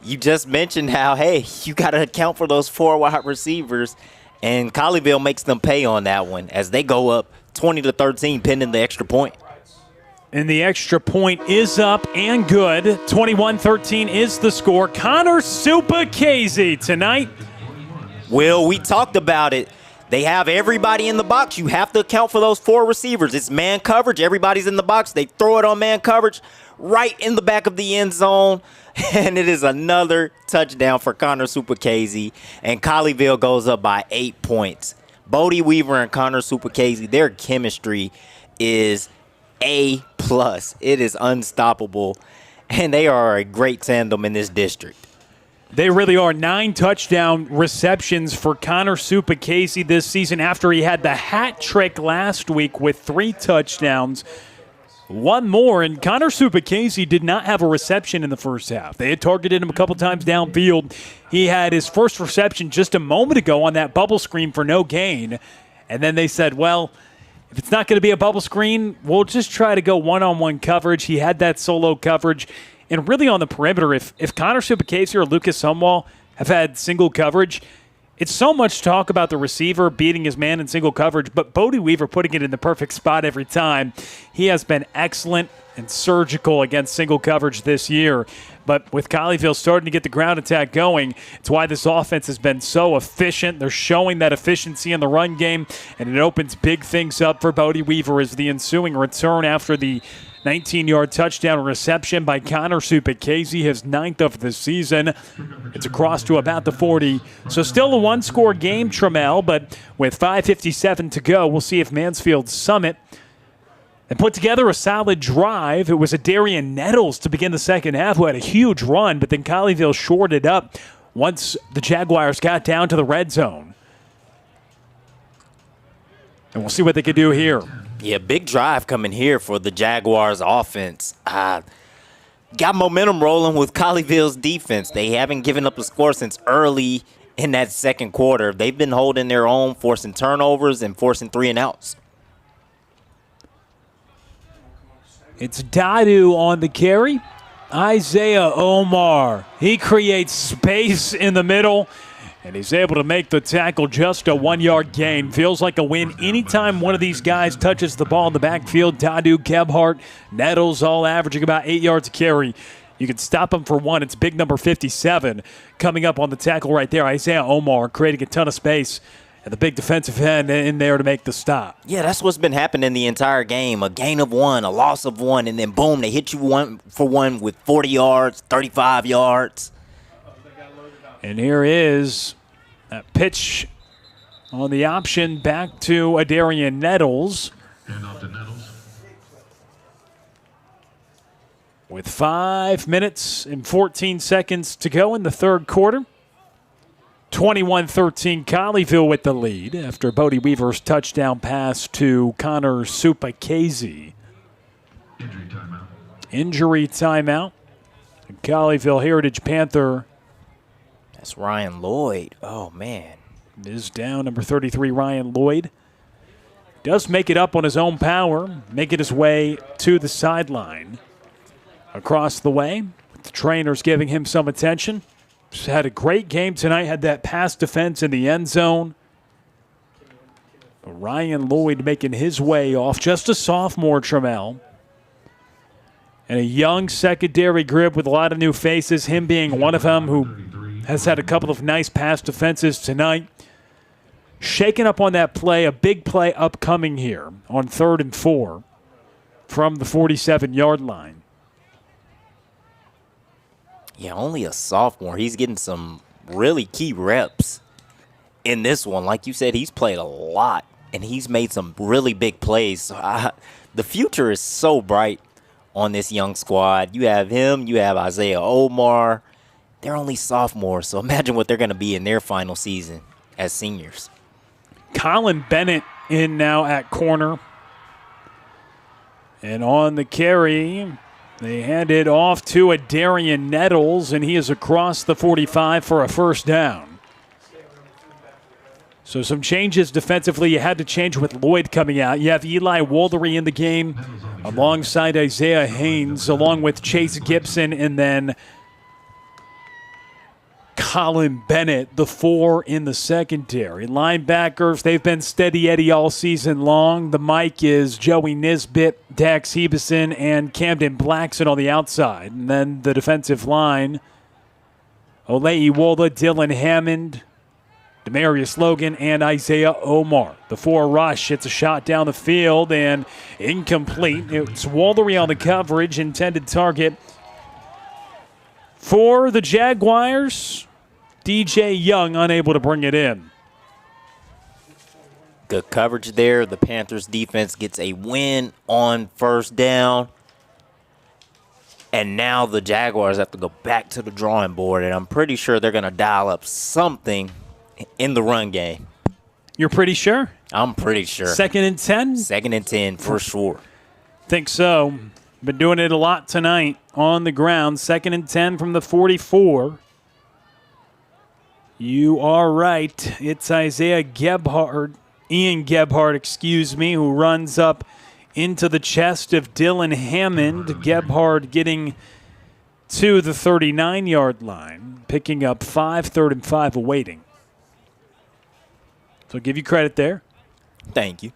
You just mentioned how, hey, you got to account for those 4 wide receivers. And Colleyville makes them pay on that one as they go up 20-13 pending the extra point. And the extra point is up and good. 21-13 is the score. Connor Supacasey tonight. Will, we talked about it. They have everybody in the box. You have to account for those 4 receivers. It's man coverage. Everybody's in the box. They throw it on man coverage right in the back of the end zone. And it is another touchdown for Connor Supacasey. And Colleyville goes up by 8 points. Bodie Weaver and Connor Supacasey, their chemistry is A+. It is unstoppable. And they are a great tandem in this district. They really are. 9 touchdown receptions for Connor Supacasey this season after he had the hat trick last week with 3 touchdowns. 1 more, and Connor Supacasey did not have a reception in the first half. They had targeted him a couple times downfield. He had his first reception just a moment ago on that bubble screen for no gain. And then they said, well, if it's not going to be a bubble screen, we'll just try to go one-on-one coverage. He had that solo coverage. And really on the perimeter, if Connor Supacasey or Lucas Humwall have had single coverage, it's so much talk about the receiver beating his man in single coverage, but Bodie Weaver putting it in the perfect spot every time. He has been excellent and surgical against single coverage this year. But with Colleyville starting to get the ground attack going, it's why this offense has been so efficient. They're showing that efficiency in the run game, and it opens big things up for Bodie Weaver as the ensuing return after the 19-yard touchdown reception by Connor Supacasey, his 9th of the season. It's across to about the 40. So still a 1-score game, Trammell, but with 5:57 to go, we'll see if Mansfield Summit and put together a solid drive. It was a Darian Nettles to begin the second half who had a huge run, but then Colleyville shored it up once the Jaguars got down to the red zone. And we'll see what they can do here. Yeah, big drive coming here for the Jaguars offense. Got momentum rolling with Colleyville's defense. They haven't given up a score since early in that second quarter. They've been holding their own, forcing turnovers and forcing 3-and-outs. It's Dadu on the carry. Isaiah Omar. He creates space in the middle, and he's able to make the tackle just a 1-yard gain. Feels like a win anytime one of these guys touches the ball in the backfield. Dadu, Gebhardt, Nettles all averaging about 8 yards a carry. You can stop him for 1. It's big number 57 coming up on the tackle right there. Isaiah Omar creating a ton of space. And the big defensive end in there to make the stop. Yeah, that's what's been happening the entire game. A gain of 1, a loss of 1, and then boom, they hit you 1 for 1 with 40 yards, 35 yards. And here is that pitch On the option, back to Adarian Nettles. Hand off to Nettles. With 5 minutes and 14 seconds to go in the third quarter. 21-13 Colleyville with the lead after Bodie Weaver's touchdown pass to Connor Supakezi. Injury timeout. Colleyville Heritage Panther. That's Ryan Lloyd. Oh, man. Is down, number 33, Ryan Lloyd. Does make it up on his own power, making his way to the sideline. Across the way, with the trainers giving him some attention. Just had a great game tonight, had that pass defense in the end zone. Ryan Lloyd making his way off, just a sophomore, Trammell. And a young secondary group with a lot of new faces, him being one of them who has had a couple of nice pass defenses tonight. Shaking up on that play, a big play upcoming here on 3rd and 4 from the 47-yard line. Yeah, only a sophomore. He's getting some really key reps in this one. Like you said, he's played a lot, and he's made some really big plays. So the future is so bright on this young squad. You have him. You have Isaiah Omar. They're only sophomores, so imagine what they're going to be in their final season as seniors. Colin Bennett in now at corner. And on the carry, they hand it off to Adarian Nettles, and he is across the 45 for a first down. So some changes defensively. You had to change with Lloyd coming out. You have Eli Woldery in the game alongside Isaiah Haynes, along with Chase Gibson, and then Colin Bennett, the 4 in the secondary. Linebackers, they've been steady Eddie all season long. The mic is Joey Nisbet, Dax Hebeson, and Camden Blackson on the outside. And then the defensive line, Olei Iwola, Dylan Hammond, Demarius Logan, and Isaiah Omar. The 4 rush, it's a shot down the field and incomplete. It's Woldery on the coverage, intended target for the Jaguars. DJ Young unable to bring it in. Good coverage there. The Panthers defense gets a win on first down. And now the Jaguars have to go back to the drawing board, and I'm pretty sure they're going to dial up something in the run game. You're pretty sure? I'm pretty sure. 2nd and 10? 2nd and 10 for sure. Think so. Been doing it a lot tonight on the ground. 2nd and 10 from the 44. You are right. It's Ian Gebhardt, who runs up into the chest of Dylan Hammond. Gebhardt getting to the 39-yard line, picking up 5, 3rd and 5 awaiting. So I'll give you credit there. Thank you.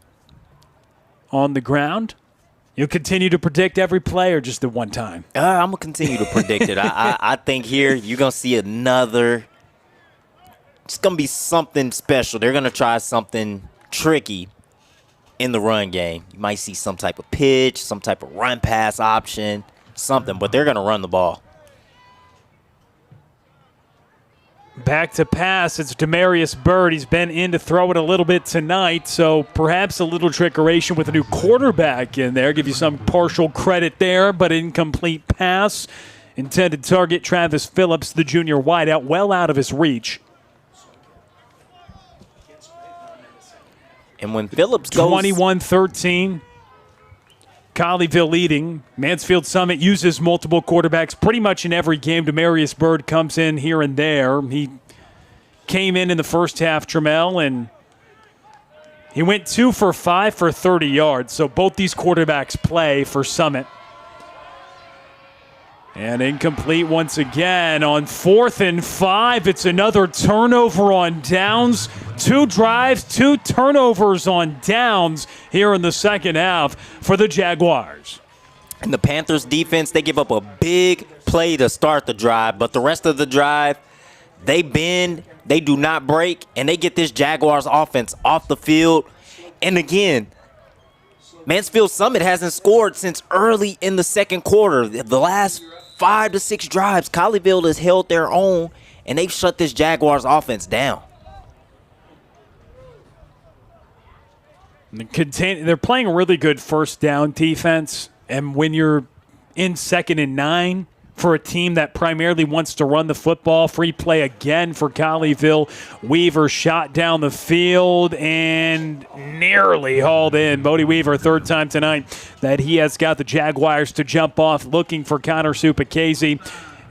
On the ground. You'll continue to predict every play or just the one time? I'm going to continue to predict it. I think here you're going to see another. It's going to be something special. They're going to try something tricky in the run game. You might see some type of pitch, some type of run pass option, something, but they're going to run the ball. Back to pass. It's Demarius Byrd. He's been in to throw it a little bit tonight, so perhaps a little trickeration with a new quarterback in there. Give you some partial credit there, but incomplete pass. Intended target Travis Phillips, the junior wideout, well out of his reach. And when Phillips goes 21-13, Colleyville leading. Mansfield Summit uses multiple quarterbacks pretty much in every game. Demarius Byrd comes in here and there. He came in the first half, Trammell, and he went 2 for 5 for 30 yards. So both these quarterbacks play for Summit. And incomplete once again on 4th and 5. It's another turnover on downs. 2 drives, 2 turnovers on downs here in the second half for the Jaguars. And the Panthers defense, they give up a big play to start the drive, but the rest of the drive, they bend, they do not break, and they get this Jaguars offense off the field. And again, Mansfield Summit hasn't scored since early in the second quarter. The last 5 to 6 drives, Colleyville has held their own, and they've shut this Jaguars offense down. They're playing a really good first down defense, and when you're in 2nd and 9 for a team that primarily wants to run the football, free play again for Colleyville. Weaver shot down the field and nearly hauled in. Bodie Weaver, third time tonight that he has got the Jaguars to jump off, looking for Connor Supacase.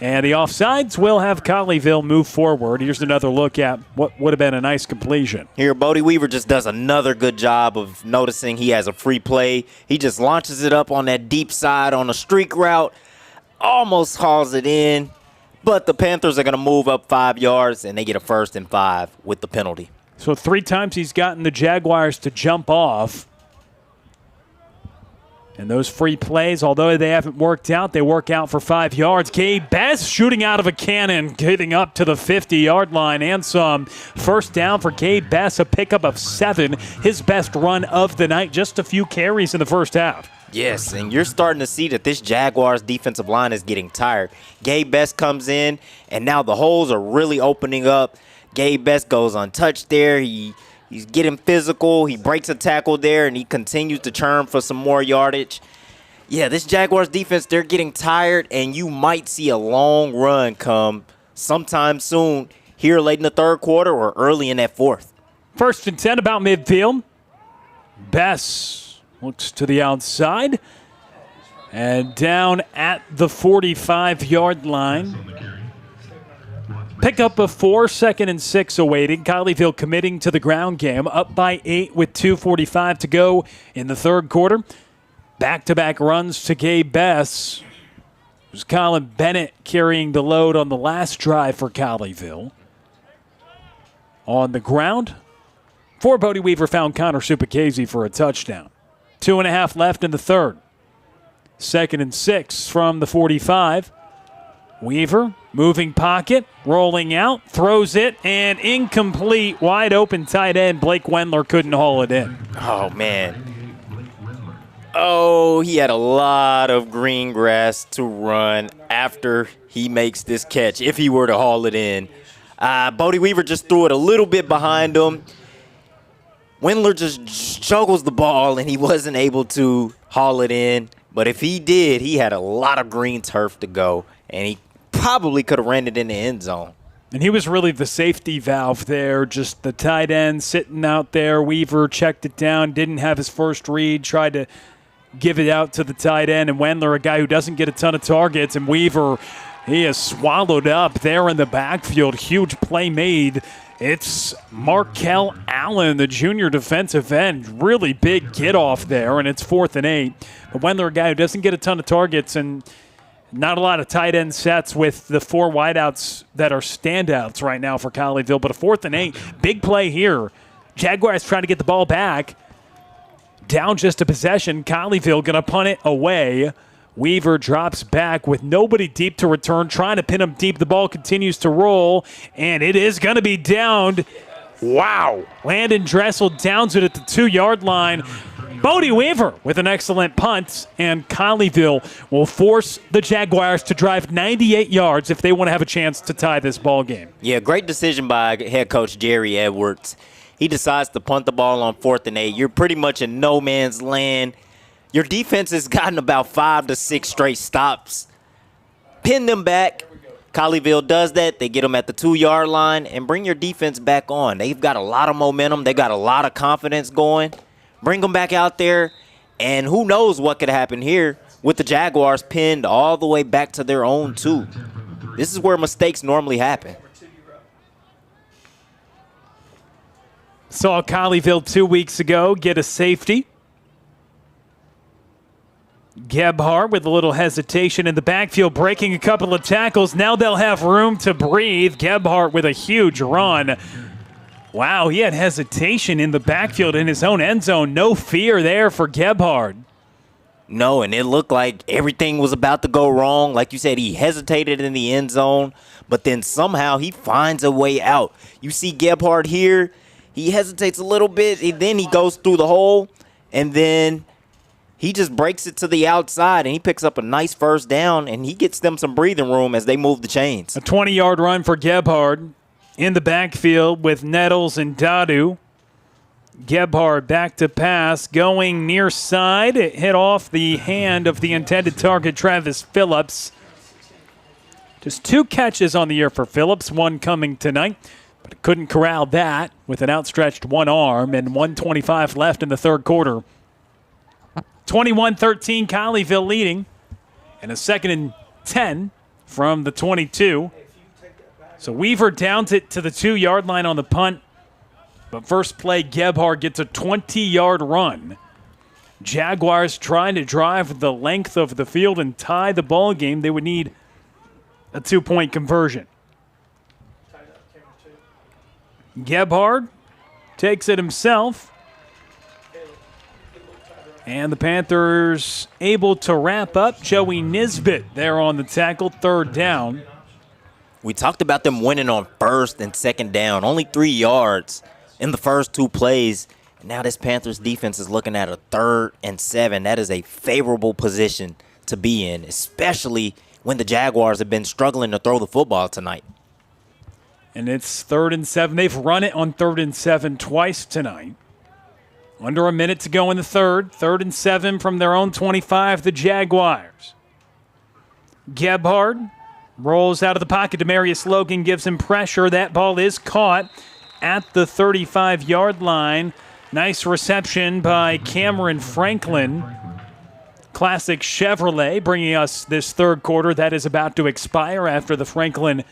And the offsides will have Colleyville move forward. Here's another look at what would have been a nice completion. Here, Bodie Weaver just does another good job of noticing he has a free play. He just launches it up on that deep side on a streak route, almost hauls it in, but the Panthers are going to move up 5 yards, and they get a 1st and 5 with the penalty. So 3 times he's gotten the Jaguars to jump off. And those free plays, although they haven't worked out, they work out for 5 yards. Gabe Best shooting out of a cannon, getting up to the 50-yard line and some. First down for Gabe Best, a pickup of 7. His best run of the night, just a few carries in the first half. Yes, and you're starting to see that this Jaguars defensive line is getting tired. Gabe Best comes in, and now the holes are really opening up. Gabe Best goes untouched there. He's getting physical. He breaks a tackle there, and he continues to churn for some more yardage. Yeah, this Jaguars defense, they're getting tired, and you might see a long run come sometime soon here late in the third quarter or early in that fourth. 1st and 10 about midfield. Bess looks to the outside and down at the 45-yard line. Pickup of 4, 2nd and 6 awaiting. Colleyville committing to the ground game, up by 8 with 2:45 to go in the third quarter. Back-to-back runs to Gabe Bess. It was Colin Bennett carrying the load on the last drive for Colleyville. On the ground, for Bodie Weaver found Connor Supacase for a touchdown. 2.5 left in the third. 2nd and 6 from the 45. Weaver, moving pocket, rolling out, throws it, and incomplete. Wide open tight end. Blake Wendler couldn't haul it in. Oh, man. Oh, he had a lot of green grass to run after he makes this catch, if he were to haul it in. Bodie Weaver just threw it a little bit behind him. Wendler just juggles the ball, and he wasn't able to haul it in. But if he did, he had a lot of green turf to go, and he probably could have ran it in the end zone. And he was really the safety valve there, just the tight end sitting out there. Weaver checked it down, didn't have his first read, tried to give it out to the tight end. And Wendler, a guy who doesn't get a ton of targets, and Weaver, he is swallowed up there in the backfield. Huge play made. It's Markel Allen, the junior defensive end. Really big get off there, and it's 4th and 8. But Wendler, a guy who doesn't get a ton of targets, and not a lot of tight end sets with the 4 wideouts that are standouts right now for Colleyville. But a 4th and 8, big play here. Jaguars trying to get the ball back. Down just a possession. Colleyville going to punt it away. Weaver drops back with nobody deep to return, trying to pin him deep. The ball continues to roll, and it is going to be downed. Wow. Landon Dressel downs it at the 2-yard line. Bodie Weaver with an excellent punt, and Colleyville will force the Jaguars to drive 98 yards if they want to have a chance to tie this ball game. Yeah, great decision by head coach Jerry Edwards. He decides to punt the ball on 4th and 8. You're pretty much in no man's land. Your defense has gotten about 5 to 6 straight stops. Pin them back. Colleyville does that. They get them at the 2-yard line and bring your defense back on. They've got a lot of momentum. They got a lot of confidence going. Bring them back out there, and who knows what could happen here with the Jaguars pinned all the way back to their own 2. This is where mistakes normally happen. Saw Colleyville 2 weeks ago get a safety. Gebhardt with a little hesitation in the backfield, breaking a couple of tackles. Now they'll have room to breathe. Gebhardt with a huge run. Wow, he had hesitation in the backfield in his own end zone. No fear there for Gebhardt. No, and it looked like everything was about to go wrong. Like you said, he hesitated in the end zone, but then somehow he finds a way out. You see Gebhardt here. He hesitates a little bit, and then he goes through the hole, and then he just breaks it to the outside, and he picks up a nice first down, and he gets them some breathing room as they move the chains. A 20-yard run for Gebhardt in the backfield with Nettles and Dadu. Gebhardt back to pass, going near side. It hit off the hand of the intended target, Travis Phillips. Just 2 catches on the year for Phillips, 1 coming tonight. But it couldn't corral that with an outstretched one arm and 1:25 left in the third quarter. 21-13, Colleyville leading. And a 2nd and 10 from the 22. So Weaver downs it to the 2-yard line on the punt. But first play, Gebhardt gets a 20-yard run. Jaguars trying to drive the length of the field and tie the ball game. They would need a 2-point conversion. Gebhardt takes it himself. And the Panthers able to wrap up. Joey Nisbet there on the tackle, 3rd down. We talked about them winning on 1st and 2nd down. Only 3 yards in the first 2 plays. Now this Panthers defense is looking at a 3rd and 7. That is a favorable position to be in, especially when the Jaguars have been struggling to throw the football tonight. And it's 3rd and 7. They've run it on 3rd and 7 twice tonight. Under a minute to go in the third. 3rd and 7 from their own 25, the Jaguars. Gebhardt rolls out of the pocket. Demarius Logan gives him pressure. That ball is caught at the 35-yard line. Nice reception by Cameron Franklin. Classic Chevrolet bringing us this third quarter that is about to expire after the Franklin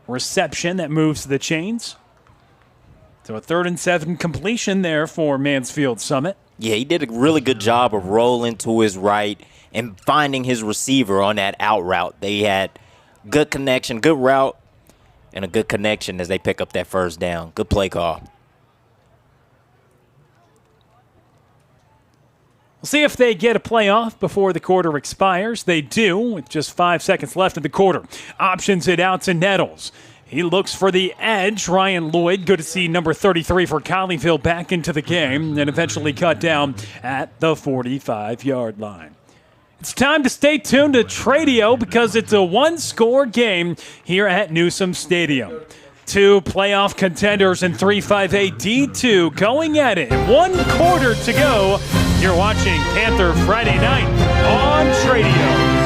reception that moves the chains. So a 3rd and 7 completion there for Mansfield Summit. Yeah, he did a really good job of rolling to his right and finding his receiver on that out route. They had good connection, good route, and a good connection as they pick up that 1st down. Good play call. We'll see if they get a play off before the quarter expires. They do, with just 5 seconds left in the quarter. Options it out to Nettles. He looks for the edge. Ryan Lloyd, good to see number 33 for Colleyville back into the game, and eventually cut down at the 45-yard line. It's time to stay tuned to Tradio because it's a 1-score game here at Newsome Stadium. 2 playoff contenders in 3-5-A D2 going at it. 1 quarter to go. You're watching Panther Friday Night on Tradio.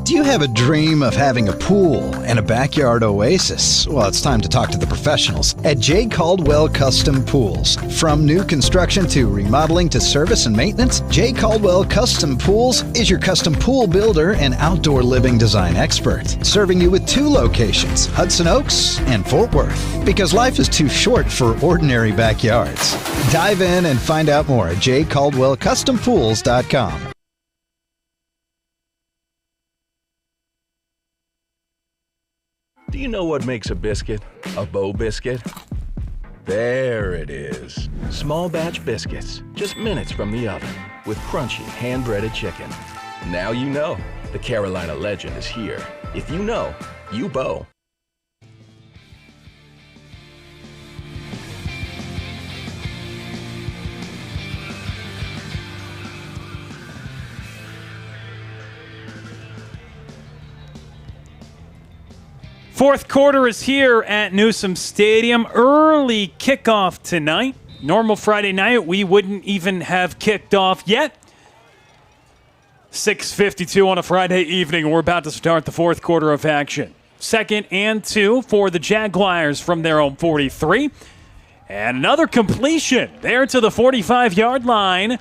Do you have a dream of having a pool and a backyard oasis? Well, it's time to talk to the professionals at J. Caldwell Custom Pools. From new construction to remodeling to service and maintenance, J. Caldwell Custom Pools is your custom pool builder and outdoor living design expert, serving you with 2 locations, Hudson Oaks and Fort Worth. Because life is too short for ordinary backyards. Dive in and find out more at jcaldwellcustompools.com. Do you know what makes a biscuit a Bo biscuit? There it is. Small batch biscuits, just minutes from the oven, with crunchy hand-breaded chicken. Now you know. The Carolina legend is here. If you know, you Bo. Fourth quarter is here at Newsome Stadium. Early kickoff tonight. Normal Friday night, we wouldn't even have kicked off yet. 6:52 on a Friday evening. We're about to start the fourth quarter of action. 2nd and 2 for the Jaguars from their own 43. And another completion there to the 45-yard line.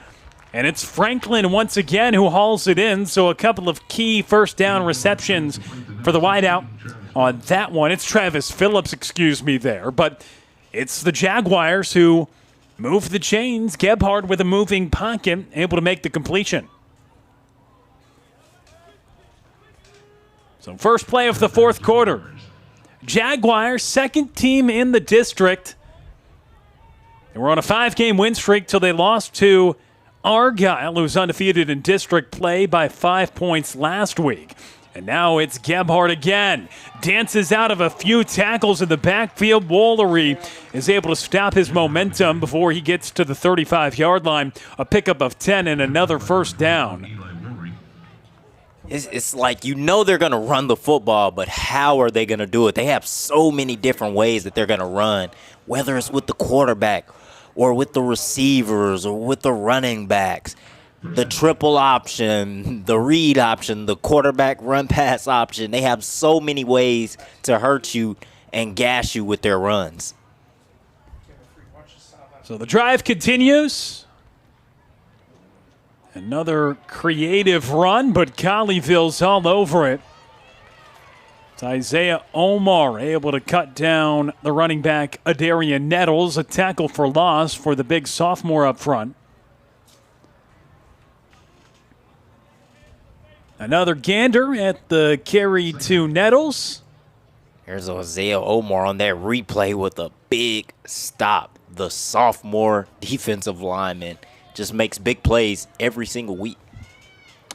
And it's Franklin once again who hauls it in. So a couple of key first down receptions for the wideout on that one. It's Travis Phillips, there. But it's the Jaguars who move the chains. Gebhardt with a moving pocket, able to make the completion. So first play of the fourth quarter. Jaguars, 2nd team in the district. They were on a 5-game win streak till they lost to Argyle, who's undefeated in district play by 5 points last week. And now it's Gebhardt again. Dances out of a few tackles in the backfield. Woolery is able to stop his momentum before he gets to the 35-yard line. A pickup of 10 and another first down. It's like you know they're going to run the football, but how are they going to do it? They have so many different ways that they're going to run, whether it's with the quarterback or with the receivers or with the running backs. The triple option, the read option, the quarterback run pass option. They have so many ways to hurt you and gash you with their runs. So the drive continues. Another creative run, but Colleyville's all over it. It's Isaiah Omar able to cut down the running back Adarian Nettles. A tackle for loss for the big sophomore up front. Another gander at the carry to Nettles. Here's Isaiah Omar on that replay with a big stop. The sophomore defensive lineman just makes big plays every single week.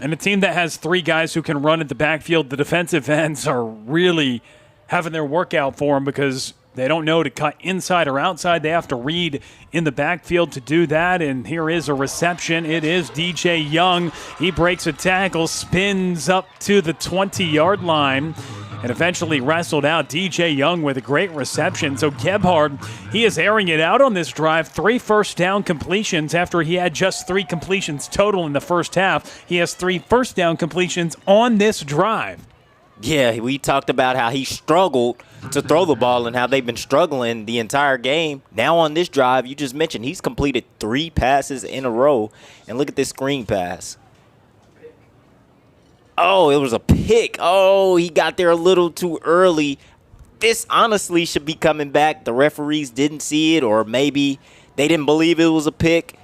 And a team that has three guys who can run at the backfield, the defensive ends are really having their work out for them because they don't know to cut inside or outside. They have to read in the backfield to do that. And here is a reception. It is DJ Young. He breaks a tackle, spins up to the 20-yard line, and eventually wrestled out. DJ Young with a great reception. So Gebhard, he is airing it out on this drive. 3 first down completions after he had just 3 completions total in the first half. He has 3 first down completions on this drive. Yeah, we talked about how he struggled to throw the ball and how they've been struggling the entire game. Now on this drive, you just mentioned he's completed 3 passes in a row. And look at this screen pass. Oh, it was a pick. Oh, he got there a little too early. This honestly should be coming back. The referees didn't see it, or maybe they didn't believe it was a pick.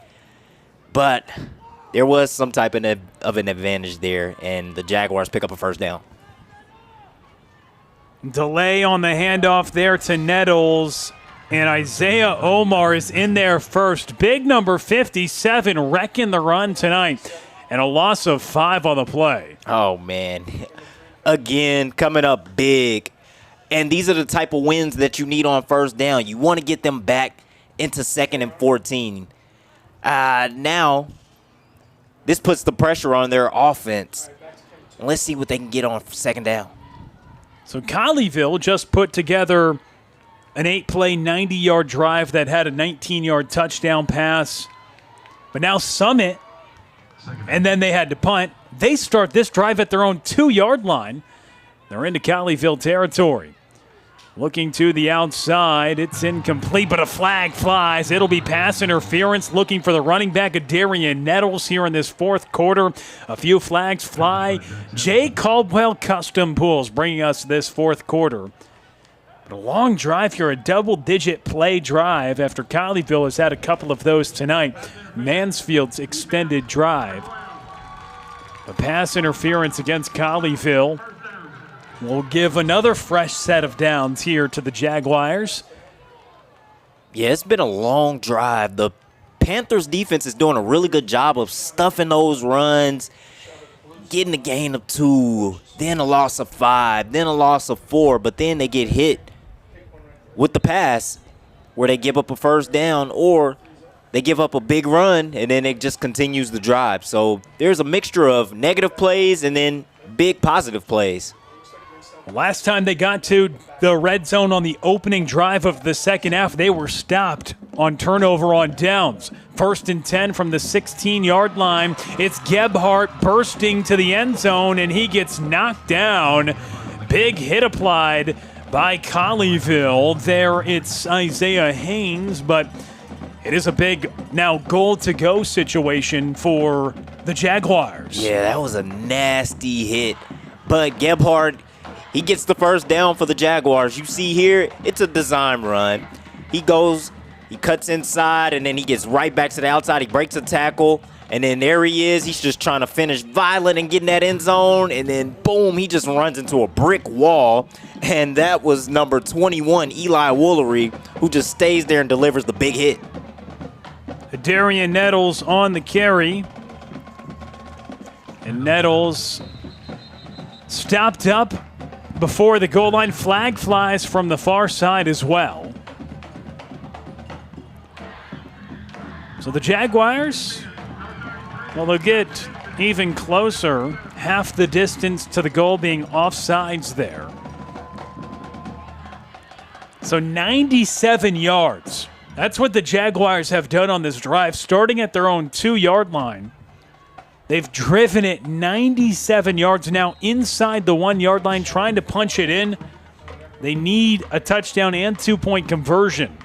But there was some type of an advantage there, and the Jaguars pick up a first down. Delay on the handoff there to Nettles, and Isaiah Omar is in there first. Big number 57 wrecking the run tonight, and a loss of 5 on the play. Oh, man. Again, coming up big. And these are the type of wins that you need on first down. You want to get them back into 2nd and 14. Now, this puts the pressure on their offense. Let's see what they can get on 2nd down. So Colleyville just put together an 8-play, 90-yard drive that had a 19-yard touchdown pass. But now Summit, and then they had to punt. They start this drive at their own 2-yard line. They're into Colleyville territory. Looking to the outside. It's incomplete, but a flag flies. It'll be pass interference. Looking for the running back, Adarian Nettles, here in this 4th quarter. A few flags fly. Jay Caldwell Custom Pools bringing us this 4th quarter. But a long drive here, a double-digit play drive after Colleyville has had a couple of those tonight. Mansfield's extended drive. A pass interference against Colleyville will give another fresh set of downs here to the Jaguars. Yeah, it's been a long drive. The Panthers defense is doing a really good job of stuffing those runs, getting a gain of 2, then a loss of 5, then a loss of 4, but then they get hit with the pass where they give up a first down, or they give up a big run and then it just continues the drive. So there's a mixture of negative plays and then big positive plays. Last time they got to the red zone on the opening drive of the second half, they were stopped on turnover on downs. 1st and 10 from the 16-yard line. It's Gebhardt bursting to the end zone, and he gets knocked down. Big hit applied by Colleyville. There it's Isaiah Haynes, but it is a big now goal-to-go situation for the Jaguars. Yeah, that was a nasty hit. But Gebhardt, he gets the first down for the Jaguars. You see here, it's a design run. He goes, he cuts inside, and then he gets right back to the outside. He breaks a tackle, and then there he is. He's just trying to finish violent and get in that end zone, and then boom, he just runs into a brick wall. And that was number 21, Eli Woolery, who just stays there and delivers the big hit. Adarian Nettles on the carry. And Nettles stopped up before the goal line. Flag flies from the far side as well. So the Jaguars, well, they'll get even closer, half the distance to the goal being offsides there. So 97 yards. That's what the Jaguars have done on this drive, starting at their own 2-yard line. They've driven it 97 yards now inside the 1-yard line, trying to punch it in. They need a touchdown and 2-point conversion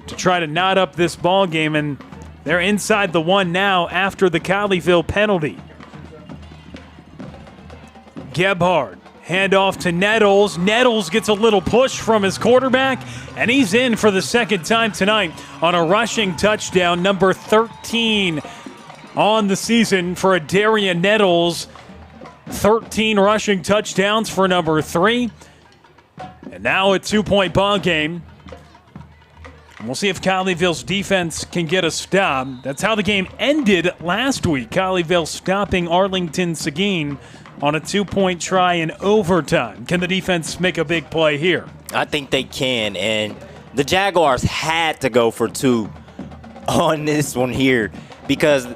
to try to knot up this ball game, and they're inside the 1 now after the Colleyville penalty. Gebhard, handoff to Nettles. Nettles gets a little push from his quarterback, and he's in for the second time tonight on a rushing touchdown, number 13 on the season for Adarian Nettles. 13 rushing touchdowns for number 3. And now a 2-point ball game. And we'll see if Colleyville's defense can get a stop. That's how the game ended last week. Colleyville stopping Arlington Seguin on a 2-point try in overtime. Can the defense make a big play here? I think they can, and the Jaguars had to go for 2 on this one here because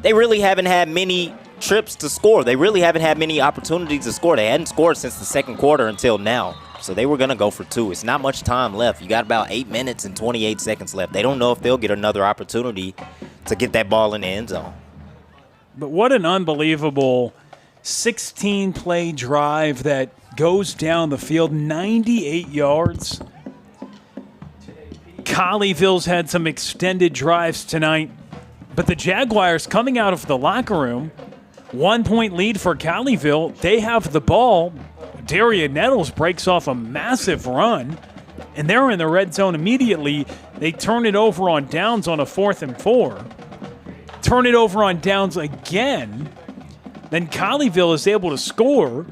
they really haven't had many trips to score. They really haven't had many opportunities to score. They hadn't scored since the second quarter until now. So they were going to go for 2. It's not much time left. You got about 8 minutes and 28 seconds left. They don't know if they'll get another opportunity to get that ball in the end zone. But what an unbelievable 16-play drive that goes down the field, 98 yards. Colleyville's had some extended drives tonight, but the Jaguars coming out of the locker room, 1-point lead for Colleyville. They have the ball. Darian Nettles breaks off a massive run, and they're in the red zone immediately. They turn it over on downs on a 4th and 4. Turn it over on downs again. Then Colleyville is able to score,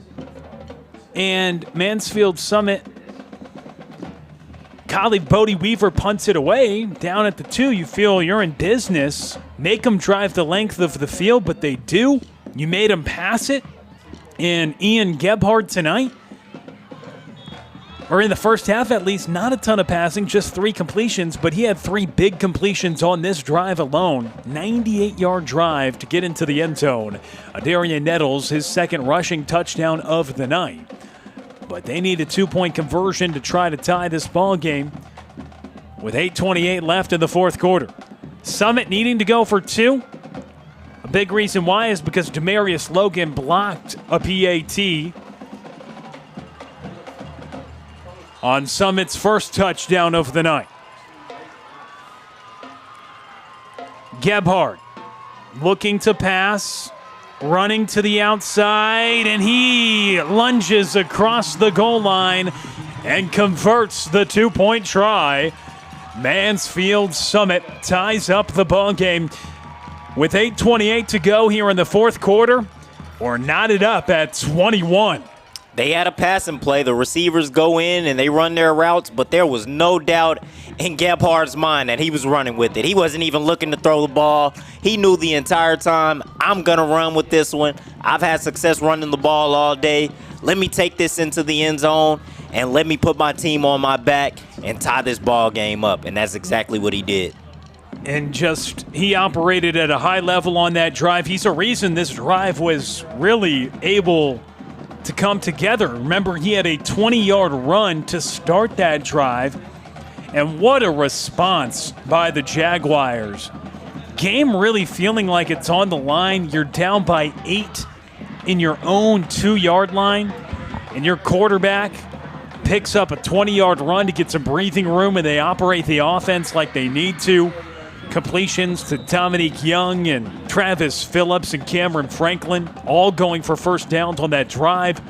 and Mansfield Summit, Bodie Weaver punts it away. Down at the 2, you feel you're in business. Make them drive the length of the field, but they do. You made them pass it. And Ian Gebhard tonight, or in the first half at least, not a ton of passing, just 3 completions, but he had 3 big completions on this drive alone. 98-yard drive to get into the end zone. Adarian Nettles, his second rushing touchdown of the night. But they need a 2-point conversion to try to tie this ball game with 8:28 left in the fourth quarter. Summit needing to go for 2. A big reason why is because Demarius Logan blocked a PAT on Summit's first touchdown of the night. Gebhard looking to pass, running to the outside, and he lunges across the goal line and converts the 2-point try. Mansfield Summit ties up the ball game with 8:28 to go here in the fourth quarter, or knotted up at 21. They had a passing play. The receivers go in and they run their routes, but there was no doubt in Gebhard's mind that he was running with it. He wasn't even looking to throw the ball. He knew the entire time, I'm going to run with this one. I've had success running the ball all day. Let me take this into the end zone and let me put my team on my back and tie this ball game up. And that's exactly what he did. And he operated at a high level on that drive. He's a reason this drive was really able to come together. Remember, he had a 20-yard run to start that drive. And what a response by the Jaguars. Game really feeling like it's on the line. You're down by 8 in your own 2-yard line. And your quarterback picks up a 20-yard run to get some breathing room, and they operate the offense like they need to. Completions to Dominique Young and Travis Phillips and Cameron Franklin, all going for first downs on that drive.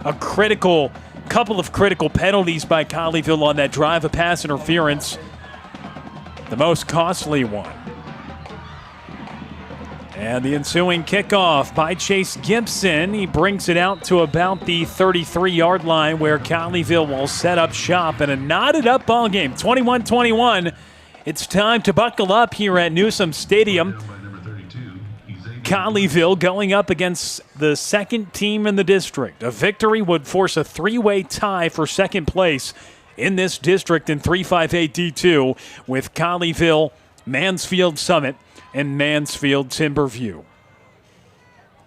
A couple of critical penalties by Colleyville on that drive, a pass interference, the most costly one. And the ensuing kickoff by Chase Gibson. He brings it out to about the 33-yard line where Colleyville will set up shop in a knotted up ball game, 21-21. It's time to buckle up here at Newsome Stadium. Colleyville going up against the second team in the district. A victory would force a 3-way tie for second place in this district in 3-5-8 D2 with Colleyville, Mansfield Summit, and Mansfield Timberview.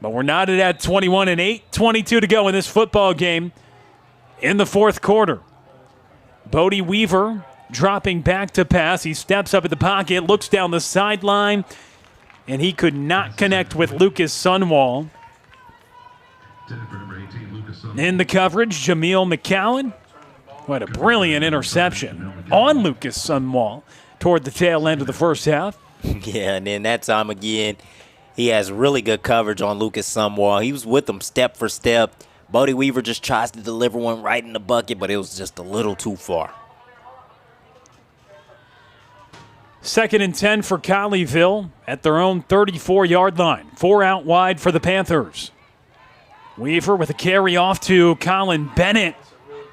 But we're knotted at 21 and 8:22 to go in this football game in the fourth quarter. Bodie Weaver dropping back to pass. He steps up at the pocket, looks down the sideline, and he could not connect with Lucas Sunwall. In the coverage, Jameel McCowan. What a brilliant interception on Lucas Sunwall toward the tail end of the first half. Yeah, and then that time again, he has really good coverage on Lucas Sunwall. He was with him step for step. Bodie Weaver just tries to deliver one right in the bucket, but it was just a little too far. 2nd and 10 for Colleyville at their own 34-yard line. 4 out wide for the Panthers. Weaver with a carry off to Colin Bennett,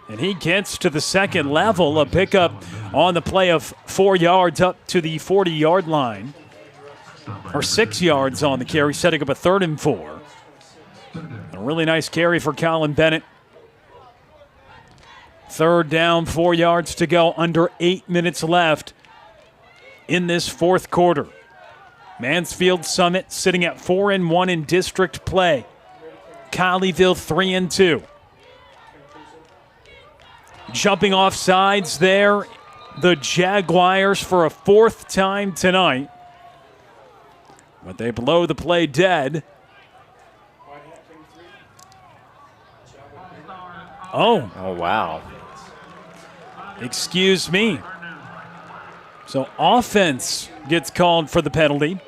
and he gets to the second level, a pickup on the play of 4 yards up to the 40-yard line. Or 6 yards on the carry, setting up a 3rd and 4. A really nice carry for Colin Bennett. 3rd down, 4 yards to go, under 8 minutes left in this fourth quarter. Mansfield Summit sitting at 4-1 in district play. Colleyville 3-2. Jumping off sides there, the Jaguars for a 4th time tonight. But they blow the play dead. Oh, wow. Excuse me. So offense gets called for the penalty.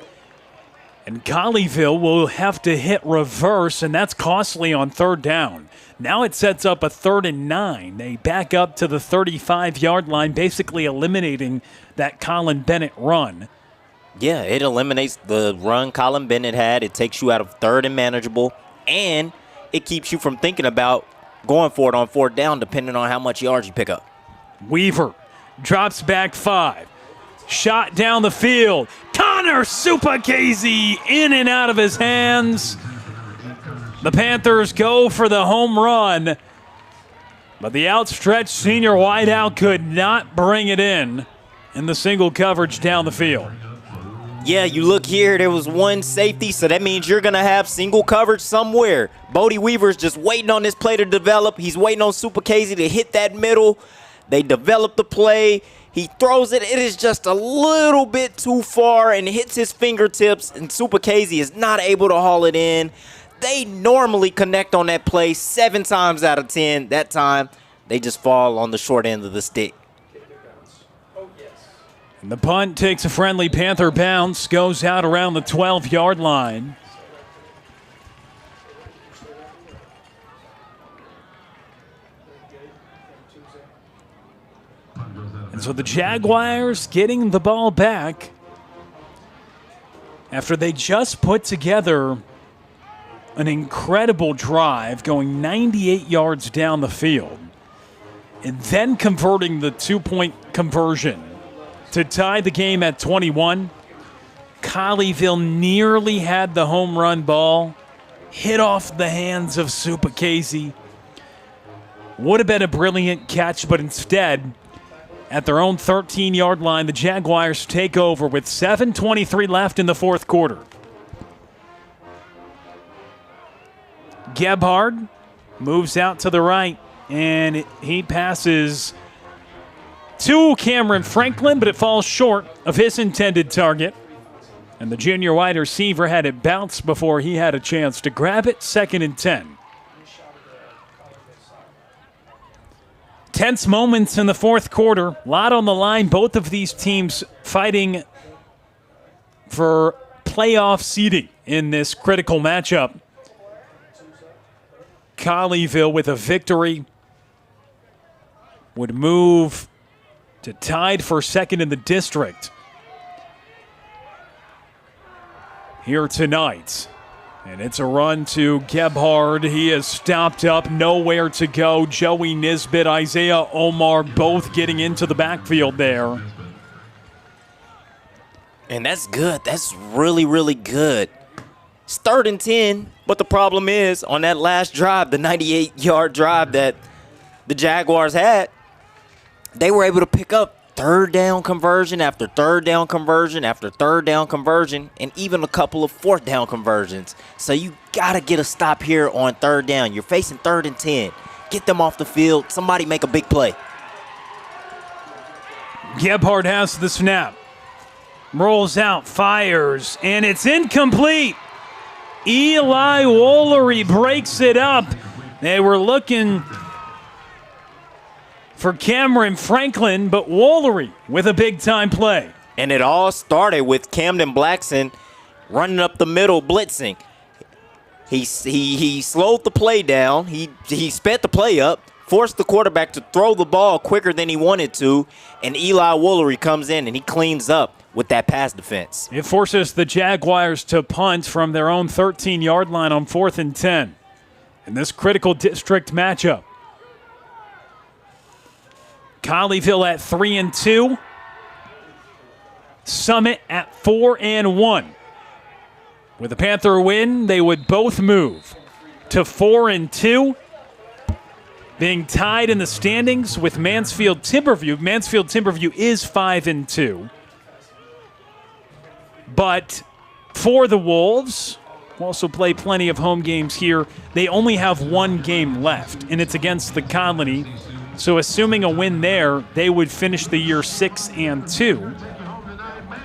And Colleyville will have to hit reverse, and that's costly on 3rd down. Now it sets up a 3rd and 9. They back up to the 35-yard line, basically eliminating that Colin Bennett run. Yeah, it eliminates the run Colin Bennett had. It takes you out of 3rd and manageable, and it keeps you from thinking about going for it on 4th down, depending on how much yards you pick up. Weaver drops back 5. Shot down the field. Connor Supakase in and out of his hands. The Panthers go for the home run, but the outstretched senior wideout could not bring it in the single coverage down the field. Yeah, you look here, there was one safety, so that means you're going to have single coverage somewhere. Bodie Weaver's just waiting on this play to develop. He's waiting on Supakase to hit that middle. They develop the play. He throws it. It is just a little bit too far and hits his fingertips, and Supakase is not able to haul it in. They normally connect on that play 7 times out of 10. That time, they just fall on the short end of the stick. And the punt takes a friendly Panther bounce, goes out around the 12-yard line. And so the Jaguars getting the ball back after they just put together an incredible drive going 98 yards down the field and then converting the 2-point conversion to tie the game at 21. Colleyville nearly had the home run ball, hit off the hands of Supakase. Would have been a brilliant catch, but instead, at their own 13-yard line, the Jaguars take over with 7:23 left in the fourth quarter. Gebhard moves out to the right, and he passes to Cameron Franklin, but it falls short of his intended target. And the junior wide receiver had it bounce before he had a chance to grab it. 2nd and 10. Tense moments in the fourth quarter. A lot on the line. Both of these teams fighting for playoff seeding in this critical matchup. Colleyville with a victory would move to tied for 2nd in the district here tonight. And it's a run to Gebhard. He is stopped up, nowhere to go. Joey Nisbet, Isaiah Omar both getting into the backfield there. And that's good. That's really, really good. It's 3rd and 10, but the problem is on that last drive, the 98-yard drive that the Jaguars had, they were able to pick up third down conversion after third down conversion after third down conversion, and even a couple of fourth down conversions. So you got to get a stop here on third down. You're facing 3rd and 10. Get them off the field. Somebody make a big play. Gebhardt has the snap. Rolls out, fires, and it's incomplete. Eli Woolery breaks it up. They were looking for Cameron Franklin, but Woolery with a big-time play. And it all started with Camden Blackson running up the middle, blitzing. He slowed the play down. He sped the play up, forced the quarterback to throw the ball quicker than he wanted to, and Eli Woolery comes in and he cleans up with that pass defense. It forces the Jaguars to punt from their own 13-yard line on 4th and 10 in this critical district matchup. Colleyville at 3-2. Summit at 4-1. With a Panther win, they would both move to 4-2, being tied in the standings with Mansfield Timberview. Mansfield Timberview is 5-2. But for the Wolves, who also play plenty of home games here, they only have one game left, and it's against the Colony. So assuming a win there, they would finish the year 6-2.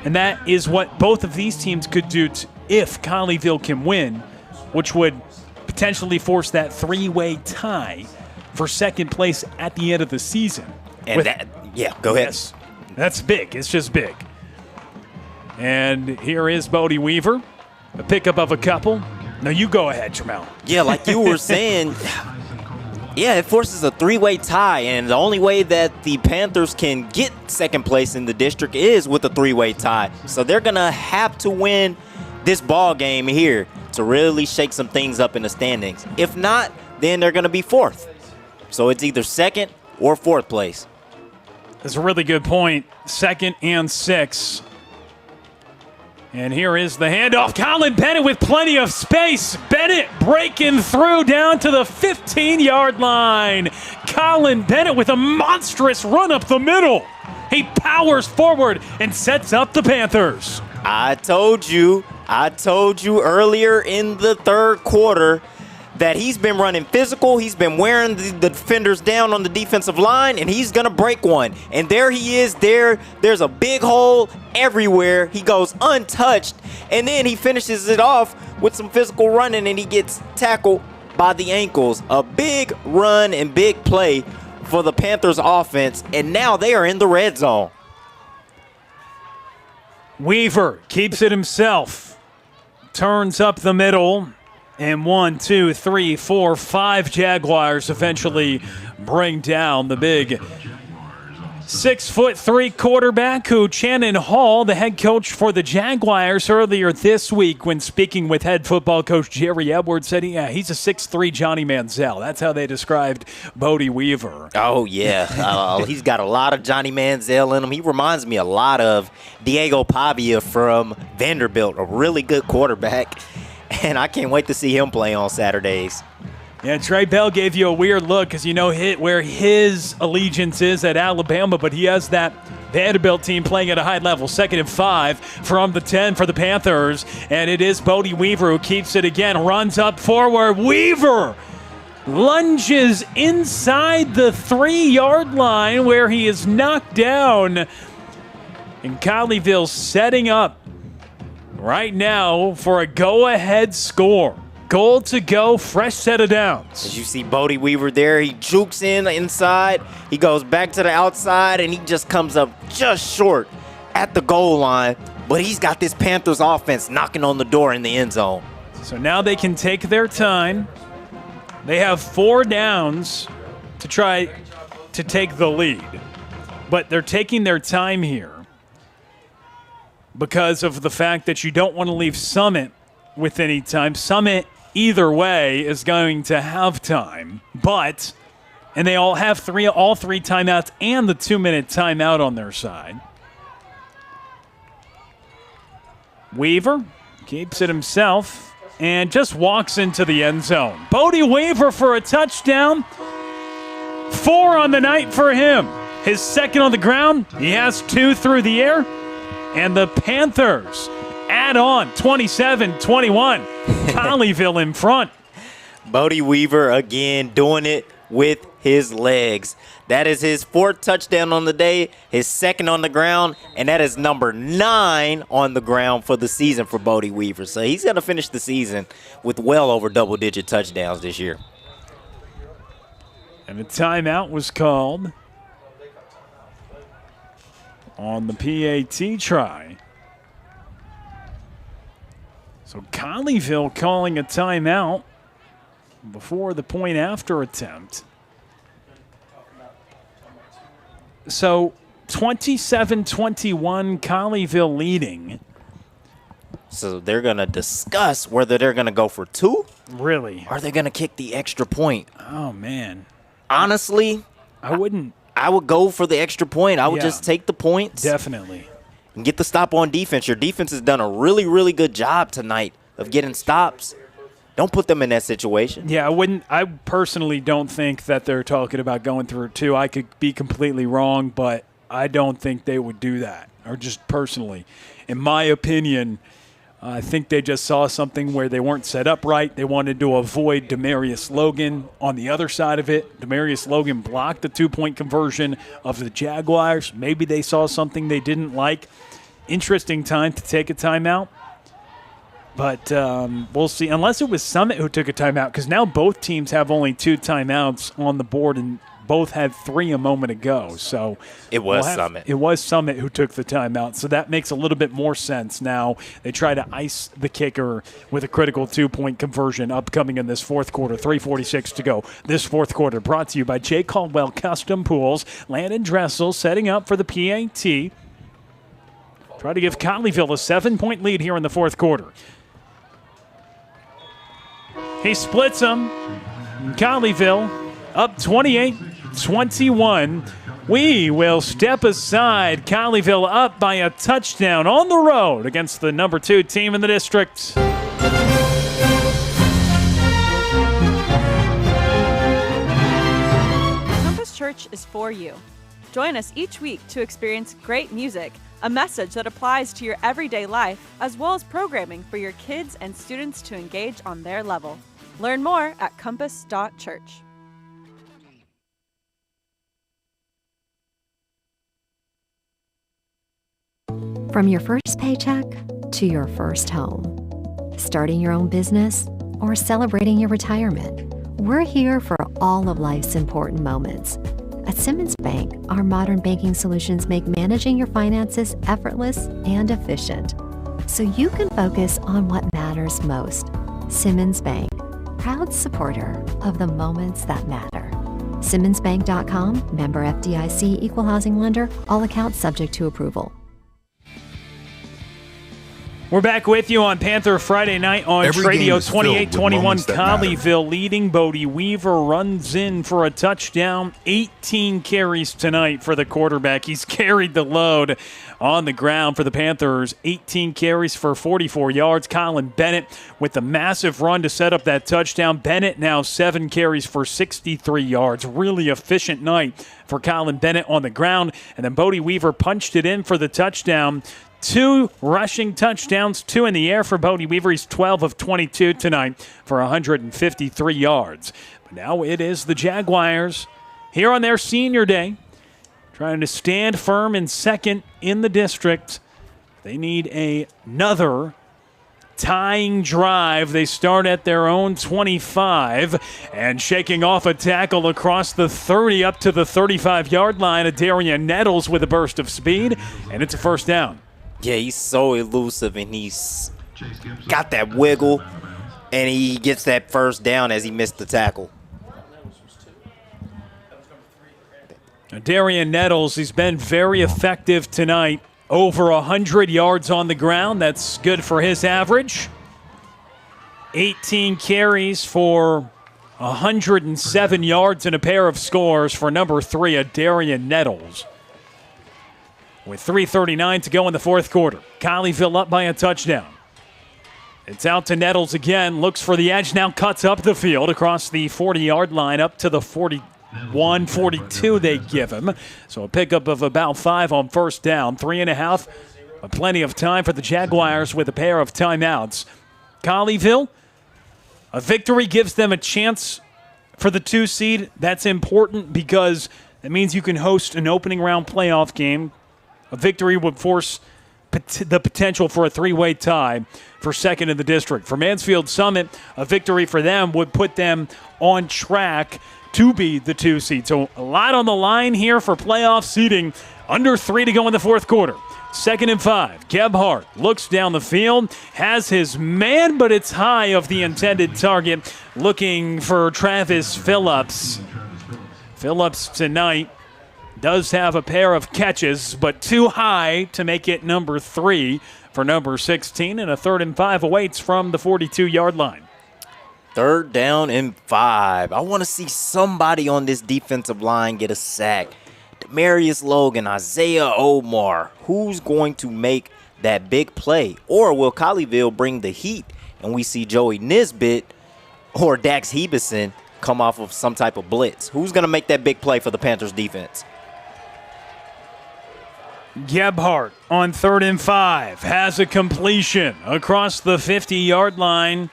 And that is what both of these teams could do if Colleyville can win, which would potentially force that 3-way tie for second place at the end of the season. And go ahead. Yes, that's big. It's just big. And here is Bodie Weaver, a pickup of a couple. No, you go ahead, Jamel. Yeah, like you were saying, yeah, it forces a 3-way tie, and the only way that the Panthers can get second place in the district is with a 3-way tie. So they're going to have to win this ball game here to really shake some things up in the standings. If not, then they're going to be 4th. So it's either 2nd or 4th place. That's a really good point. 2nd and 6. And here is the handoff. Colin Bennett with plenty of space. Bennett breaking through down to the 15-yard line. Colin Bennett with a monstrous run up the middle. He powers forward and sets up the Panthers. I told you earlier in the third quarter that he's been running physical. He's been wearing the defenders down on the defensive line, and he's going to break one. And there he is. There's a big hole everywhere. He goes untouched, and then he finishes it off with some physical running, and he gets tackled by the ankles. A big run and big play for the Panthers offense, and now they are in the red zone. Weaver keeps it himself. Turns up the middle. And 1, 2, 3, 4, 5 Jaguars eventually bring down the big 6'3" quarterback who Shannon Hall, the head coach for the Jaguars, earlier this week when speaking with head football coach Jerry Edwards, said he's a 6'3" Johnny Manziel. That's how they described Bodie Weaver. Oh, yeah. He's got a lot of Johnny Manziel in him. He reminds me a lot of Diego Pavia from Vanderbilt, a really good quarterback. And I can't wait to see him play on Saturdays. Yeah, Trey Bell gave you a weird look because you know where his allegiance is at Alabama, but he has that Vanderbilt team playing at a high level. 2nd and 5 from the 10 for the Panthers. And it is Bodie Weaver who keeps it again, runs up forward. Weaver lunges inside the 3-yard line where he is knocked down. And Colleyville setting up right now for a go-ahead score. Goal to go, fresh set of downs. As you see Bodie Weaver there, he jukes inside, he goes back to the outside, and he just comes up just short at the goal line. But he's got this Panthers offense knocking on the door in the end zone. So now they can take their time. They have 4 downs to try to take the lead. But they're taking their time here because of the fact that you don't want to leave Summit with any time. Summit, either way, is going to have time. And they all have all three timeouts and the 2-minute timeout on their side. Weaver keeps it himself and just walks into the end zone. Bodie Weaver for a touchdown. 4 on the night for him. his second on the ground. He has 2 through the air. And the Panthers add on 27-21. Colleyville in front. Bodie Weaver again doing it with his legs. That is his 4th touchdown on the day, his 2nd on the ground, and that is number 9 on the ground for the season for Bodie Weaver. So he's going to finish the season with well over double-digit touchdowns this year. And a timeout was called on the PAT try. So Colleyville calling a timeout before the point after attempt. So 27-21, Colleyville leading. So they're going to discuss whether they're going to go for 2. Really? Or they're going to kick the extra point. Oh, man. Honestly, I wouldn't. I would go for the extra point. I would just take the points. Definitely. And get the stop on defense. Your defense has done a really, really good job tonight of getting stops. Don't put them in that situation. Yeah, I personally don't think that they're talking about going through 2. I could be completely wrong, but I don't think they would do that. Or just personally. In my opinion, I think they just saw something where they weren't set up right. They wanted to avoid Demarius Logan on the other side of it. Demarius Logan blocked the 2-point conversion of the Jaguars. Maybe they saw something they didn't like. Interesting time to take a timeout. But we'll see. Unless it was Summit who took a timeout, because now both teams have only 2 timeouts on the board, and both had 3 a moment ago. So it was Summit. It was Summit who took the timeout. So that makes a little bit more sense now. They try to ice the kicker with a critical 2-point conversion upcoming in this fourth quarter. 3:46 to go. This fourth quarter brought to you by J. Caldwell Custom Pools. Landon Dressel setting up for the PAT. Try to give Colleyville a 7-point lead here in the fourth quarter. He splits them. Colleyville up 28-21. We will step aside. Colleyville up by a touchdown on the road against the number 2 team in the district. Compass Church is for you. Join us each week to experience great music, a message that applies to your everyday life, as well as programming for your kids and students to engage on their level. Learn more at compass.church. From your first paycheck to your first home, starting your own business, or celebrating your retirement, we're here for all of life's important moments. At Simmons Bank, our modern banking solutions make managing your finances effortless and efficient, so you can focus on what matters most. Simmons Bank, proud supporter of the moments that matter. SimmonsBank.com, member FDIC, equal housing lender, all accounts subject to approval. We're back with you on Panther Friday night on Radio 28-21. Colleyville leading. Bodie Weaver runs in for a touchdown. 18 carries tonight for the quarterback. He's carried the load on the ground for the Panthers. 18 carries for 44 yards. Colin Bennett with the massive run to set up that touchdown. Bennett now 7 carries for 63 yards. Really efficient night for Colin Bennett on the ground. And then Bodie Weaver punched it in for the touchdown. 2 rushing touchdowns, 2 in the air for Bodie Weaver. He's 12 of 22 tonight for 153 yards. But now it is the Jaguars here on their senior day, trying to stand firm in second in the district. They need another tying drive. They start at their own 25 and shaking off a tackle across the 30 up to the 35-yard line. Darian Nettles with a burst of speed, and it's a first down. Yeah, he's so elusive, and he's got that wiggle, and he gets that first down as he missed the tackle. Darian Nettles, he's been very effective tonight. Over 100 yards on the ground. That's good for his average. 18 carries for 107 yards and a pair of scores for number 3, Darian Nettles. With 3:39 to go in the fourth quarter. Colleyville up by a touchdown. It's out to Nettles again. Looks for the edge. Now cuts up the field across the 40-yard line up to the 40. 142 they give him. So a pickup of about 5 on first down, 3.5. But plenty of time for the Jaguars with a pair of timeouts. Colleyville, a victory gives them a chance for the 2 seed. That's important because that means you can host an opening round playoff game. A victory would force the potential for a 3-way tie for second in the district. For Mansfield Summit, a victory for them would put them on track to be the 2 seed. So a lot on the line here for playoff seeding. Under 3 to go in the fourth quarter. 2nd and 5. Gebhardt looks down the field, has his man, but it's high of the intended target, looking for Travis Phillips. Phillips tonight does have a pair of catches, but too high to make it number 3 for number 16, and a 3rd and 5 awaits from the 42-yard line. 3rd down and 5. I want to see somebody on this defensive line get a sack. Demarius Logan, Isaiah Omar. Who's going to make that big play? Or will Colleyville bring the heat and we see Joey Nisbet or Dax Hebeson come off of some type of blitz? Who's going to make that big play for the Panthers defense? Gebhardt on 3rd and 5 has a completion across the 50-yard line.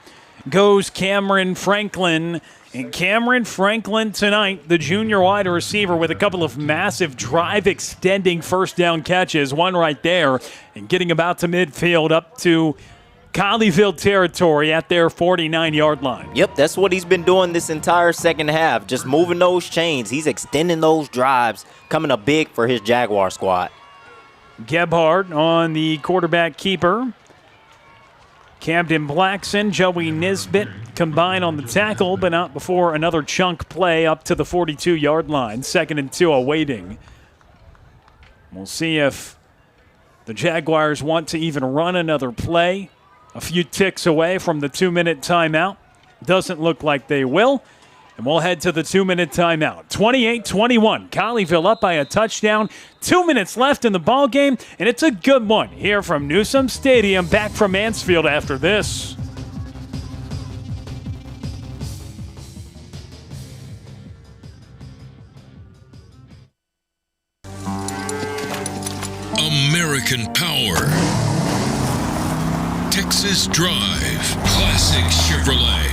Goes Cameron Franklin. And Cameron Franklin tonight, the junior wide receiver, with a couple of massive drive-extending first down catches, one right there, and getting about to midfield up to Colleyville territory at their 49-yard line. Yep, that's what he's been doing this entire second half, just moving those chains. He's extending those drives, coming up big for his Jaguar squad. Gebhardt on the quarterback keeper. Camden Blackson, Joey Nisbet combine on the tackle, but not before another chunk play up to the 42-yard line. 2nd and 2 awaiting. We'll see if the Jaguars want to even run another play. A few ticks away from the 2-minute timeout. Doesn't look like they will. And we'll head to the 2-minute timeout. 28-21. Colleyville up by a touchdown. 2 minutes left in the ballgame, and it's a good one here from Newsome Stadium. Back from Mansfield after this. American Power. Texas Drive. Classic Chevrolet.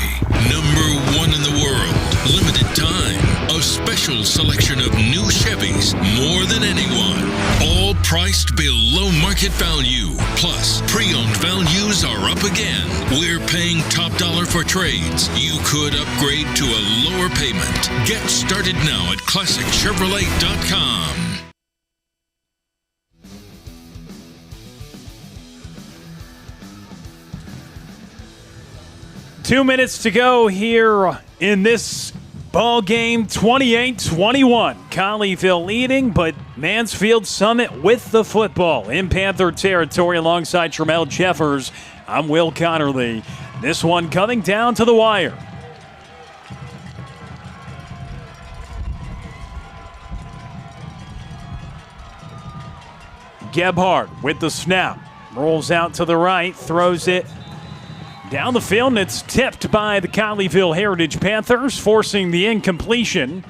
Number 1 in the world. Limited time. A special selection of new Chevys. More than anyone. All priced below market value. Plus, pre-owned values are up again. We're paying top dollar for trades. You could upgrade to a lower payment. Get started now at ClassicChevrolet.com. 2 minutes to go here in this ball game. 28-21. Colleyville leading, but Mansfield Summit with the football in Panther territory alongside Tremel Jeffers. I'm Will Connerly. This one coming down to the wire. Gebhardt with the snap. Rolls out to the right, throws it down the field, and it's tipped by the Colleyville Heritage Panthers, forcing the incompletion.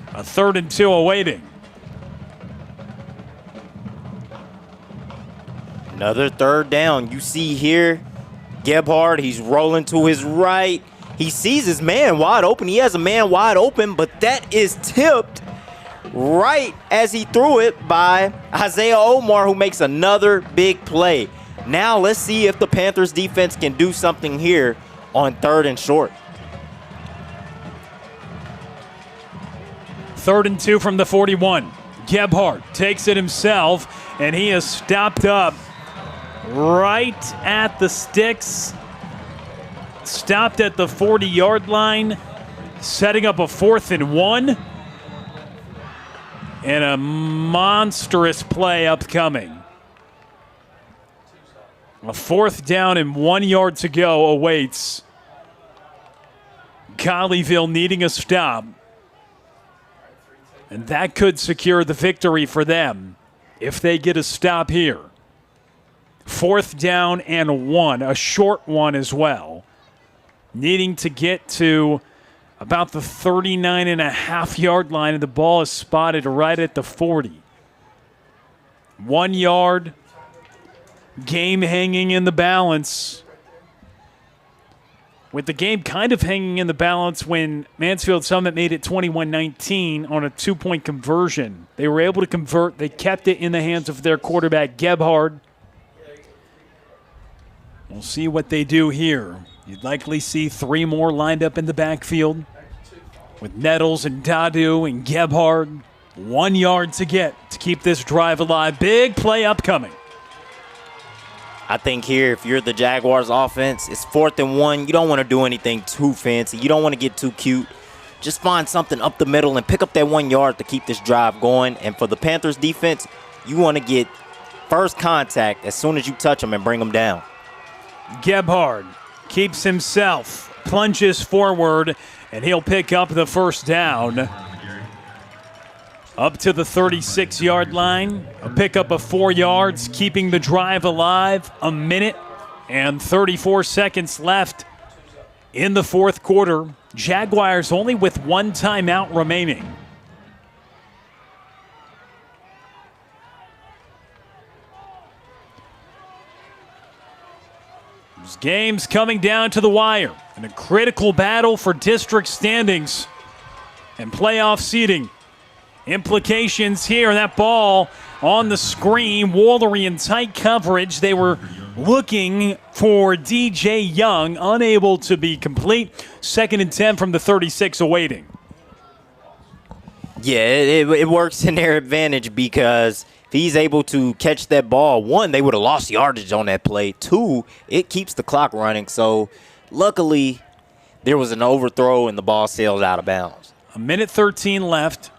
A 3rd and 2 awaiting. Another 3rd down. You see here, Gebhardt, he's rolling to his right. He sees his man wide open. He has a man wide open, but that is tipped right as he threw it by Isaiah Omar, who makes another big play. Now let's see if the Panthers defense can do something here on 3rd and short. 3rd and 2 from the 41. Gebhardt takes it himself, and he is stopped up right at the sticks. Stopped at the 40-yard line, setting up a 4th and 1. And a monstrous play upcoming. A 4th down and 1 yard to go awaits. Colleyville needing a stop. And that could secure the victory for them if they get a stop here. 4th down and 1, a short one as well. Needing to get to about the 39.5-yard line, and the ball is spotted right at the 40. 1 yard, game hanging in the balance. With the game kind of hanging in the balance when Mansfield Summit made it 21-19 on a 2-point conversion. They were able to convert. They kept it in the hands of their quarterback, Gebhard. We'll see what they do here. You'd likely see 3 more lined up in the backfield with Nettles and Dadu and Gebhard. 1 yard to get to keep this drive alive. Big play upcoming. I think here, if you're the Jaguars offense, it's 4th and 1. You don't want to do anything too fancy. You don't want to get too cute. Just find something up the middle and pick up that 1 yard to keep this drive going. And for the Panthers defense, you want to get first contact as soon as you touch them and bring them down. Gebhard keeps himself, plunges forward, and he'll pick up the first down. Up to the 36-yard line, a pickup of 4 yards, keeping the drive alive. 1 minute and 34 seconds left in the fourth quarter. Jaguars only with 1 timeout remaining. This game's coming down to the wire in a critical battle for district standings and playoff seeding. Implications here. That ball on the screen. Woolery in tight coverage. They were looking for DJ Young, unable to be complete. 2nd and 10 from the 36 awaiting. Yeah, it works in their advantage because if he's able to catch that ball, 1, they would have lost yardage on that play. 2, it keeps the clock running. So luckily, there was an overthrow and the ball sailed out of bounds. 1 minute 13 left.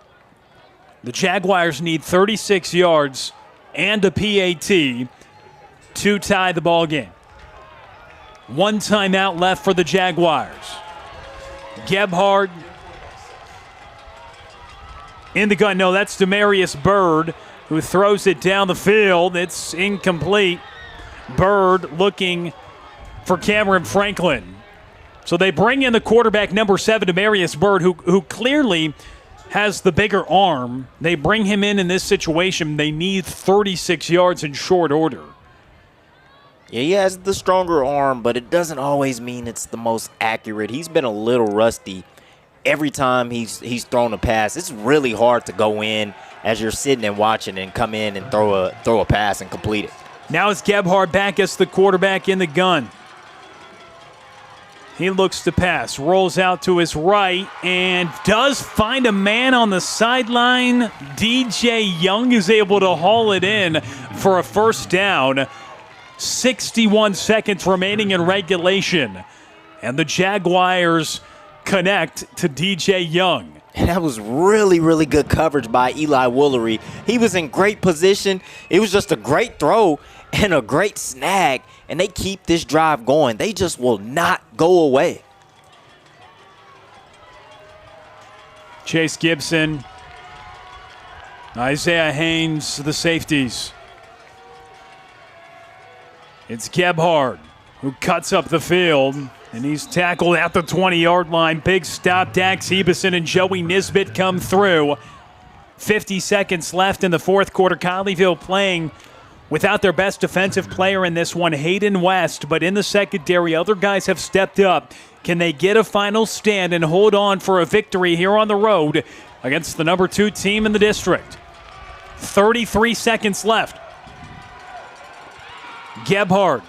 The Jaguars need 36 yards and a PAT to tie the ball game. 1 timeout left for the Jaguars. Gebhard in the gun. No, that's Demarius Byrd who throws it down the field. It's incomplete. Byrd looking for Cameron Franklin. So they bring in the quarterback, number 7, Demarius Byrd, who clearly has the bigger arm. They bring him in this situation. They need 36 yards in short order. Yeah, he has the stronger arm, but it doesn't always mean it's the most accurate. He's been a little rusty every time he's thrown a pass. It's really hard to go in as you're sitting and watching and come in and throw a pass and complete it. Now it's Gebhard back as the quarterback in the gun. He looks to pass, rolls out to his right, and does find a man on the sideline. DJ Young is able to haul it in for a first down. 61 seconds remaining in regulation. And the Jaguars connect to DJ Young. And that was really, really good coverage by Eli Woolery. He was in great position. It was just a great throw and a great snag. And they keep this drive going. They just will not go away. Chase Gibson, Isaiah Haynes, the safeties. It's Gebhard who cuts up the field, and he's tackled at the 20-yard line. Big stop. Dax Hebeson and Joey Nisbet come through. 50 seconds left in the fourth quarter. Colleyville playing without their best defensive player in this one, Hayden West. But in the secondary, other guys have stepped up. Can they get a final stand and hold on for a victory here on the road against the number 2 team in the district? 33 seconds left. Gebhard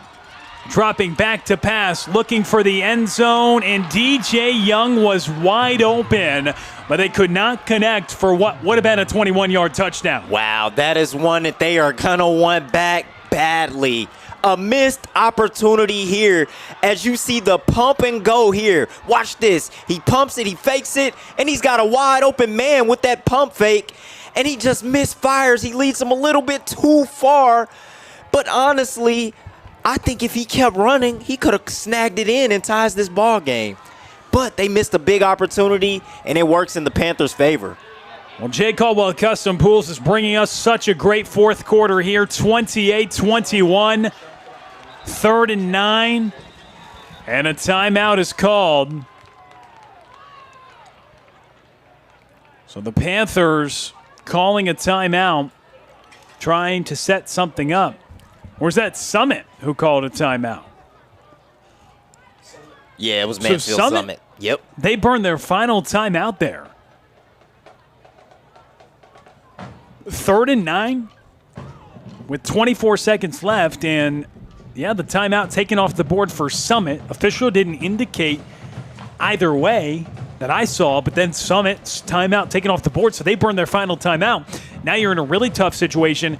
dropping back to pass, looking for the end zone, and DJ Young was wide open, but they could not connect for what would have been a 21-yard touchdown. Wow, that is one that they are going to want back badly. A missed opportunity here as you see the pump and go here. Watch this. He pumps it, he fakes it, and he's got a wide open man with that pump fake, and he just misfires. He leads him a little bit too far, but honestly, I think if he kept running, he could have snagged it in and ties this ball game. But they missed a big opportunity, and it works in the Panthers' favor. Well, Jay Caldwell Custom Pools is bringing us such a great fourth quarter here. 28-21, 3rd and 9, and a timeout is called. So the Panthers calling a timeout, trying to set something up. Or is that Summit who called a timeout? Yeah, it was Mansfield Summit. Yep. They burned their final timeout there. 3rd and 9 with 24 seconds left. And, yeah, the timeout taken off the board for Summit. Official didn't indicate either way that I saw, but then Summit's timeout taken off the board, so they burned their final timeout. Now you're in a really tough situation.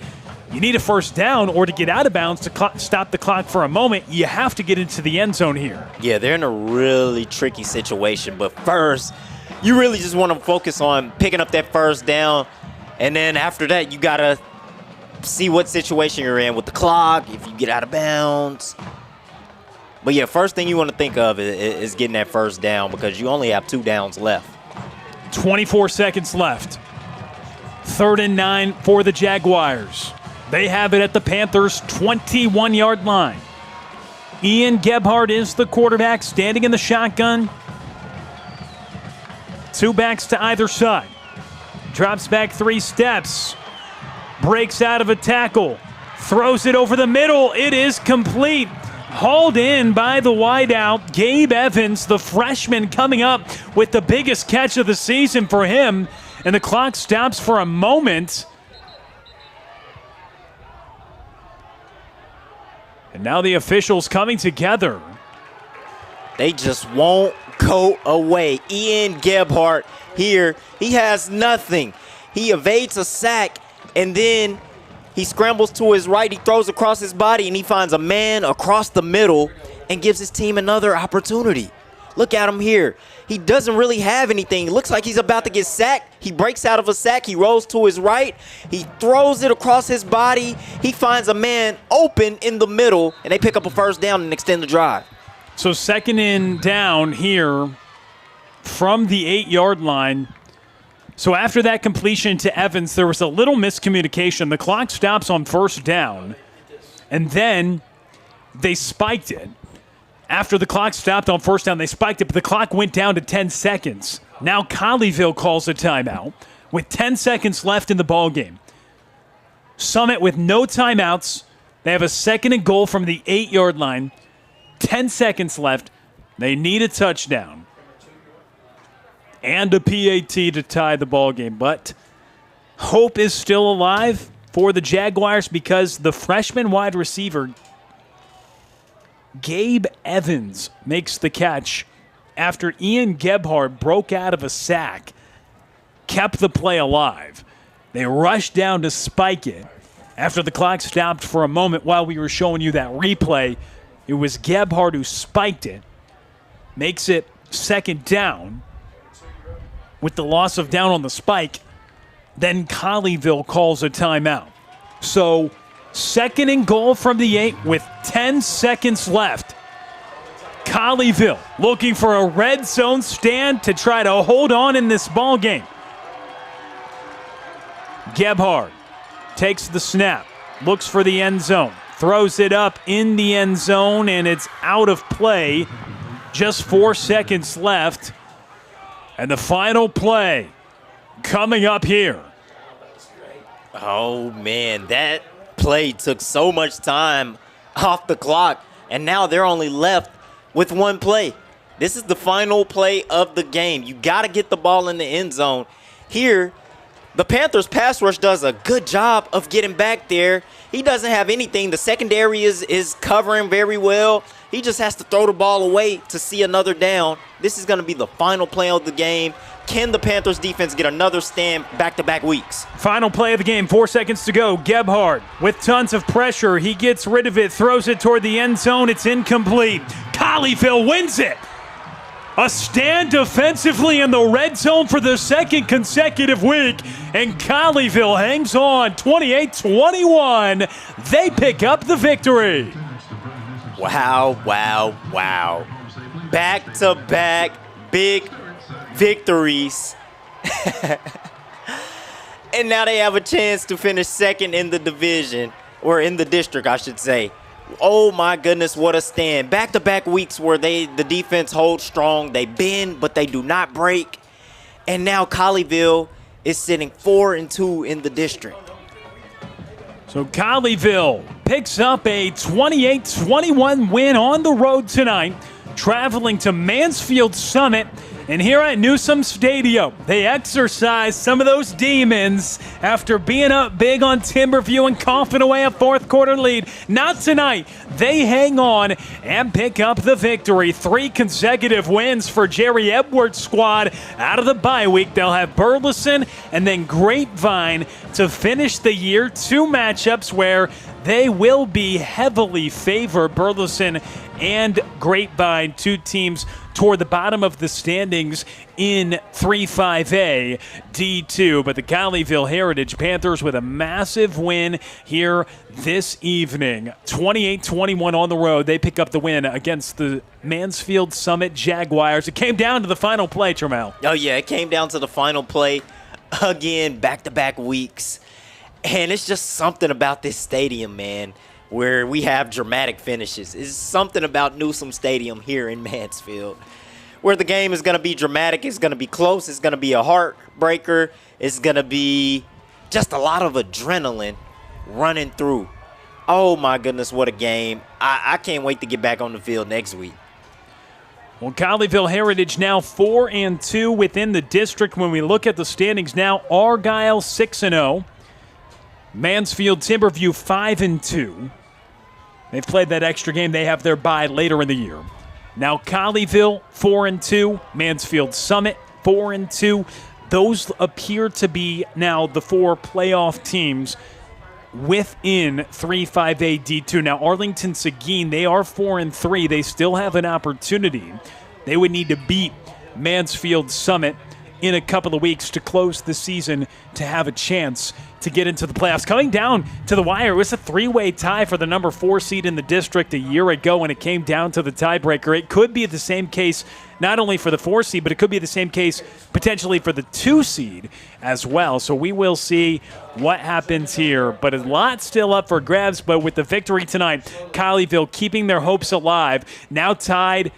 You need a first down, or to get out of bounds to stop the clock for a moment, you have to get into the end zone here. Yeah, they're in a really tricky situation, but first, you really just want to focus on picking up that first down, and then after that, you got to see what situation you're in with the clock, if you get out of bounds. But, yeah, first thing you want to think of is getting that first down because you only have 2 downs left. 24 seconds left. 3rd and 9 for the Jaguars. They have it at the Panthers' 21-yard line. Ian Gebhardt is the quarterback, standing in the shotgun. 2 backs to either side. Drops back 3 steps. Breaks out of a tackle. Throws it over the middle. It is complete. Hauled in by the wideout, Gabe Evans, the freshman, coming up with the biggest catch of the season for him. And the clock stops for a moment. And now the officials coming together. They just won't go away. Ian Gebhardt here, he has nothing. He evades a sack, and then he scrambles to his right, he throws across his body, and he finds a man across the middle and gives his team another opportunity. Look at him here. He doesn't really have anything. It looks like he's about to get sacked. He breaks out of a sack. He rolls to his right. He throws it across his body. He finds a man open in the middle, and they pick up a first down and extend the drive. So 2nd and down here from the 8-yard line. So after that completion to Evans, there was a little miscommunication. The clock stops on 1st down, and then they spiked it. After the clock stopped on 1st down, they spiked it, but the clock went down to 10 seconds. Now Colleyville calls a timeout with 10 seconds left in the ballgame. Summit with no timeouts. They have a 2nd and goal from the 8-yard line. 10 seconds left. They need a touchdown and a PAT to tie the ball game. But hope is still alive for the Jaguars because the freshman wide receiver, Gabe Evans, makes the catch after Ian Gebhardt broke out of a sack, kept the play alive. They rushed down to spike it. After the clock stopped for a moment while we were showing you that replay, it was Gebhardt who spiked it, makes it 2nd down. With the loss of down on the spike, then Colleyville calls a timeout. So 2nd and goal from the 8 with 10 seconds left. Colleyville looking for a red zone stand to try to hold on in this ball game. Gebhardt takes the snap, looks for the end zone, throws it up in the end zone, and it's out of play. Just 4 seconds left. And the final play coming up here. Oh, man, that play took so much time off the clock, and now they're only left with 1 play. This is the final play of the game. You got to get the ball in the end zone. Here, the Panthers pass rush does a good job of getting back there. He doesn't have anything. The secondary is covering very well. He just has to throw the ball away to see another down. This is going to be the final play of the game. Can the Panthers defense get another stand back-to-back weeks? Final play of the game, 4 seconds to go. Gebhardt with tons of pressure. He gets rid of it, throws it toward the end zone. It's incomplete. Colleyville wins it. A stand defensively in the red zone for the 2nd consecutive week. And Colleyville hangs on 28-21. They pick up the victory. Wow, wow, wow. Back-to-back big victories. And now they have a chance to finish 2nd in the division, or in the district, I should say. Oh, my goodness, what a stand. Back-to-back weeks where the defense holds strong. They bend, but they do not break. And now Colleyville is sitting 4-2 in the district. So Colleyville picks up a 28-21 win on the road tonight, traveling to Mansfield Summit. And here at Newsome Stadium, they exercise some of those demons after being up big on Timberview and coughing away a fourth quarter lead. Not tonight. They hang on and pick up the victory. 3 consecutive wins for Jerry Edwards' squad. Out of the bye week, they'll have Burleson and then Grapevine to finish the year. 2 matchups where they will be heavily favored. Burleson and Grapevine, 2 teams toward the bottom of the standings in 3-5A D2. But the Colleyville Heritage Panthers with a massive win here this evening. 28-21 on the road. They pick up the win against the Mansfield Summit Jaguars. It came down to the final play, Trammell. Oh, yeah, it came down to the final play. Again, back-to-back weeks. And it's just something about this stadium, man, where we have dramatic finishes. It's something about Newsome Stadium here in Mansfield, where the game is going to be dramatic. It's going to be close. It's going to be a heartbreaker. It's going to be just a lot of adrenaline running through. Oh, my goodness, what a game. I can't wait to get back on the field next week. Well, Colleyville Heritage now 4-2 within the district. When we look at the standings now, Argyle 6-0. Mansfield Timberview 5-2. They've played that extra game. They have their bye later in the year. Now Colleyville 4-2. Mansfield Summit 4-2. Those appear to be now the 4 playoff teams within 3-5A D2. Now Arlington Seguin, they are 4-3. They still have an opportunity. They would need to beat Mansfield Summit in a couple of weeks to close the season to have a chance to get into the playoffs. Coming down to the wire, it was a 3-way tie for the number 4 seed in the district a year ago when it came down to the tiebreaker. It could be the same case not only for the 4 seed, but it could be the same case potentially for the 2 seed as well. So we will see what happens here. But a lot still up for grabs. But with the victory tonight, Colleyville keeping their hopes alive, now tied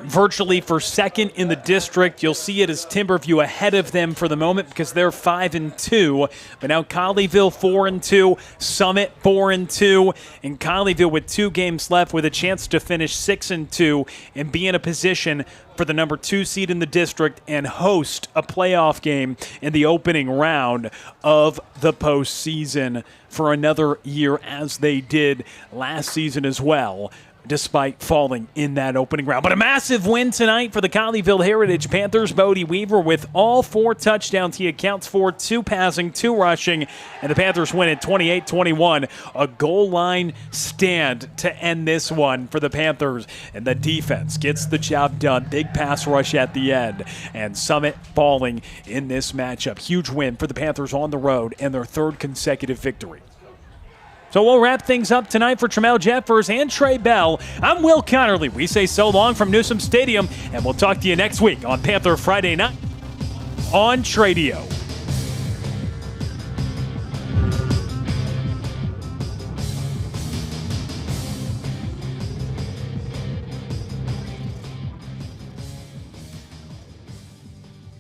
virtually for second in the district. You'll see it as Timberview ahead of them for the moment because they're 5-2. But now Colleyville 4-2, Summit 4-2, and Colleyville with 2 games left with a chance to finish 6-2 and be in a position for the number 2 seed in the district and host a playoff game in the opening round of the postseason for another year, as they did last season as well, despite falling in that opening round. But a massive win tonight for the Colleyville Heritage Panthers. Bodie Weaver with all 4 touchdowns. He accounts for 2 passing, 2 rushing, and the Panthers win at 28-21. A goal line stand to end this one for the Panthers, and the defense gets the job done. Big pass rush at the end, and Summit falling in this matchup. Huge win for the Panthers on the road and their 3rd consecutive victory. So we'll wrap things up tonight for Trammell Jeffers and Trey Bell. I'm Will Connerly. We say so long from Newsome Stadium, and we'll talk to you next week on Panther Friday Night on Tradio.